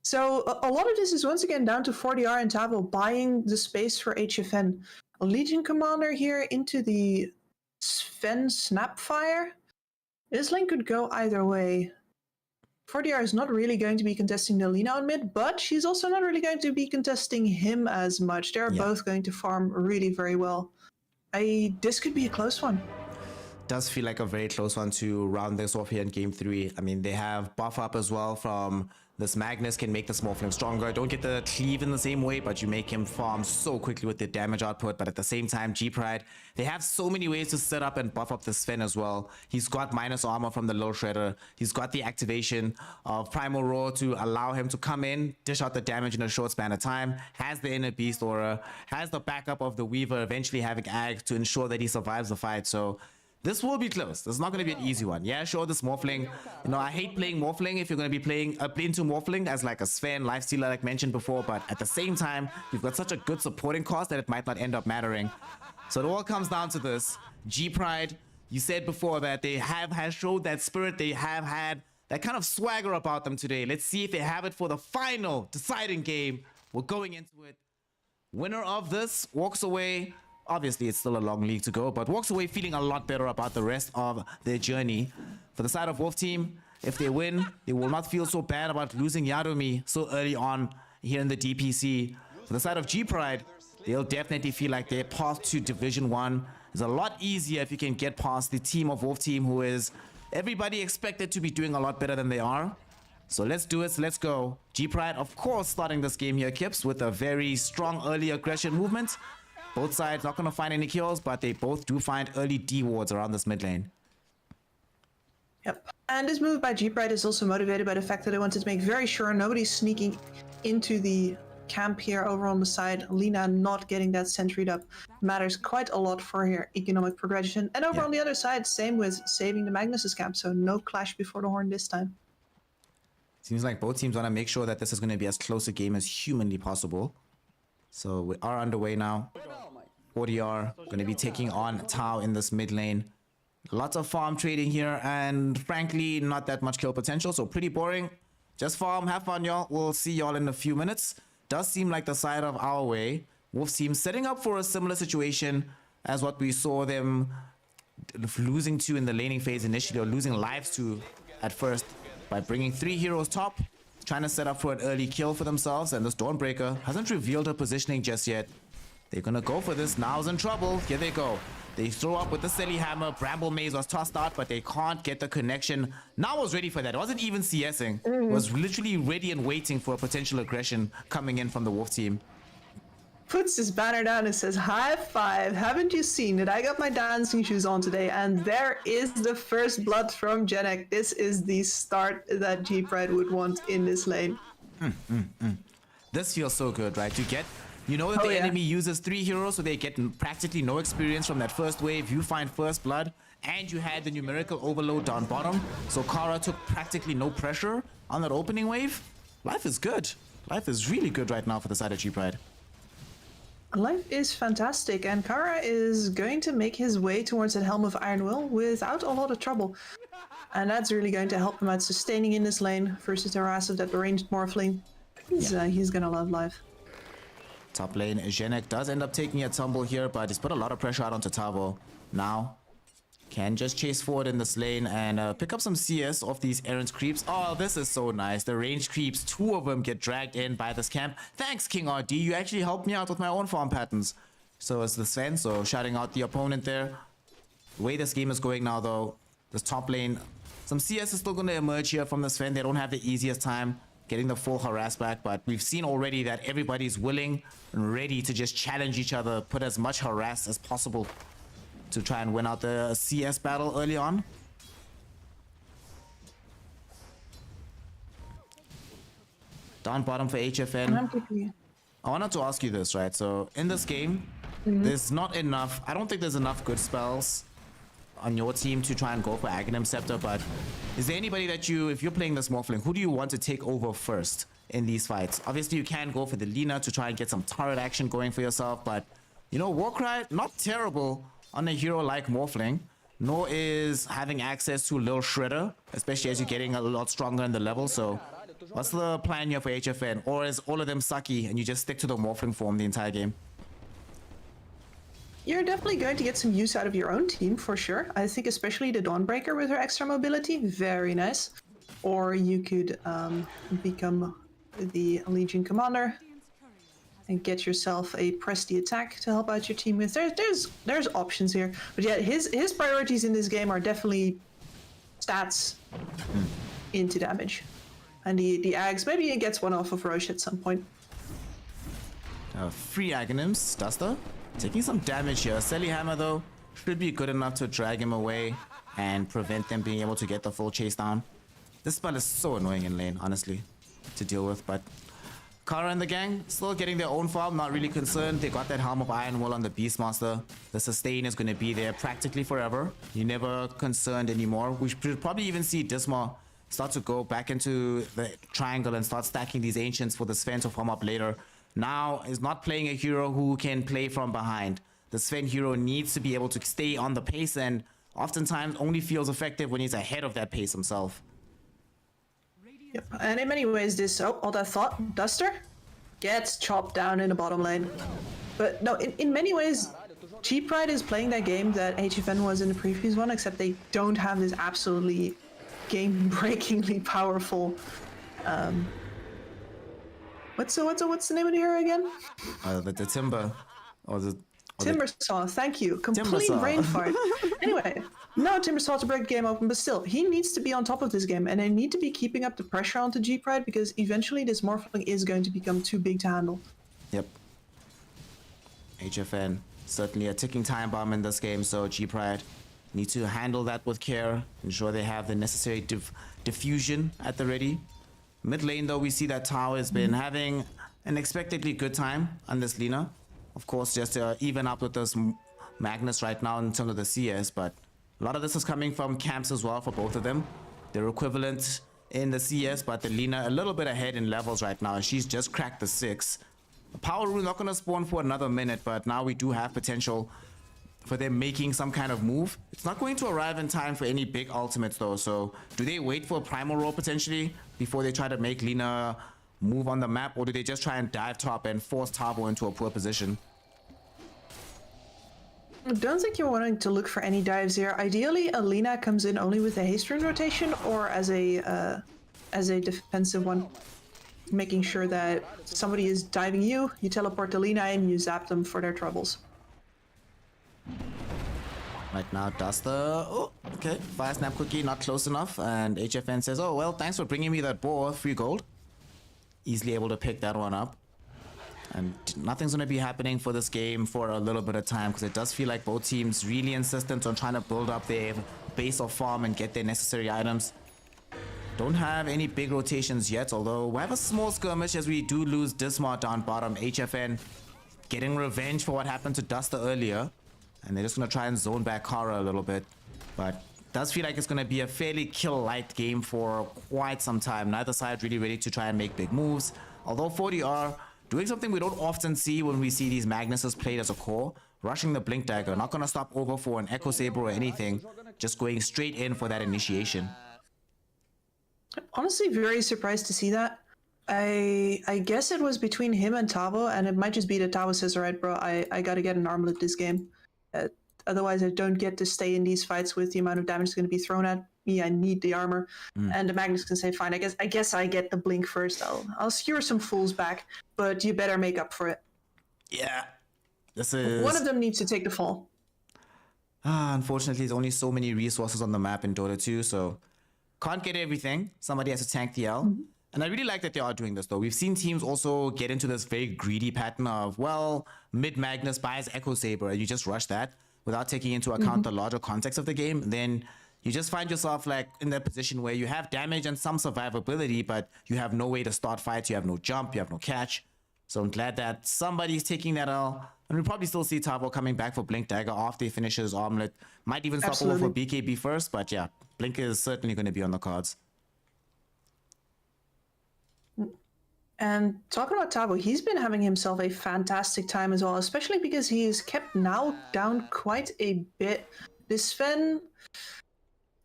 So a lot of this is once again down to 4DR and Tavo buying the space for HFN. A Legion Commander here into the Sven Snapfire. This lane could go either way. 4DR is not really going to be contesting the Lina on mid, but she's also not really going to be contesting him as much. They're both going to farm really very well. This could be a close one. Does feel like a very close one to round this off here in game 3. I mean, they have buff up as well from this Magnus, can make the Smurfling stronger. Don't get the cleave in the same way, but you make him farm so quickly with the damage output. But at the same time, G-Pride, they have so many ways to set up and buff up the Sven as well. He's got minus armor from the low shredder. He's got the activation of Primal Roar to allow him to come in, dish out the damage in a short span of time, has the Inner Beast Aura, has the backup of the Weaver, eventually having Ag to ensure that he survives the fight. So this will be close. This is not going to be an easy one. Yeah, sure, this Morphling. You know, I hate playing Morphling if you're going to be playing into Morphling as like a Sven, Lifestealer like mentioned before, but at the same time, you've got such a good supporting cost that it might not end up mattering. So it all comes down to this. G-Pride, you said before that they have showed that spirit, they have had that kind of swagger about them today. Let's see if they have it for the final deciding game. We're going into it. Winner of this walks away. Obviously, it's still a long league to go, but walks away feeling a lot better about the rest of their journey. For the side of Wolf Team, if they win, they will not feel so bad about losing Yadomi so early on here in the DPC. For the side of G-Pride, they'll definitely feel like their path to Division 1 is a lot easier if you can get past the team of Wolf Team, who is everybody expected to be doing a lot better than they are. So let's do it. So let's go. G-Pride, of course, starting this game here, Kips, with a very strong early aggression movement. Both sides not going to find any kills, but they both do find early D wards around this mid lane. Yep. And this move by G-Pride is also motivated by the fact that they wanted to make very sure nobody's sneaking into the camp here over on the side. Lina not getting that sentry up matters quite a lot for her economic progression. And over on the other side, same with saving the Magnus's camp, so no clash before the horn this time. Seems like both teams want to make sure that this is going to be as close a game as humanly possible. So we are underway now. 4DR going to be taking on Tau in this mid lane. Lots of farm trading here, and frankly, not that much kill potential, so pretty boring. Just farm, have fun, y'all. We'll see y'all in a few minutes. Does seem like the side of Our Way. Wolf Team setting up for a similar situation as what we saw them losing to in the laning phase initially, or losing lives to at first, by bringing 3 heroes top, trying to set up for an early kill for themselves, and this Dawnbreaker hasn't revealed her positioning just yet. They're gonna go for this. Now's in trouble. Here they go. They throw up with the Silly Hammer. Bramble Maze was tossed out, but they can't get the connection. Now was ready for that. It wasn't even CSing. Was literally ready and waiting for a potential aggression coming in from the Wolf Team. Puts his banner down and says, "High five. Haven't you seen it? I got my dancing shoes on today." And there is the first blood from Genek. This is the start that G-Pride would want in this lane. This feels so good, right? You know that the enemy uses 3 heroes, so they get practically no experience from that first wave. You find first blood, and you had the numerical overload down bottom, so Kara took practically no pressure on that opening wave. Life is good. Life is really good right now for the side of G-Pride. Life is fantastic, and Kara is going to make his way towards that Helm of Iron Will without a lot of trouble. And that's really going to help him out sustaining in this lane versus the harass of that ranged Morphling. He's gonna love life. Top lane, Genek does end up taking a tumble here, but he's put a lot of pressure out onto Tavo. Now, Can just chase forward in this lane and pick up some CS off these errant creeps. Oh, this is so nice. The range creeps, 2 of them get dragged in by this camp. Thanks, King RD. You actually helped me out with my own farm patterns. So it's the Sven, so shouting out the opponent there. The way this game is going now, though, this top lane, some CS is still going to emerge here from the Sven. They don't have the easiest time getting the full harass back, but we've seen already that everybody's willing and ready to just challenge each other, put as much harass as possible to try and win out the CS battle early on. Down bottom for HFN. I wanted to ask you this, right? So in this game, there's not enough, I don't think there's enough good spells on your team to try and go for Aghanim Scepter, but is there anybody that you, if you're playing this Morphling, who do you want to take over first in these fights? Obviously, you can go for the Lina to try and get some turret action going for yourself, but, you know, Warcry, not terrible on a hero like Morphling, nor is having access to Lil Shredder, especially as you're getting a lot stronger in the level. So what's the plan here for HFN? Or is all of them sucky and you just stick to the Morphling form the entire game? You're definitely going to get some use out of your own team, for sure. I think especially the Dawnbreaker with her extra mobility, very nice. Or you could become the Legion Commander and get yourself a Presty attack to help out your team with. There's options here. But yeah, his priorities in this game are definitely stats into damage. And the Ags, maybe he gets one off of Roche at some point. Free Aghanims, Duster. Taking some damage here. Selly Hammer, though, should be good enough to drag him away and prevent them being able to get the full chase down. This spell is so annoying in lane, honestly, to deal with. But Kara and the gang still getting their own farm, not really concerned. They got that Helm of Iron Will on the Beastmaster. The sustain is going to be there practically forever. You're never concerned anymore. We should probably even see Disma start to go back into the triangle and start stacking these Ancients for the Sven to farm up later. Now is not playing a hero who can play from behind. The Sven hero needs to be able to stay on the pace and oftentimes only feels effective when he's ahead of that pace himself. Yep, and in many ways this, all that thought, Duster gets chopped down in the bottom lane. But no, in many ways, G-Pride is playing that game that HFN was in the previous one, except they don't have this absolutely game-breakingly powerful What's the name of the hero again? The Timber. Or the Timbersaw, thank you. Complete brain fart. Anyway, no Timbersaw to break the game open, but still, he needs to be on top of this game, and they need to be keeping up the pressure onto G-Pride, because eventually this Morphling is going to become too big to handle. Yep. HFN, certainly a ticking time bomb in this game, so G-Pride need to handle that with care, ensure they have the necessary diffusion at the ready. Mid lane, though, we see that Tao has been having an expectedly good time on this Lina. Of course, just to even up with this Magnus right now in terms of the CS, but a lot of this is coming from camps as well for both of them. They're equivalent in the CS, but the Lina a little bit ahead in levels right now. She's just cracked the 6. The Power Rune not going to spawn for another minute, but now we do have potential for them making some kind of move. It's not going to arrive in time for any big ultimates, though. So do they wait for a primal roll potentially before they try to make Lina move on the map, or do they just try and dive top and force Tavo into a poor position? I don't think you're wanting to look for any dives here. Ideally, Alina comes in only with a haste rune rotation or as a defensive one, making sure that somebody is diving you, you teleport Alina and you zap them for their troubles. Right now, Duster, oh, okay, fire snap cookie, not close enough, and HFN says, oh, well, thanks for bringing me that boar, free gold. Easily able to pick that one up. And nothing's going to be happening for this game for a little bit of time, because it does feel like both teams really insistent on trying to build up their base of farm and get their necessary items. Don't have any big rotations yet, although we have a small skirmish as we do lose Dismart down bottom. HFN getting revenge for what happened to Duster earlier. And they're just going to try and zone back Kara a little bit. But it does feel like it's going to be a fairly kill-light game for quite some time. Neither side really ready to try and make big moves. Although 40 are doing something we don't often see when we see these Magnuses played as a core. Rushing the Blink Dagger. Not going to stop over for an Echo Saber or anything. Just going straight in for that initiation. Honestly, very surprised to see that. I guess it was between him and Tavo, and it might just be that Tavo says, alright bro, I gotta get an armlet this game. Otherwise, I don't get to stay in these fights with the amount of damage that's going to be thrown at me. I need the armor. And the Magnus can say, fine, I guess I get the blink first. I'll skewer some fools back, but you better make up for it. Yeah. This is... One of them needs to take the fall. Unfortunately, there's only so many resources on the map in Dota 2, so can't get everything. Somebody has to tank the L. And I really like that they are doing this, though. We've seen teams also get into this very greedy pattern of, well, mid-Magnus buys Echo Saber, and you just rush that without taking into account the larger context of the game. Then you just find yourself like in that position where you have damage and some survivability, but you have no way to start fights. You have no jump, you have no catch. So I'm glad that somebody's taking that L. And we'll probably still see Tavo coming back for Blink Dagger after he finishes Armlet. Might even stop over for BKB first, but yeah, Blink is certainly going to be on the cards. And talking about Tavo, he's been having himself a fantastic time as well, especially because he's kept now down quite a bit. This Sven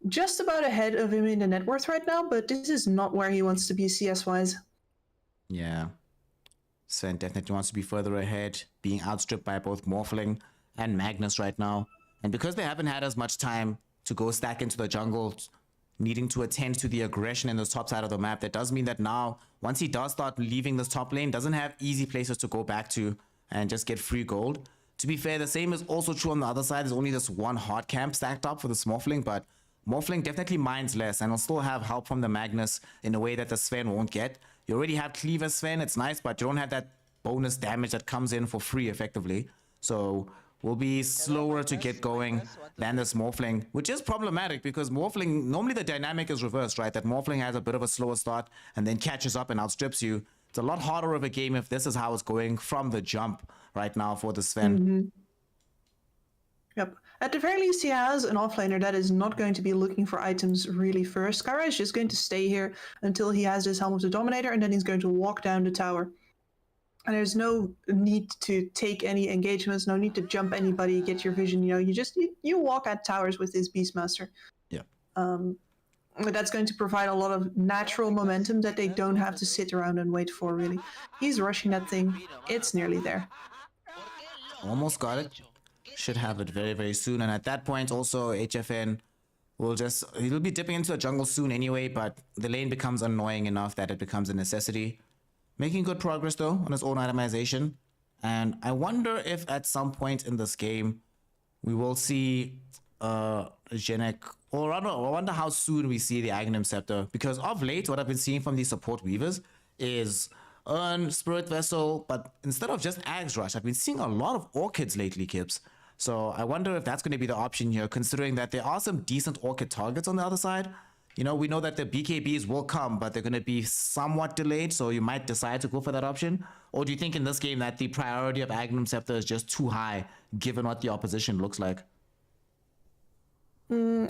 just about ahead of him in the net worth right now, but this is not where he wants to be CS-wise. Yeah. Sven definitely wants to be further ahead, being outstripped by both Morphling and Magnus right now. And because they haven't had as much time to go stack into the jungle, needing to attend to the aggression in the top side of the map, that does mean that now, once he does start leaving this top lane, doesn't have easy places to go back to and just get free gold. To be fair, the same is also true on the other side. There's only this one hard camp stacked up for the Morphling, but Morphling definitely mines less and will still have help from the Magnus in a way that the Sven won't get. You already have Cleaver Sven, it's nice, but you don't have that bonus damage that comes in for free effectively. So will be slower to get going than this Morphling, which is problematic because Morphling, normally the dynamic is reversed, right? That Morphling has a bit of a slower start and then catches up and outstrips you. It's a lot harder of a game if this is how it's going from the jump right now for the Sven. Yep. At the very least, he has an offlaner that is not going to be looking for items really first. Kara is just going to stay here until he has this Helm of the Dominator, and then he's going to walk down the tower. And there's no need to take any engagements, no need to jump anybody, get your vision. You know, you walk at towers with this Beastmaster. Yeah. That's going to provide a lot of natural momentum that they don't have to sit around and wait for, really. He's rushing that thing. It's nearly there. Almost got it. Should have it very, very soon. And at that point, also, HFN will just... He'll be dipping into the jungle soon anyway, but the lane becomes annoying enough that it becomes a necessity. Making good progress, though, on his own itemization. And I wonder if at some point in this game, we will see Genek... Or rather, I wonder how soon we see the Aghanim Scepter. Because of late, what I've been seeing from these support weavers is Urn, Spirit Vessel, but instead of just Ags Rush, I've been seeing a lot of Orchids lately, Kips. So I wonder if that's going to be the option here, considering that there are some decent Orchid targets on the other side. You know, we know that the BKBs will come, but they're going to be somewhat delayed, so you might decide to go for that option. Or do you think in this game that the priority of Aghanim Scepter is just too high, given what the opposition looks like?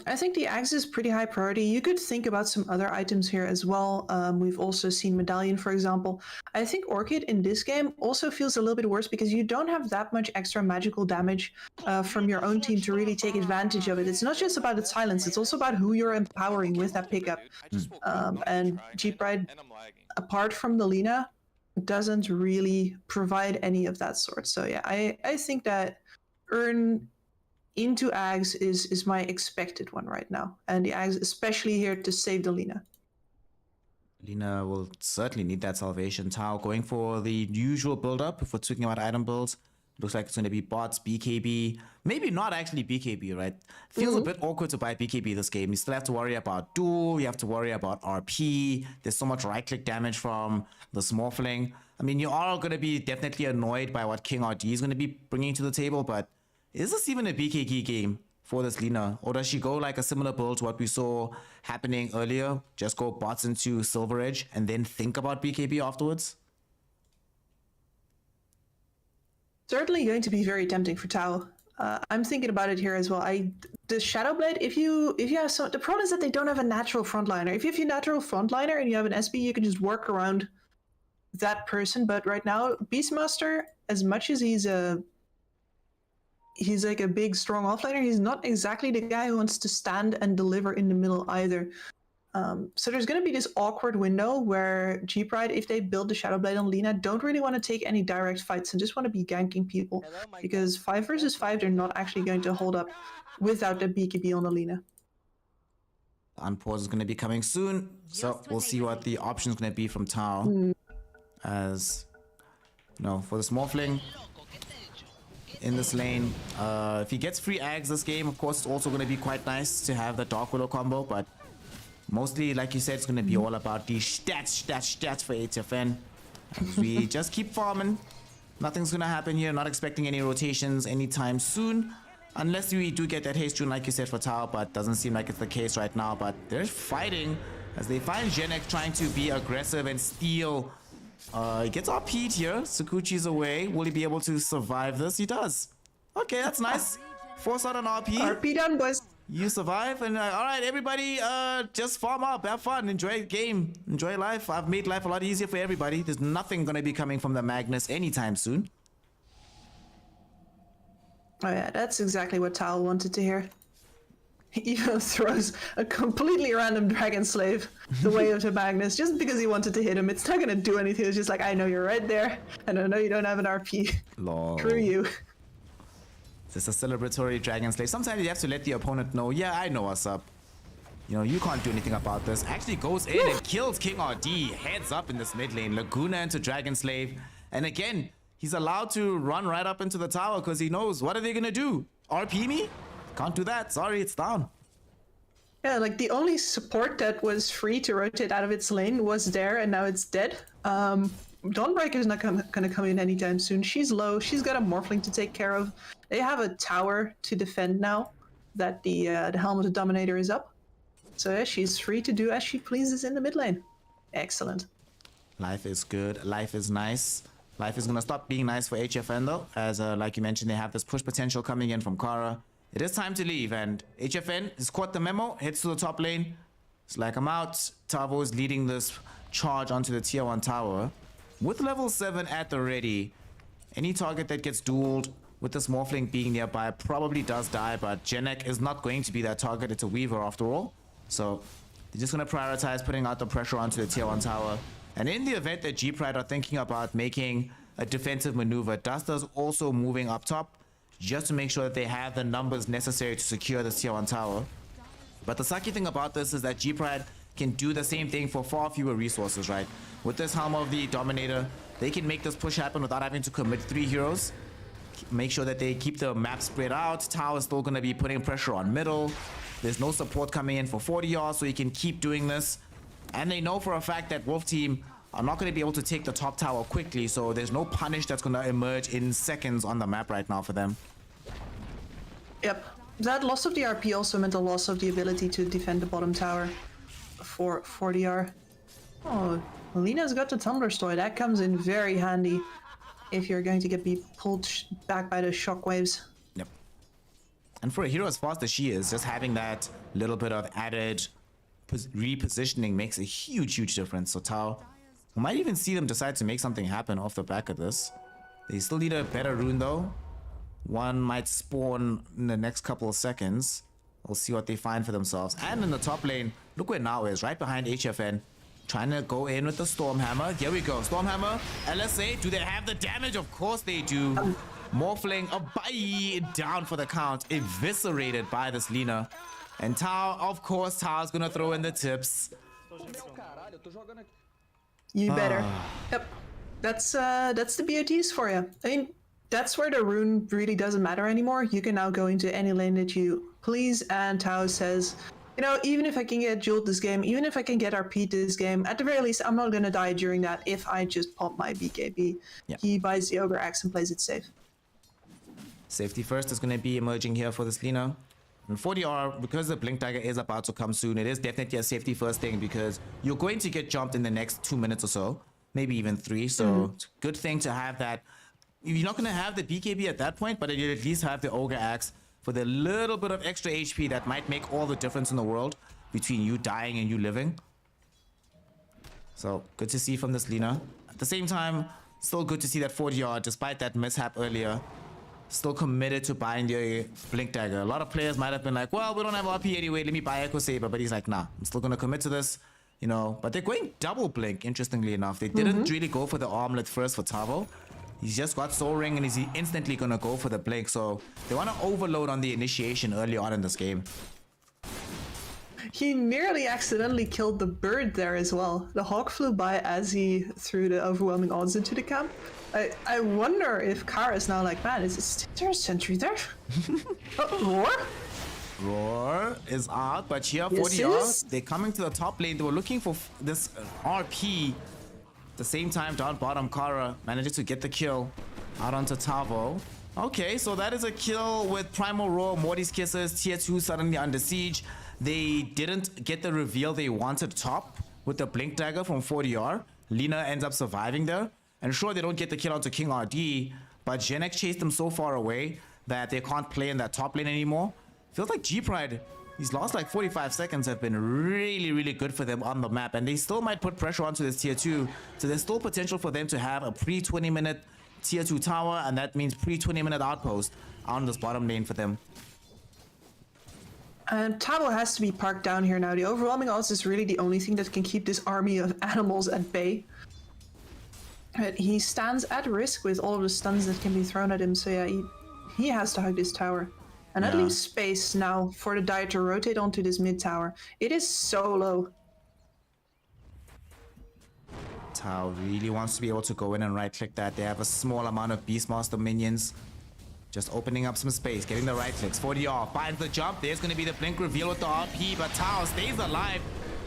I think the axe is pretty high priority. You could think about some other items here as well. We've also seen Medallion, for example. I think Orchid in this game also feels a little bit worse because you don't have that much extra magical damage from your own team to really take advantage of it. It's not just about its silence, it's also about who you're empowering with that pickup. And G-Pride, apart from the Lina, doesn't really provide any of that sort. So yeah, I think that Urn into Ags is my expected one right now. And the Ags especially here to save the Lina. Lina will certainly need that salvation. Tao going for the usual build-up if we're talking about item builds. Looks like it's going to be bots, BKB. Maybe not actually BKB, right? Feels a bit awkward to buy BKB this game. You still have to worry about duel. You have to worry about RP. There's so much right-click damage from the Morphling. I mean, you are going to be definitely annoyed by what King RD is going to be bringing to the table, but is this even a BKB game for this Lina? Or does she go like a similar build to what we saw happening earlier? Just go bots into Silver Edge and then think about BKB afterwards? Certainly going to be very tempting for Tao. I'm thinking about it here as well. The Shadowblade, if you have some, the problem is that they don't have a natural frontliner. If you have your natural frontliner and you have an SB, you can just work around that person. But right now, Beastmaster, as much as he's like a big, strong offlaner, he's not exactly the guy who wants to stand and deliver in the middle either. So there's going to be this awkward window where G-Pride, if they build the Shadow Blade on Lina, don't really want to take any direct fights and just want to be ganking people. Because 5 versus 5, they're not actually going to hold up without the BKB on the Lina. Unpause is going to be coming soon, so we'll see what the option is going to be from Tao. As no, for the Smurfling in this lane, if he gets free ags this game, of course, it's also going to be quite nice to have the Dark Willow combo, but mostly, like you said, it's going to be all about the stats for HFN. As we just keep farming. Nothing's going to happen here. Not expecting any rotations anytime soon. Unless we do get that haste tune, like you said, for Tao, but doesn't seem like it's the case right now. But they're fighting as they find Genek trying to be aggressive and steal. He gets RP'd here. Sakuchi's away. Will he be able to survive this? He does. Okay, that's nice. Force out an RP. RP done, boys. You survive, and all right, everybody, just farm up, have fun, enjoy the game, enjoy life. I've made life a lot easier for everybody. There's nothing going to be coming from the Magnus anytime soon. Oh yeah, that's exactly what Tal wanted to hear. He even throws a completely random Dragon Slave the way of the Magnus just because he wanted to hit him. It's not going to do anything. It's just like, I know you're right there, and I know you don't have an RP. Lol. Screw you. This is a celebratory Dragon Slave. Sometimes you have to let the opponent know, yeah, I know what's up. You know, you can't do anything about this. Actually goes in and kills King RD. Heads up in this mid lane. Laguna into Dragon Slave. And again, he's allowed to run right up into the tower because he knows, what are they going to do? RP me? Can't do that. Sorry, it's down. Yeah, like the only support that was free to rotate out of its lane was there, and now it's dead. Dawnbreaker's not going to come in anytime soon. She's low. She's got a Morphling to take care of. They have a tower to defend now that the Helm of the Dominator is up. So yeah, she's free to do as she pleases in the mid lane. Excellent. Life is good. Life is nice. Life is going to stop being nice for HFN though, as like you mentioned, they have this push potential coming in from Kara. It is time to leave, and HFN has caught the memo, heads to the top lane. It's like, I'm out. Tavo is leading this charge onto the tier 1 tower. With level 7 at the ready, any target that gets dueled with this Morphling being nearby probably does die, but Genek is not going to be that target. It's a Weaver after all. So they're just going to prioritize putting out the pressure onto the tier 1 tower. And in the event that G-Pride are thinking about making a defensive maneuver, Duster's also moving up top just to make sure that they have the numbers necessary to secure the tier 1 tower. But the sucky thing about this is that G-Pride can do the same thing for far fewer resources, right? With this Helm of the Dominator, they can make this push happen without having to commit 3 heroes. Make sure that they keep the map spread out. Tower is still going to be putting pressure on middle. There's no support coming in for 40 yards, so he can keep doing this. And they know for a fact that Wolf Team are not going to be able to take the top tower quickly, so there's no punish that's going to emerge in seconds on the map right now for them. Yep. That loss of the RP also meant a loss of the ability to defend the bottom tower for 40R. Oh, Lina's got the Thunderstoy. That comes in very handy if you're going to get pulled back by the shockwaves. Yep. And for a hero as fast as she is, just having that little bit of added repositioning makes a huge difference. So Tao, we might even see them decide to make something happen off the back of this. They still need a better rune though. One might spawn in the next couple of seconds. We'll see what they find for themselves. And in the top lane, look where Now is, right behind HFN. Trying to go in with the Stormhammer. Here we go. Stormhammer, LSA. Do they have the damage? Of course they do. Morphling, a bye down for the count. Eviscerated by this Lina. And Tao, of course, Tao's gonna throw in the tips. You better. Yep. That's the BOTs for you. I mean, that's where the rune really doesn't matter anymore. You can now go into any lane that you please, and Tao says, you know, even if I can get jeweled this game, even if I can get RP this game, at the very least, I'm not gonna die during that if I just pop my BKB. Yeah. He buys the Ogre Axe and plays it safe. Safety first is gonna be emerging here for this Lina. And 40R, because the Blink Dagger is about to come soon, it is definitely a safety first thing because you're going to get jumped in the next 2 minutes or so, maybe even 3. So it's a good thing to have that. You're not going to have the BKB at that point, but you at least have the Ogre Axe for the little bit of extra HP that might make all the difference in the world between you dying and you living. So good to see from this Lina. At the same time, still good to see that 40R, despite that mishap earlier, still committed to buying the Blink Dagger. A lot of players might have been like, well, we don't have RP anyway, let me buy Echo Saber. But he's like, nah, I'm still going to commit to this, you know. But they're going double Blink, interestingly enough. They didn't really go for the armlet first for Tavo. He's just got Soul Ring and he's instantly going to go for the Blink. So they want to overload on the initiation early on in this game. He nearly accidentally killed the bird there as well. The hawk flew by as he threw the overwhelming odds into the camp. I wonder if Kara's now like, man, is there a sentry there? Roar? Roar is out, but here 40R, they're coming to the top lane. They were looking for this RP. At the same time, down bottom, Kara manages to get the kill out onto Tavo. Okay, so that is a kill with Primal Roar, Morty's Kisses, tier 2 suddenly under siege. They didn't get the reveal they wanted top with the Blink Dagger from 40R. Lina ends up surviving there. And sure, they don't get the kill onto King RD, but Genek chased them so far away that they can't play in that top lane anymore. Feels like G-Pride, these last like 45 seconds have been really, really good for them on the map. And they still might put pressure onto this tier 2. So there's still potential for them to have a pre-20-minute tier 2 tower. And that means pre-20-minute outpost on this bottom lane for them. And Tavo has to be parked down here now. The overwhelming odds is really the only thing that can keep this army of animals at bay. But he stands at risk with all of the stuns that can be thrown at him, so yeah, he has to hug this tower. And that leaves space now for the Dire to rotate onto this mid tower. It is so low. Tao really wants to be able to go in and right click that. They have a small amount of Beastmaster minions. Just opening up some space, getting the right clicks. 40R finds the jump. There's going to be the blink reveal with the RP, but Tao stays alive.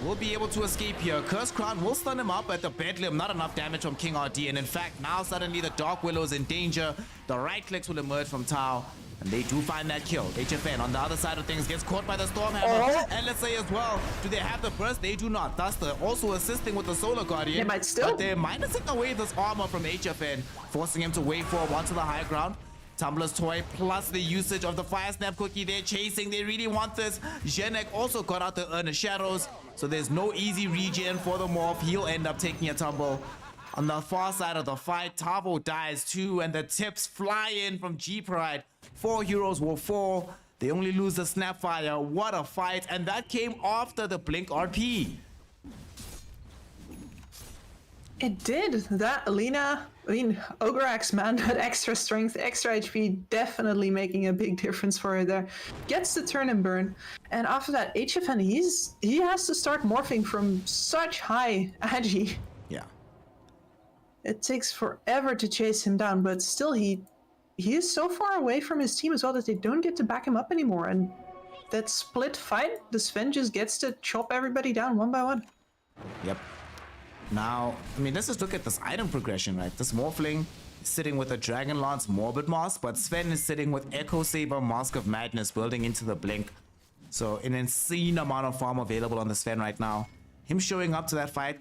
Will be able to escape here. Curse Crown will stun him up at the Bedlam. Not enough damage from King RD. And in fact, now suddenly the Dark Willow is in danger. The right clicks will emerge from Tao. And they do find that kill. HFN on the other side of things gets caught by the Stormhammer. And let's say as well, do they have the burst? They do not. Thus, they're also assisting with the Solar Guardian. They might still. But they're minusing away this armor from HFN, forcing him to wave forward onto the high ground. Tumblr's Toy plus the usage of the Fire Snap Cookie. They're chasing. They really want this. Genek also got out the Urn of Shadows. So there's no easy regen for the Morph. He'll end up taking a tumble. On the far side of the fight, Tavo dies too. And the tips fly in from G-Pride. 4 heroes will fall. They only lose the Snapfire. What a fight. And that came after the Blink RP. It did. That Lina, Ogreax, man, that extra strength, extra HP, definitely making a big difference for her there. Gets the turn and burn. And after that, HFN, he has to start morphing from such high agi. Yeah. It takes forever to chase him down, but still he is so far away from his team as well that they don't get to back him up anymore. And that split fight, the Sven just gets to chop everybody down one by one. Yep. Now, I mean, let's just look at this item progression, right? This Morphling is sitting with a Dragon Lance Morbid Mask, but Sven is sitting with Echo Saber Mask of Madness building into the Blink. So an insane amount of farm available on the Sven right now. Him showing up to that fight,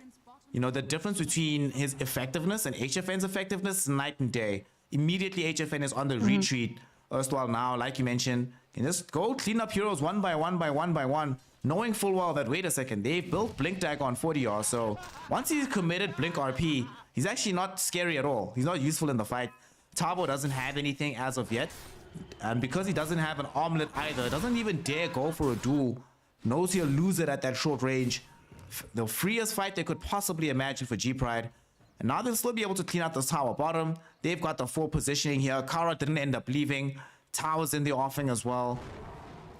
you know, the difference between his effectiveness and HFN's effectiveness is night and day. Immediately HFN is on the retreat. Erstwhile now, like you mentioned, you just go clean up heroes one by one by one by one. Knowing full well that, wait a second, they've built Blink Dagger on 40R, so once he's committed Blink RP, he's actually not scary at all. He's not useful in the fight. Tavo doesn't have anything as of yet, and because he doesn't have an armlet either, doesn't even dare go for a duel. Knows he'll lose it at that short range. The freest fight they could possibly imagine for G-Pride. And now they'll still be able to clean out this tower bottom. They've got the full positioning here. Kara didn't end up leaving. Tao's in the offing as well.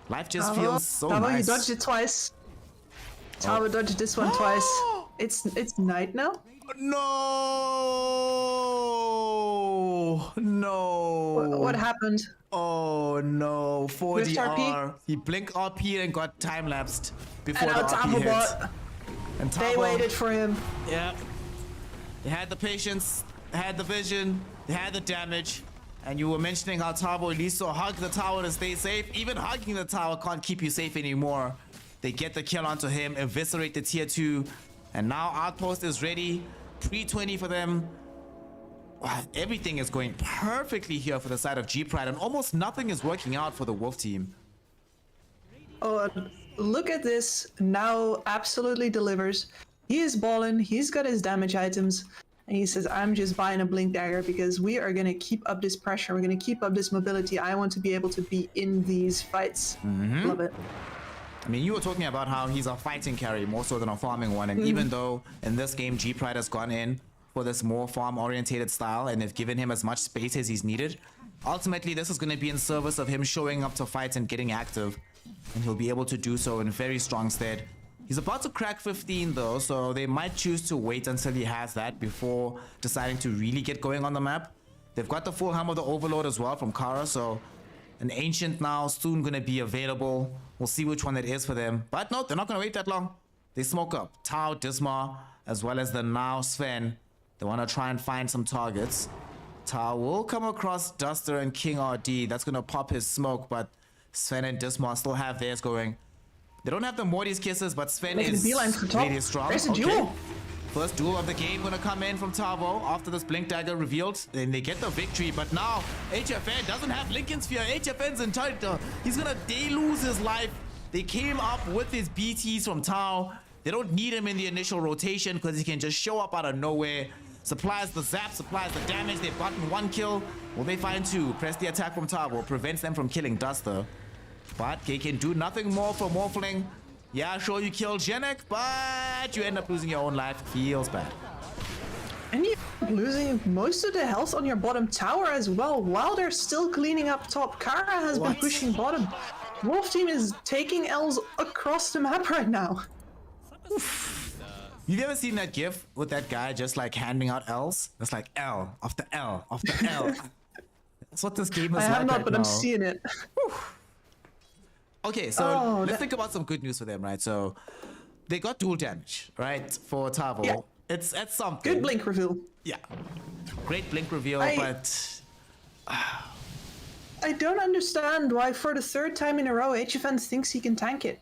Life just feels so nice. You dodged it twice. Tavo dodged this one twice. It's night now? No! No! What happened? Oh no, 40R. He blink RP and got time-lapsed before the RP hit. And Tavo, they waited for him. Yeah. They had the patience, they had the vision, they had the damage. And you were mentioning how Tavo at least saw hug the tower to stay safe. Even hugging the tower can't keep you safe anymore. They get the kill onto him, eviscerate the tier 2. And now Outpost is ready. Pre-20 for them. Wow, everything is going perfectly here for the side of G-Pride. And almost nothing is working out for the Wolf team. Oh, look at this. Now absolutely delivers. He is balling. He's got his damage items. And he says, I'm just buying a Blink Dagger because we are going to keep up this pressure. We're going to keep up this mobility. I want to be able to be in these fights. Love it. I mean, you were talking about how he's a fighting carry more so than a farming one. And even though in this game, G-Pride has gone in for this more farm-orientated style and they've given him as much space as he's needed, ultimately, this is going to be in service of him showing up to fights and getting active. And he'll be able to do so in very strong stead. He's about to crack 15 though, so they might choose to wait until he has that before deciding to really get going on the map. They've got the full Helm of the Overlord as well from Kara, so an Ancient now soon going to be available. We'll see which one that is for them. But no, they're not going to wait that long. They smoke up Tau, Dismar, as well as the now Sven. They want to try and find some targets. Tau will come across Duster and King RD. That's going to pop his smoke, but Sven and Dismar still have theirs going. They don't have the Morty's kisses, but Sven is really strong. There's a duel. First duel of the game gonna come in from Tavo after this Blink Dagger revealed. Then they get the victory, but now HFN doesn't have Lincoln Sphere. HFN's entitled. He's gonna lose his life. They came up with his BTs from Tau. They don't need him in the initial rotation because he can just show up out of nowhere. Supplies the zap, supplies the damage. They've gotten 1 kill. Will they find 2? Press the attack from Tavo. Prevents them from killing Duster. But they can do nothing more for Morphling. Yeah, sure, you killed Genek, but you end up losing your own life. Feels bad. And you're losing most of the health on your bottom tower as well, while they're still cleaning up top. Kara has been pushing bottom. Wolf team is taking L's across the map right now. You've ever seen that gif with that guy just like handing out L's? It's like L after L after L. That's what this game is like. I have not, right but now. I'm seeing it. Okay, so let's think about some good news for them, right? So they got dual damage, right? For Tavo. Yeah. It's at something. Good blink reveal. Yeah. Great blink reveal, but I don't understand why for the 3rd time in a row HFN thinks he can tank it.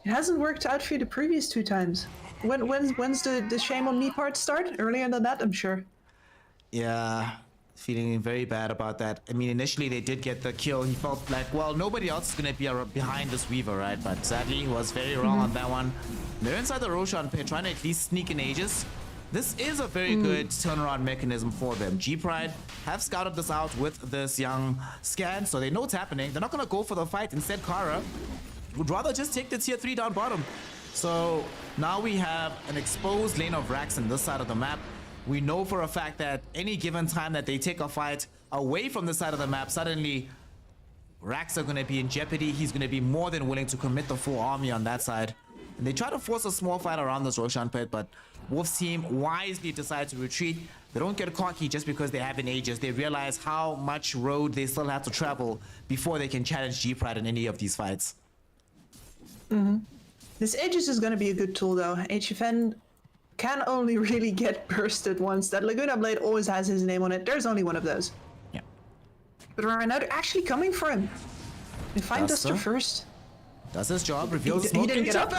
It hasn't worked out for you the previous 2 times. When's the shame on me part start? Earlier than that, I'm sure. yeah, feeling very bad about that. I mean, initially they did get the kill. He felt like, well, nobody else is going to be behind this Weaver, right? But sadly, he was very wrong on that one. They're inside the Roshan pit, trying to at least sneak in Aegis. This is a very good turnaround mechanism for them. G-Pride have scouted this out with this young scan, so they know what's happening. They're not going to go for the fight. Instead, Kara would rather just take the tier 3 down bottom. So now we have an exposed lane of Rax on this side of the map. We know for a fact that any given time that they take a fight away from the side of the map, suddenly Rax are going to be in jeopardy. He's going to be more than willing to commit the full army on that side. And they try to force a small fight around this Roshan pit, but Wolf's team wisely decide to retreat. They don't get cocky just because they have an Aegis. They realize how much road they still have to travel before they can challenge G-Pride in any of these fights. This Aegis is going to be a good tool though. HFN can only really get bursted once. That Laguna Blade always has his name on it. There's only one of those. Yeah. But right now they're actually coming for him. They find Duster first. Does his job, reveals the smoke. He didn't get up.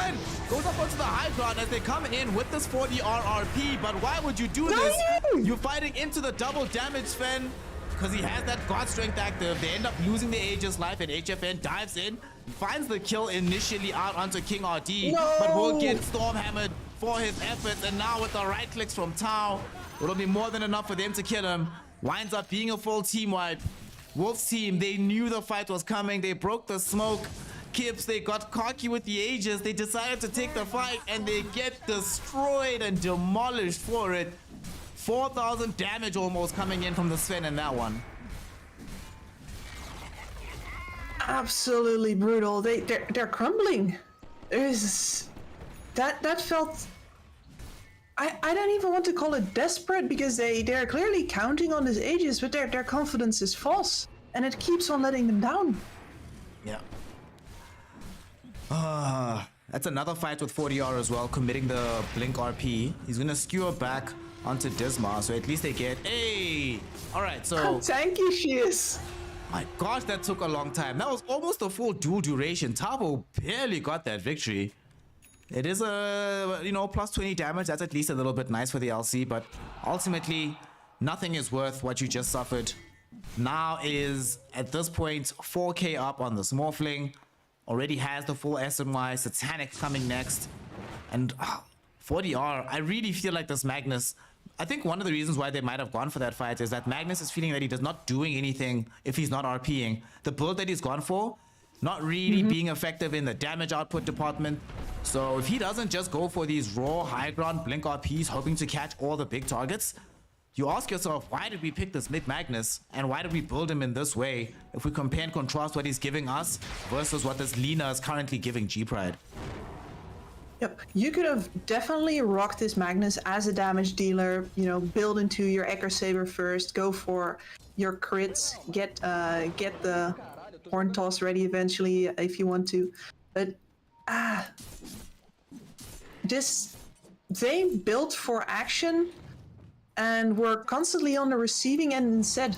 Goes up onto the high ground as they come in with this 40 RRP, but why would you do this? You're fighting into the double damage, Sven, because he has that God Strength active. They end up losing the Aegis life, and HFN dives in, finds the kill initially out onto King RD, but will get Stormhammered for his efforts, and now with the right clicks from Tau, it'll be more than enough for them to kill him. Winds up being a full team wipe. Wolf's team, they knew the fight was coming. They broke the smoke. Kips, they got cocky with the Aegis. They decided to take the fight, and they get destroyed and demolished for it. 4,000 damage almost coming in from the Sven in that one. Absolutely brutal. They're crumbling. There's that felt. I don't even want to call it desperate because they're clearly counting on this Aegis, but their confidence is false, and it keeps on letting them down. Yeah. That's another fight with 40R as well, committing the Blink RP. He's gonna skewer back onto Dismar, so at least they get alright, so How tanky she is. my gosh, that took a long time. That was almost a full dual duration. Tavo barely got that victory. It is a plus 20 damage. That's at least a little bit nice for the LC, but ultimately nothing is worth what you just suffered. Now is at this point 4k up on the Smurfling. Already has the full SNY. Satanic coming next. And 40R, I really feel like this Magnus, I think one of the reasons why they might have gone for that fight is that Magnus is feeling that he does not doing anything if he's not RPing. The build that he's gone for, not really being effective in the damage output department. So if he doesn't just go for these raw high ground blink RPs hoping to catch all the big targets, you ask yourself, why did we pick this mid Magnus and why did we build him in this way if we compare and contrast what he's giving us versus what this Lina is currently giving G-Pride? Yep, you could have definitely rocked this Magnus as a damage dealer, you know, build into your Echo Saber first, go for your crits, get the Horn Toss ready eventually if you want to. But they built for action and were constantly on the receiving end instead.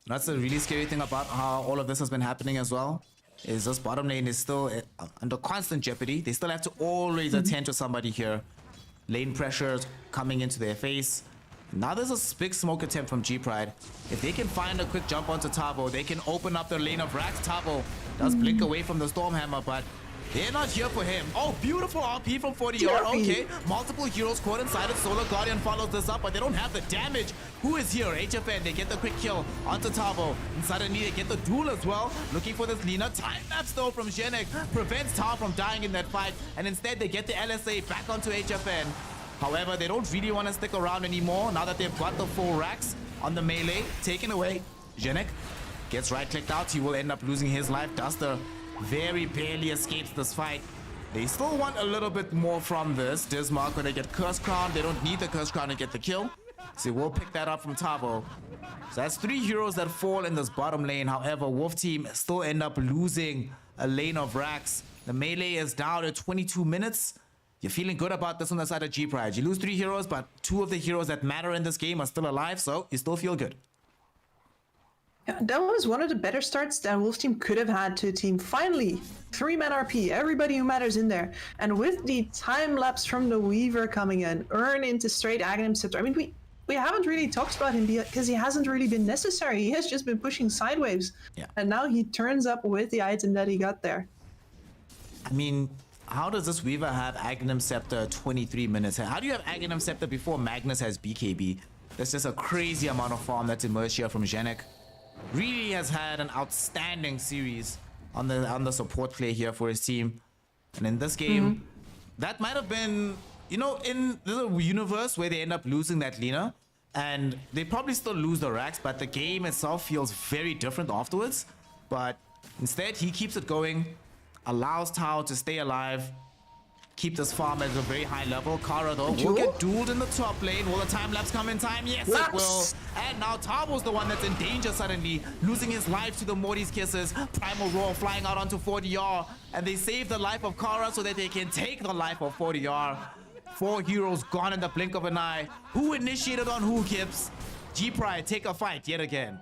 That's the really scary thing about how all of this has been happening as well, is this bottom lane is still under constant jeopardy. They still have to always attend to somebody here. Lane pressures coming into their face. Now there's a big smoke attempt from G-Pride. If they can find a quick jump onto Tavo, they can open up their lane of racks. Tavo does blink away from the Stormhammer, but they're not here for him. Oh, beautiful RP from 40R. Okay, multiple heroes caught inside it. Solar Guardian follows this up, but they don't have the damage. Who is here? HFN, they get the quick kill onto Tavo. And suddenly they get the duel as well. Looking for this Lina. Time lapse though from Zhenek prevents Tao from dying in that fight. And instead they get the LSA back onto HFN. However, they don't really want to stick around anymore now that they've got the full racks on the melee. Taken away. Zhenek gets right-clicked out. He will end up losing his life. Duster very barely escapes this fight. They still want a little bit more from this. Dismark, when they get Curse Crown, they don't need the Curse Crown to get the kill. So we'll pick that up from Tavo. So that's 3 heroes that fall in this bottom lane. However, Wolf Team still end up losing a lane of racks. The melee is down at 22 minutes. You're feeling good about this on the side of G-Pride. You lose 3 heroes, but 2 of the heroes that matter in this game are still alive, so you still feel good. Yeah, that was one of the better starts that Wolf Team could have had to a team. Finally, 3-man RP, everybody who matters in there. And with the time lapse from the Weaver coming in, earn into straight Aghanim Scepter. I mean, we haven't really talked about him because he hasn't really been necessary. He has just been pushing sideways. Yeah. And now he turns up with the item that he got there. I mean, how does this Weaver have Aghanim Scepter 23 minutes? How do you have Aghanim Scepter before Magnus has BKB? That's just a crazy amount of farm that's emerged here from Zhenek. Really has had an outstanding series on the support play here for his team. And in this game, that might have been, you know, in the universe where they end up losing that Lina, and they probably still lose the racks, but the game itself feels very different afterwards. But instead, he keeps it going, allows Tao to stay alive, keep this farm at a very high level. Kara though will get dueled in the top lane. Will the time lapse come in time? Yes, it will. And now Tabo's the one that's in danger suddenly, losing his life to the Morty's Kisses. Primal Roar flying out onto 40R, and they save the life of Kara so that they can take the life of 40R. 4 heroes gone in the blink of an eye. Who initiated on who, Kips? G-Pride take a fight yet again.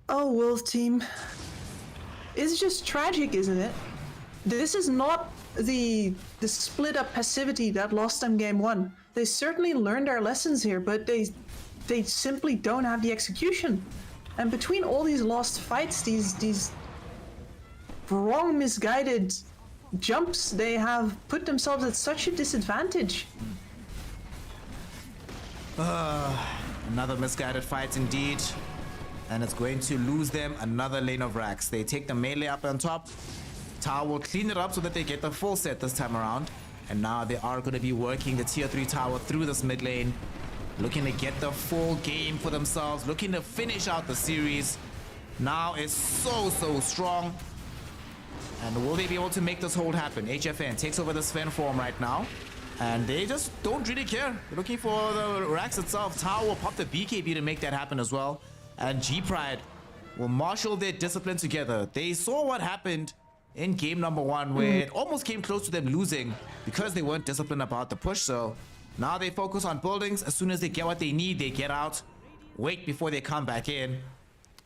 Oh, Wolf Team. It's just tragic, isn't it? This is not the split up passivity that lost them game 1. They certainly learned their lessons here, but they simply don't have the execution. And between all these lost fights, these wrong, misguided jumps, they have put themselves at such a disadvantage. Another misguided fight indeed. And it's going to lose them another lane of racks. They take the melee up on top. Tao will clean it up so that they get the full set this time around. And now they are going to be working the tier 3 tower through this mid lane. Looking to get the full game for themselves. Looking to finish out the series. Now is so strong. And will they be able to make this hold happen? HFN takes over the Sven form right now. And they just don't really care. They're looking for the racks itself. Tao will pop the BKB to make that happen as well. And G-Pride will marshal their discipline together. They saw what happened in game number 1 where it almost came close to them losing because they weren't disciplined about the push. So now they focus on buildings. As soon as they get what they need, they get out, wait before they come back in.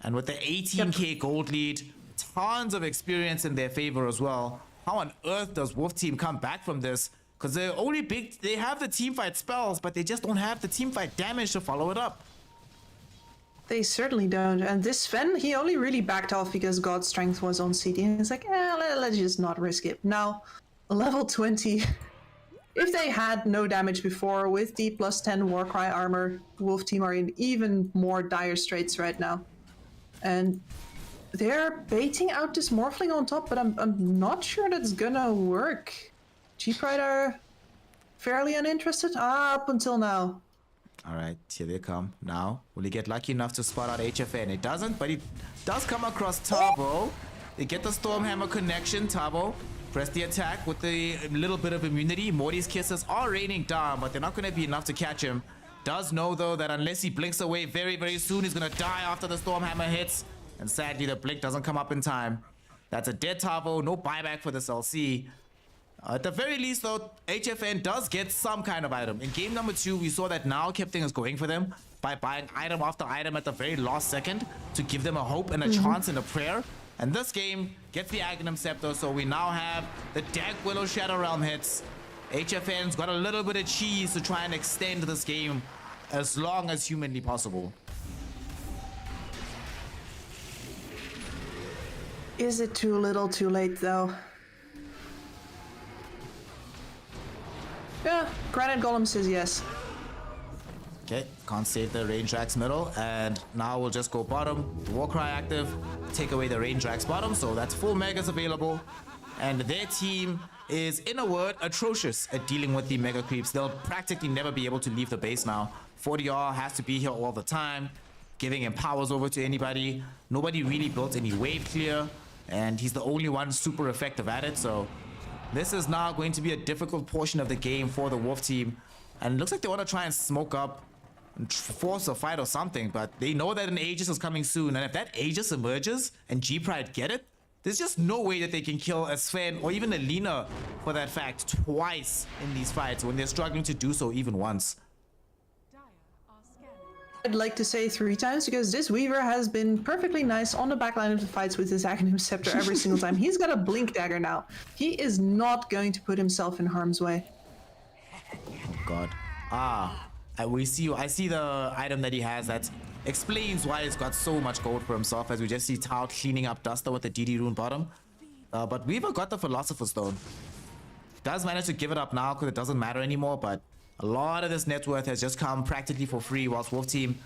And with the 18k gold lead, tons of experience in their favor as well. How on earth does Wolf Team come back from this? Because they're only they have the teamfight spells, but they just don't have the teamfight damage to follow it up. They certainly don't. And this Sven, he only really backed off because God's Strength was on CD. And he's like, let's just not risk it. Now, level 20. If they had no damage before, with the plus 10 Warcry armor, Wolf team are in even more dire straits right now. And they're baiting out this Morphling on top, but I'm not sure that's gonna work. G-Pride are fairly uninterested, up until now. All right, here they come. Now, will he get lucky enough to spot out HFN? It doesn't, but he does come across Tavo. They get the Stormhammer connection. Tavo, press the attack with the little bit of immunity. Morty's kisses are raining down, but they're not going to be enough to catch him. Does know, though, that unless he blinks away very, very soon, he's going to die after the Stormhammer hits. And sadly, the blink doesn't come up in time. That's a dead Tavo. No buyback for this LC. At the very least, though, HFN does get some kind of item. In game number 2, we saw that now Kept things going for them by buying item after item at the very last second to give them a hope and a chance and a prayer. And this game gets the Aghanim Scepter, so we now have the Dag Willow Shadow Realm hits. HFN's got a little bit of cheese to try and extend this game as long as humanly possible. Is it too little too late, though? Yeah, Granite Golem says yes. Okay, can't save the range racks middle, and now we'll just go bottom. Warcry active, take away the range racks bottom, so that's full megas available. And their team is, in a word, atrocious at dealing with the mega creeps. They'll practically never be able to leave the base now. 40R has to be here all the time, giving him powers over to anybody. Nobody really built any wave clear, and he's the only one super effective at it, so this is now going to be a difficult portion of the game for the Wolf team. And it looks like they want to try and smoke up and force a fight or something, but they know that an Aegis is coming soon. And if that Aegis emerges and G-Pride get it, there's just no way that they can kill a Sven or even a Lina, for that fact, twice in these fights when they're struggling to do so even once. I'd like to say 3 times because this Weaver has been perfectly nice on the backline of the fights with his Aghanim Scepter every single time. He's got a Blink Dagger now. He is not going to put himself in harm's way. God. I see the item that he has that explains why he's got so much gold for himself, as we just see Tao cleaning up Duster with the DD rune bottom. But Weaver got the Philosopher's Stone. Does manage to give it up now because it doesn't matter anymore, but a lot of this net worth has just come practically for free, whilst Wolf team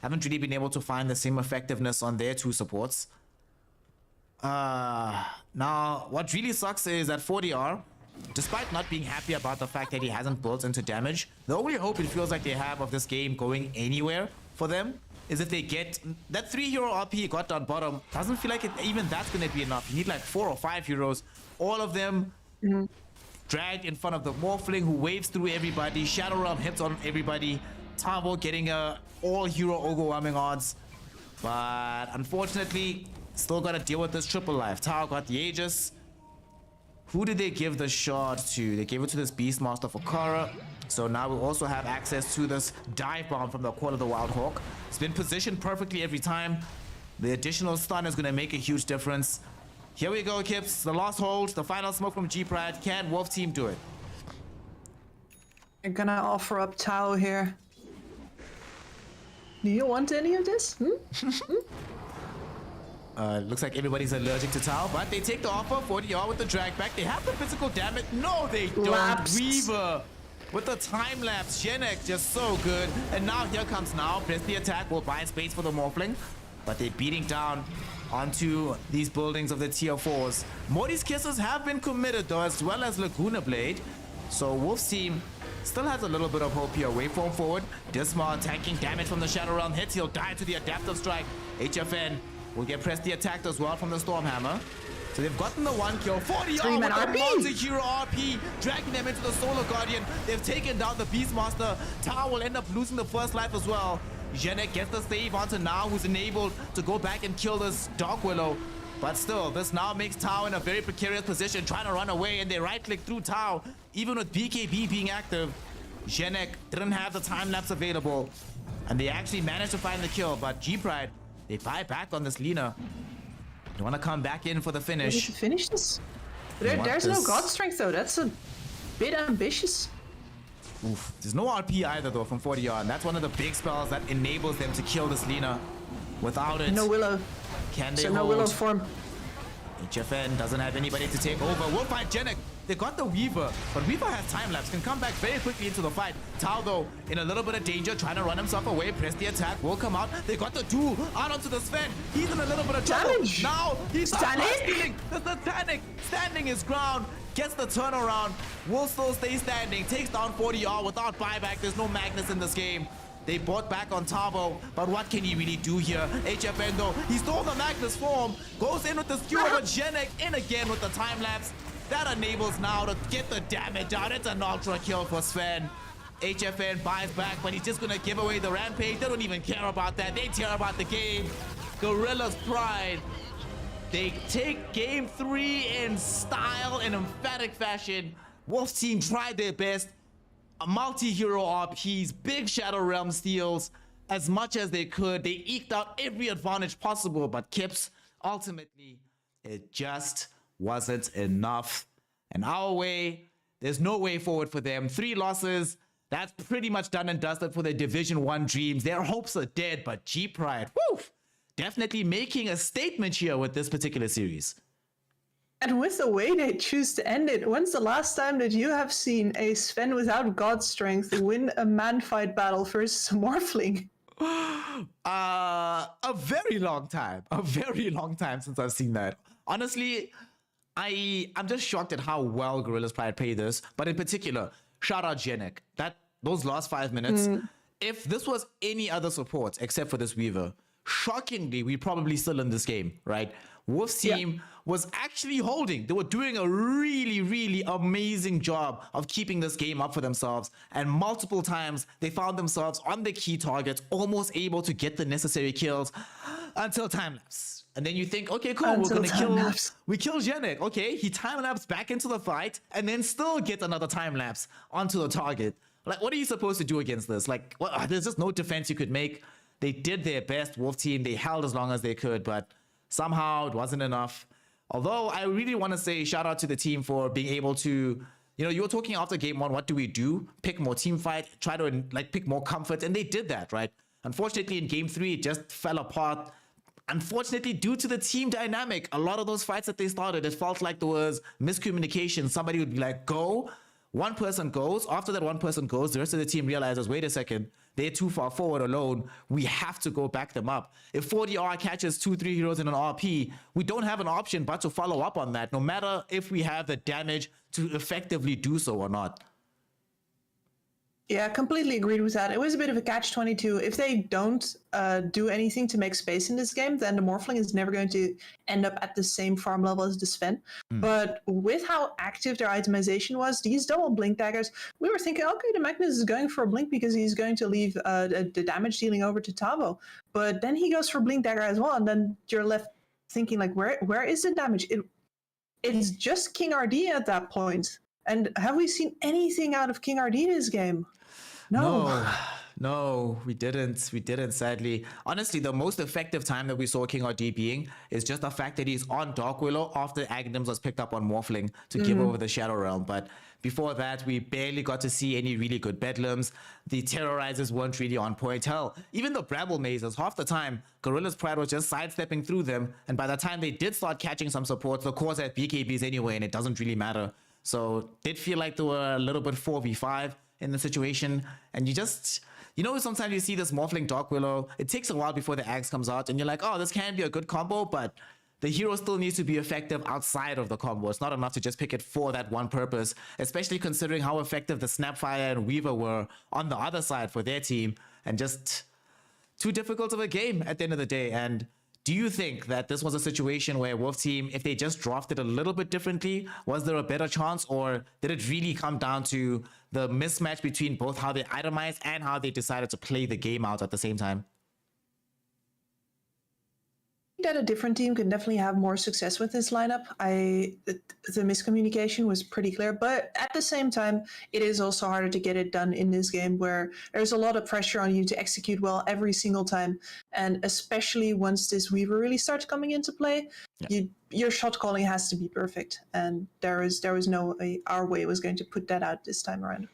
haven't really been able to find the same effectiveness on their 2 supports. Now, what really sucks is that 40R, despite not being happy about the fact that he hasn't built into damage, the only hope it feels like they have of this game going anywhere for them is if they get that 3 hero RP he got down bottom. Doesn't feel like even that's going to be enough. You need like 4 or 5 heroes, all of them dragged in front of the Morphling, who waves through everybody. Shadow Realm hits on everybody. Tavo getting a all-hero overwhelming odds. But unfortunately, still got to deal with this triple life. Tao got the Aegis. Who did they give the shard to? They gave it to this Beastmaster for Kara. So now we also have access to this dive bomb from the Court of the Wild Hawk. It's been positioned perfectly every time. The additional stun is going to make a huge difference. Here we go, Kips. The last hold, the final smoke from G-Pride. Can Wolf team do it? I'm gonna offer up Tao here. Do you want any of this? Looks like everybody's allergic to Tao, but they take the offer. 40R with the drag back. They have the physical damage. No, they don't. Lapsed. Weaver with the time lapse. Shenek just so good. And now here comes now. Press the attack. Will buy space for the Morphling, but they're beating down onto these buildings of the tier 4s. Morty's kisses have been committed though, as well as Laguna Blade. So Wolf's team still has a little bit of hope here. Waveform forward. Dismar tanking damage from the Shadow Realm hits. He'll die to the Adaptive Strike. HFN will get pressed the attack as well from the Stormhammer. So they've gotten the 1 kill. 40 with the multi-hero RP, dragging them into the Solar Guardian. They've taken down the Beastmaster. Tao will end up losing the first life as well. Jenek gets the save onto Now, who's enabled to go back and kill this Dark Willow. But still, this now makes Tao in a very precarious position, trying to run away, and they right-click through Tao. Even with BKB being active, Jenek didn't have the time-lapse available, and they actually managed to find the kill. But G-Pride, they buy back on this Lina. They want to come back in for the finish. Ready to finish this? There's no God Strength, though. That's a bit ambitious. Oof. There's no RP either, though, from 40R, and that's one of the big spells that enables them to kill this Lina. Without it, No Willow. can they So hold? no Willow form. HFN doesn't have anybody to take over. We'll find Jenik. They got the Weaver, but Weaver has time lapse, can come back very quickly into the fight. Tao, though, in a little bit of danger, trying to run himself away. Press the attack, will come out. They got the duel out onto the Sven. He's in a little bit of trouble. Damage. Now he's Static. the Titanic standing his ground. Gets the turnaround. Will still stay standing. Takes down 40R without buyback. There's no Magnus in this game. They bought back on Tavo, but what can he really do here? HFN, though, he stole the Magnus form, goes in with the skewer, but Jenik in again with the time lapse. That enables now to get the damage out. It's an ultra kill for Sven. HFN buys back, but he's just gonna give away the rampage. They don't even care about that. They care about the game. Gorillaz pride. They take game 3 in style and emphatic fashion. Wolf team tried their best. A multi-hero RPs, big Shadow Realm steals, as much as they could. They eked out every advantage possible, but Kips, ultimately, it just wasn't enough. And our way, there's no way forward for them. 3 losses, that's pretty much done and dusted for their Division 1 dreams. Their hopes are dead, but G-Pride, whew, definitely making a statement here with this particular series. And with the way they choose to end it, when's the last time that you have seen a Sven without God strength win a man fight battle versus a Morphling? A very long time. A very long time since I've seen that. Honestly, I'm just shocked at how well Gorillaz Pride played this. But in particular, shout out Jenik. Those last 5 minutes, if this was any other support except for this Weaver, shockingly, we're probably still in this game, right? Wolf's team was actually holding. They were doing a really, really amazing job of keeping this game up for themselves. And multiple times, they found themselves on the key targets, almost able to get the necessary kills until time lapse. And then you think, okay, cool, we're going to kill Jenik. Okay, he time lapse back into the fight and then still get another time lapse onto the target. Like, what are you supposed to do against this? Like, well, there's just no defense you could make. They did their best, Wolf team. They held as long as they could, but somehow it wasn't enough. Although I really want to say shout out to the team for being able to, you were talking after game 1, what do we do? Pick more team fight, try to pick more comfort, and they did that, right? Unfortunately, in game 3, it just fell apart. Unfortunately, due to the team dynamic, a lot of those fights that they started, it felt like there was miscommunication. Somebody would be like, go. One person goes. After that one person goes, the rest of the team realizes, wait a second, they're too far forward alone. We have to go back them up. If 40R catches 2-3 heroes in an RP, we don't have an option but to follow up on that, no matter if we have the damage to effectively do so or not. Yeah, completely agreed with that. It was a bit of a catch-22. If they don't do anything to make space in this game, then the Morphling is never going to end up at the same farm level as the Sven. But with how active their itemization was, these double blink daggers, we were thinking, okay, the Magnus is going for a blink because he's going to leave the damage dealing over to Tavo. But then he goes for blink dagger as well, and then you're left thinking, like, where is the damage? It's just King RD at that point. And have we seen anything out of King RD this game? No, we didn't. We didn't, sadly. Honestly, the most effective time that we saw King RD being is just the fact that he's on Dark Willow after Aghanim's was picked up on Morphling to give over the Shadow Realm. But before that, we barely got to see any really good Bedlams. The Terrorizers weren't really on point. Hell, even the Bramble Mazes, half the time, Gorillaz Pride was just sidestepping through them. And by the time they did start catching some support, the cores had BKBs anyway, and it doesn't really matter. So it did feel like they were a little bit 4v5 in the situation. And you just, sometimes you see this Morphling Dark Willow, it takes a while before the Axe comes out and you're like, oh, this can be a good combo, but the hero still needs to be effective outside of the combo. It's not enough to just pick it for that one purpose, especially considering how effective the Snapfire and Weaver were on the other side for their team, and just too difficult of a game at the end of the day. And do you think that this was a situation where Wolf team, if they just drafted a little bit differently, was there a better chance, or did it really come down to the mismatch between both how they itemized and how they decided to play the game out at the same time? That a different team can definitely have more success with this lineup. The miscommunication was pretty clear, but at the same time, it is also harder to get it done in this game where there's a lot of pressure on you to execute well every single time, and especially once this Weaver really starts coming into play, your shot calling has to be perfect, and there was no way our way was going to put that out this time around.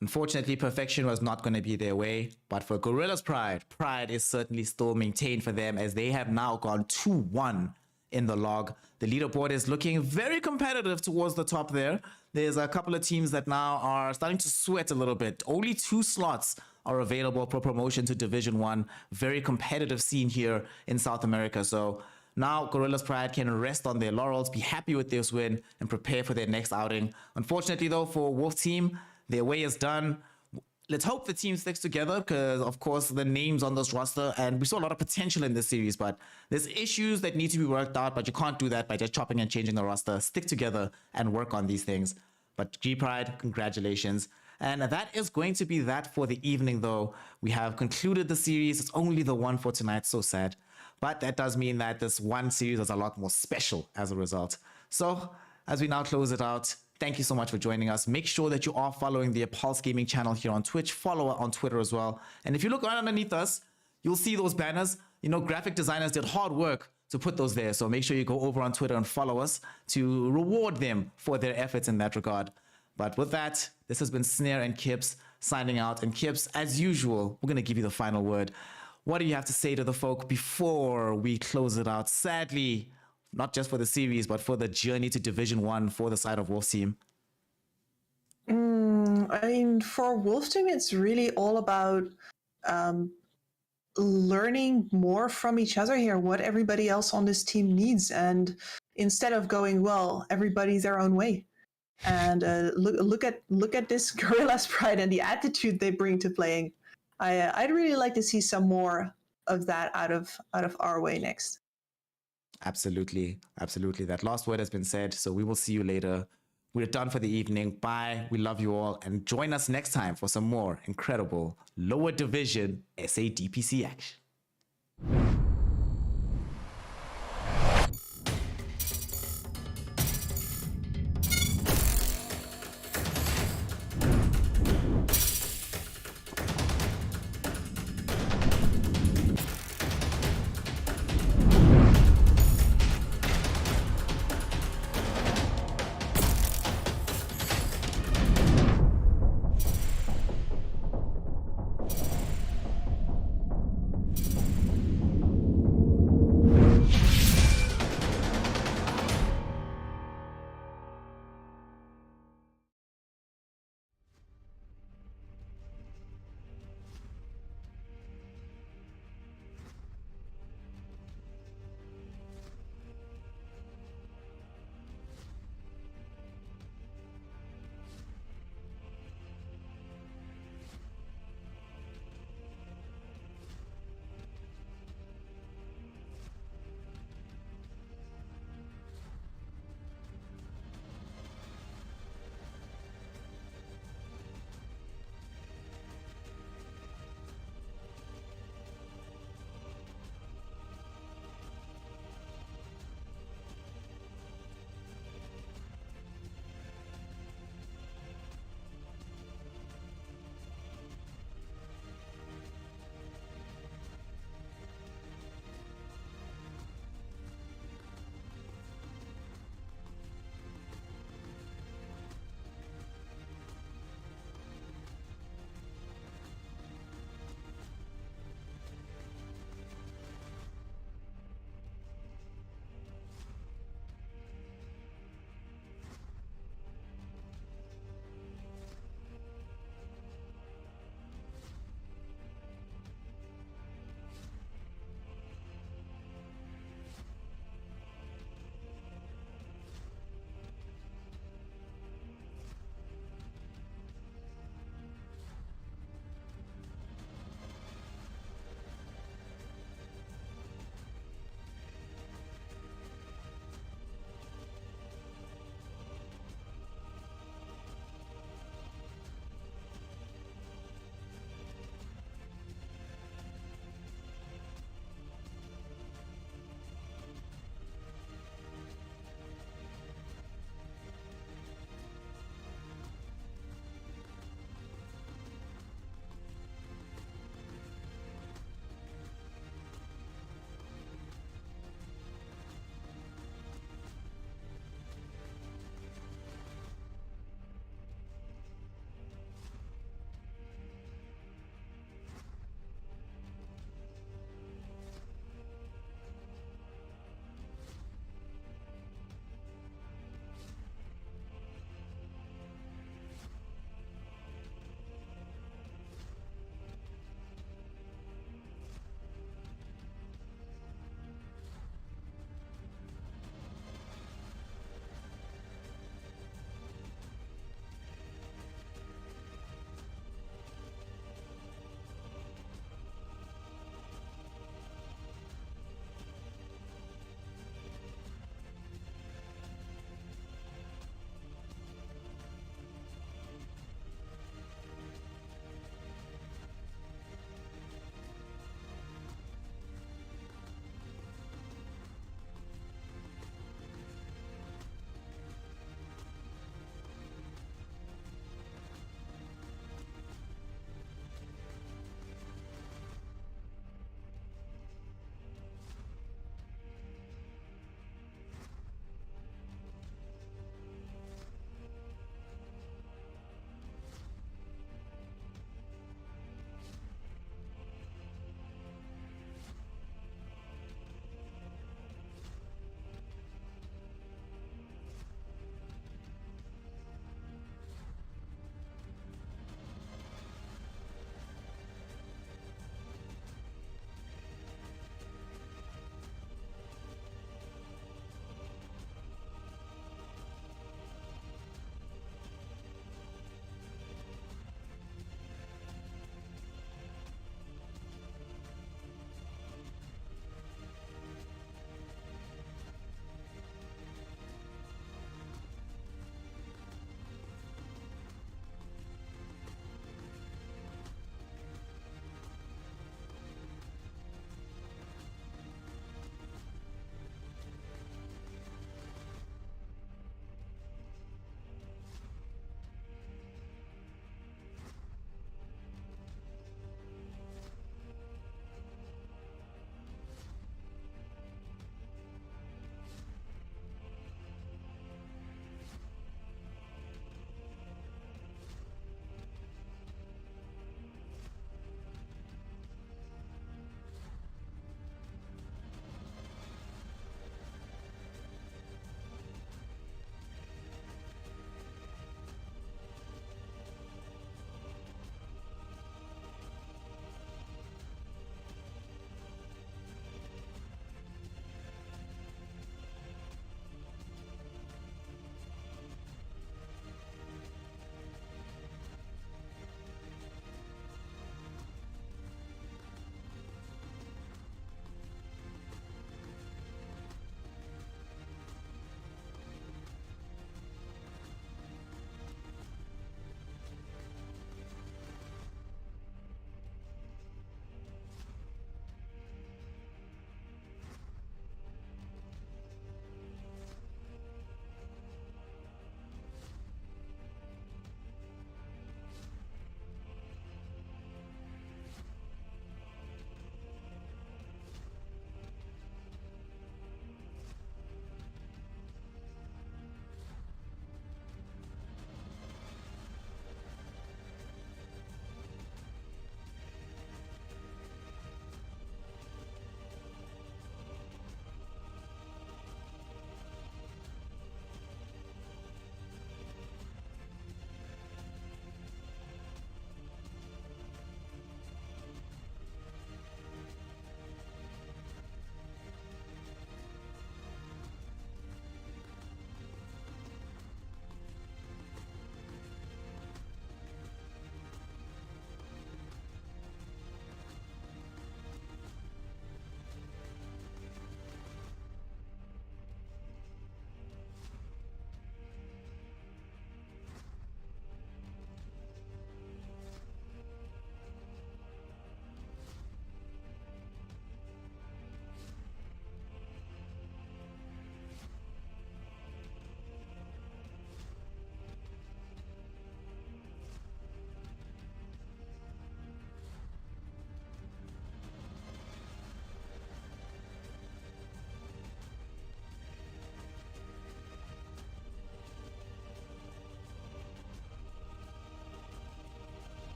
Unfortunately, perfection was not going to be their way, but for Gorillaz Pride is certainly still maintained for them as they have now gone 2-1 in the log. The leaderboard is looking very competitive towards the top there. There's a couple of teams that now are starting to sweat a little bit. Only 2 slots are available for promotion to Division 1. Very competitive scene here in South America. So now Gorillaz Pride can rest on their laurels, be happy with this win, and prepare for their next outing. Unfortunately, though, for Wolf Team, their way is done. Let's hope the team sticks together because, of course, the names on this roster, and we saw a lot of potential in this series, but there's issues that need to be worked out, but you can't do that by just chopping and changing the roster. Stick together and work on these things. But G-Pride, congratulations. And that is going to be that for the evening, though. We have concluded the series. It's only the one for tonight. So sad. But that does mean that this one series is a lot more special as a result. So as we now close it out, thank you so much for joining us. Make sure that you are following the Epulze Gaming channel here on Twitch. Follow us on Twitter as well. And if you look right underneath us, you'll see those banners. You know, graphic designers did hard work to put those there. So make sure you go over on Twitter and follow us to reward them for their efforts in that regard. But with that, this has been Snare and Kips signing out. And Kips, as usual, we're going to give you the final word. What do you have to say to the folk before we close it out? Sadly, not just for the series, but for the journey to Division 1 for the side of Wolf Team. I mean, for Wolf Team, it's really all about learning more from each other here, what everybody else on this team needs. And instead of going, well, everybody's their own way. And look at this Gorillaz Pride and the attitude they bring to playing. I'd really like to see some more of that out of our way next. Absolutely. Absolutely. That last word has been said. So we will see you later. We're done for the evening. Bye. We love you all. And join us next time for some more incredible lower division SA DPC action.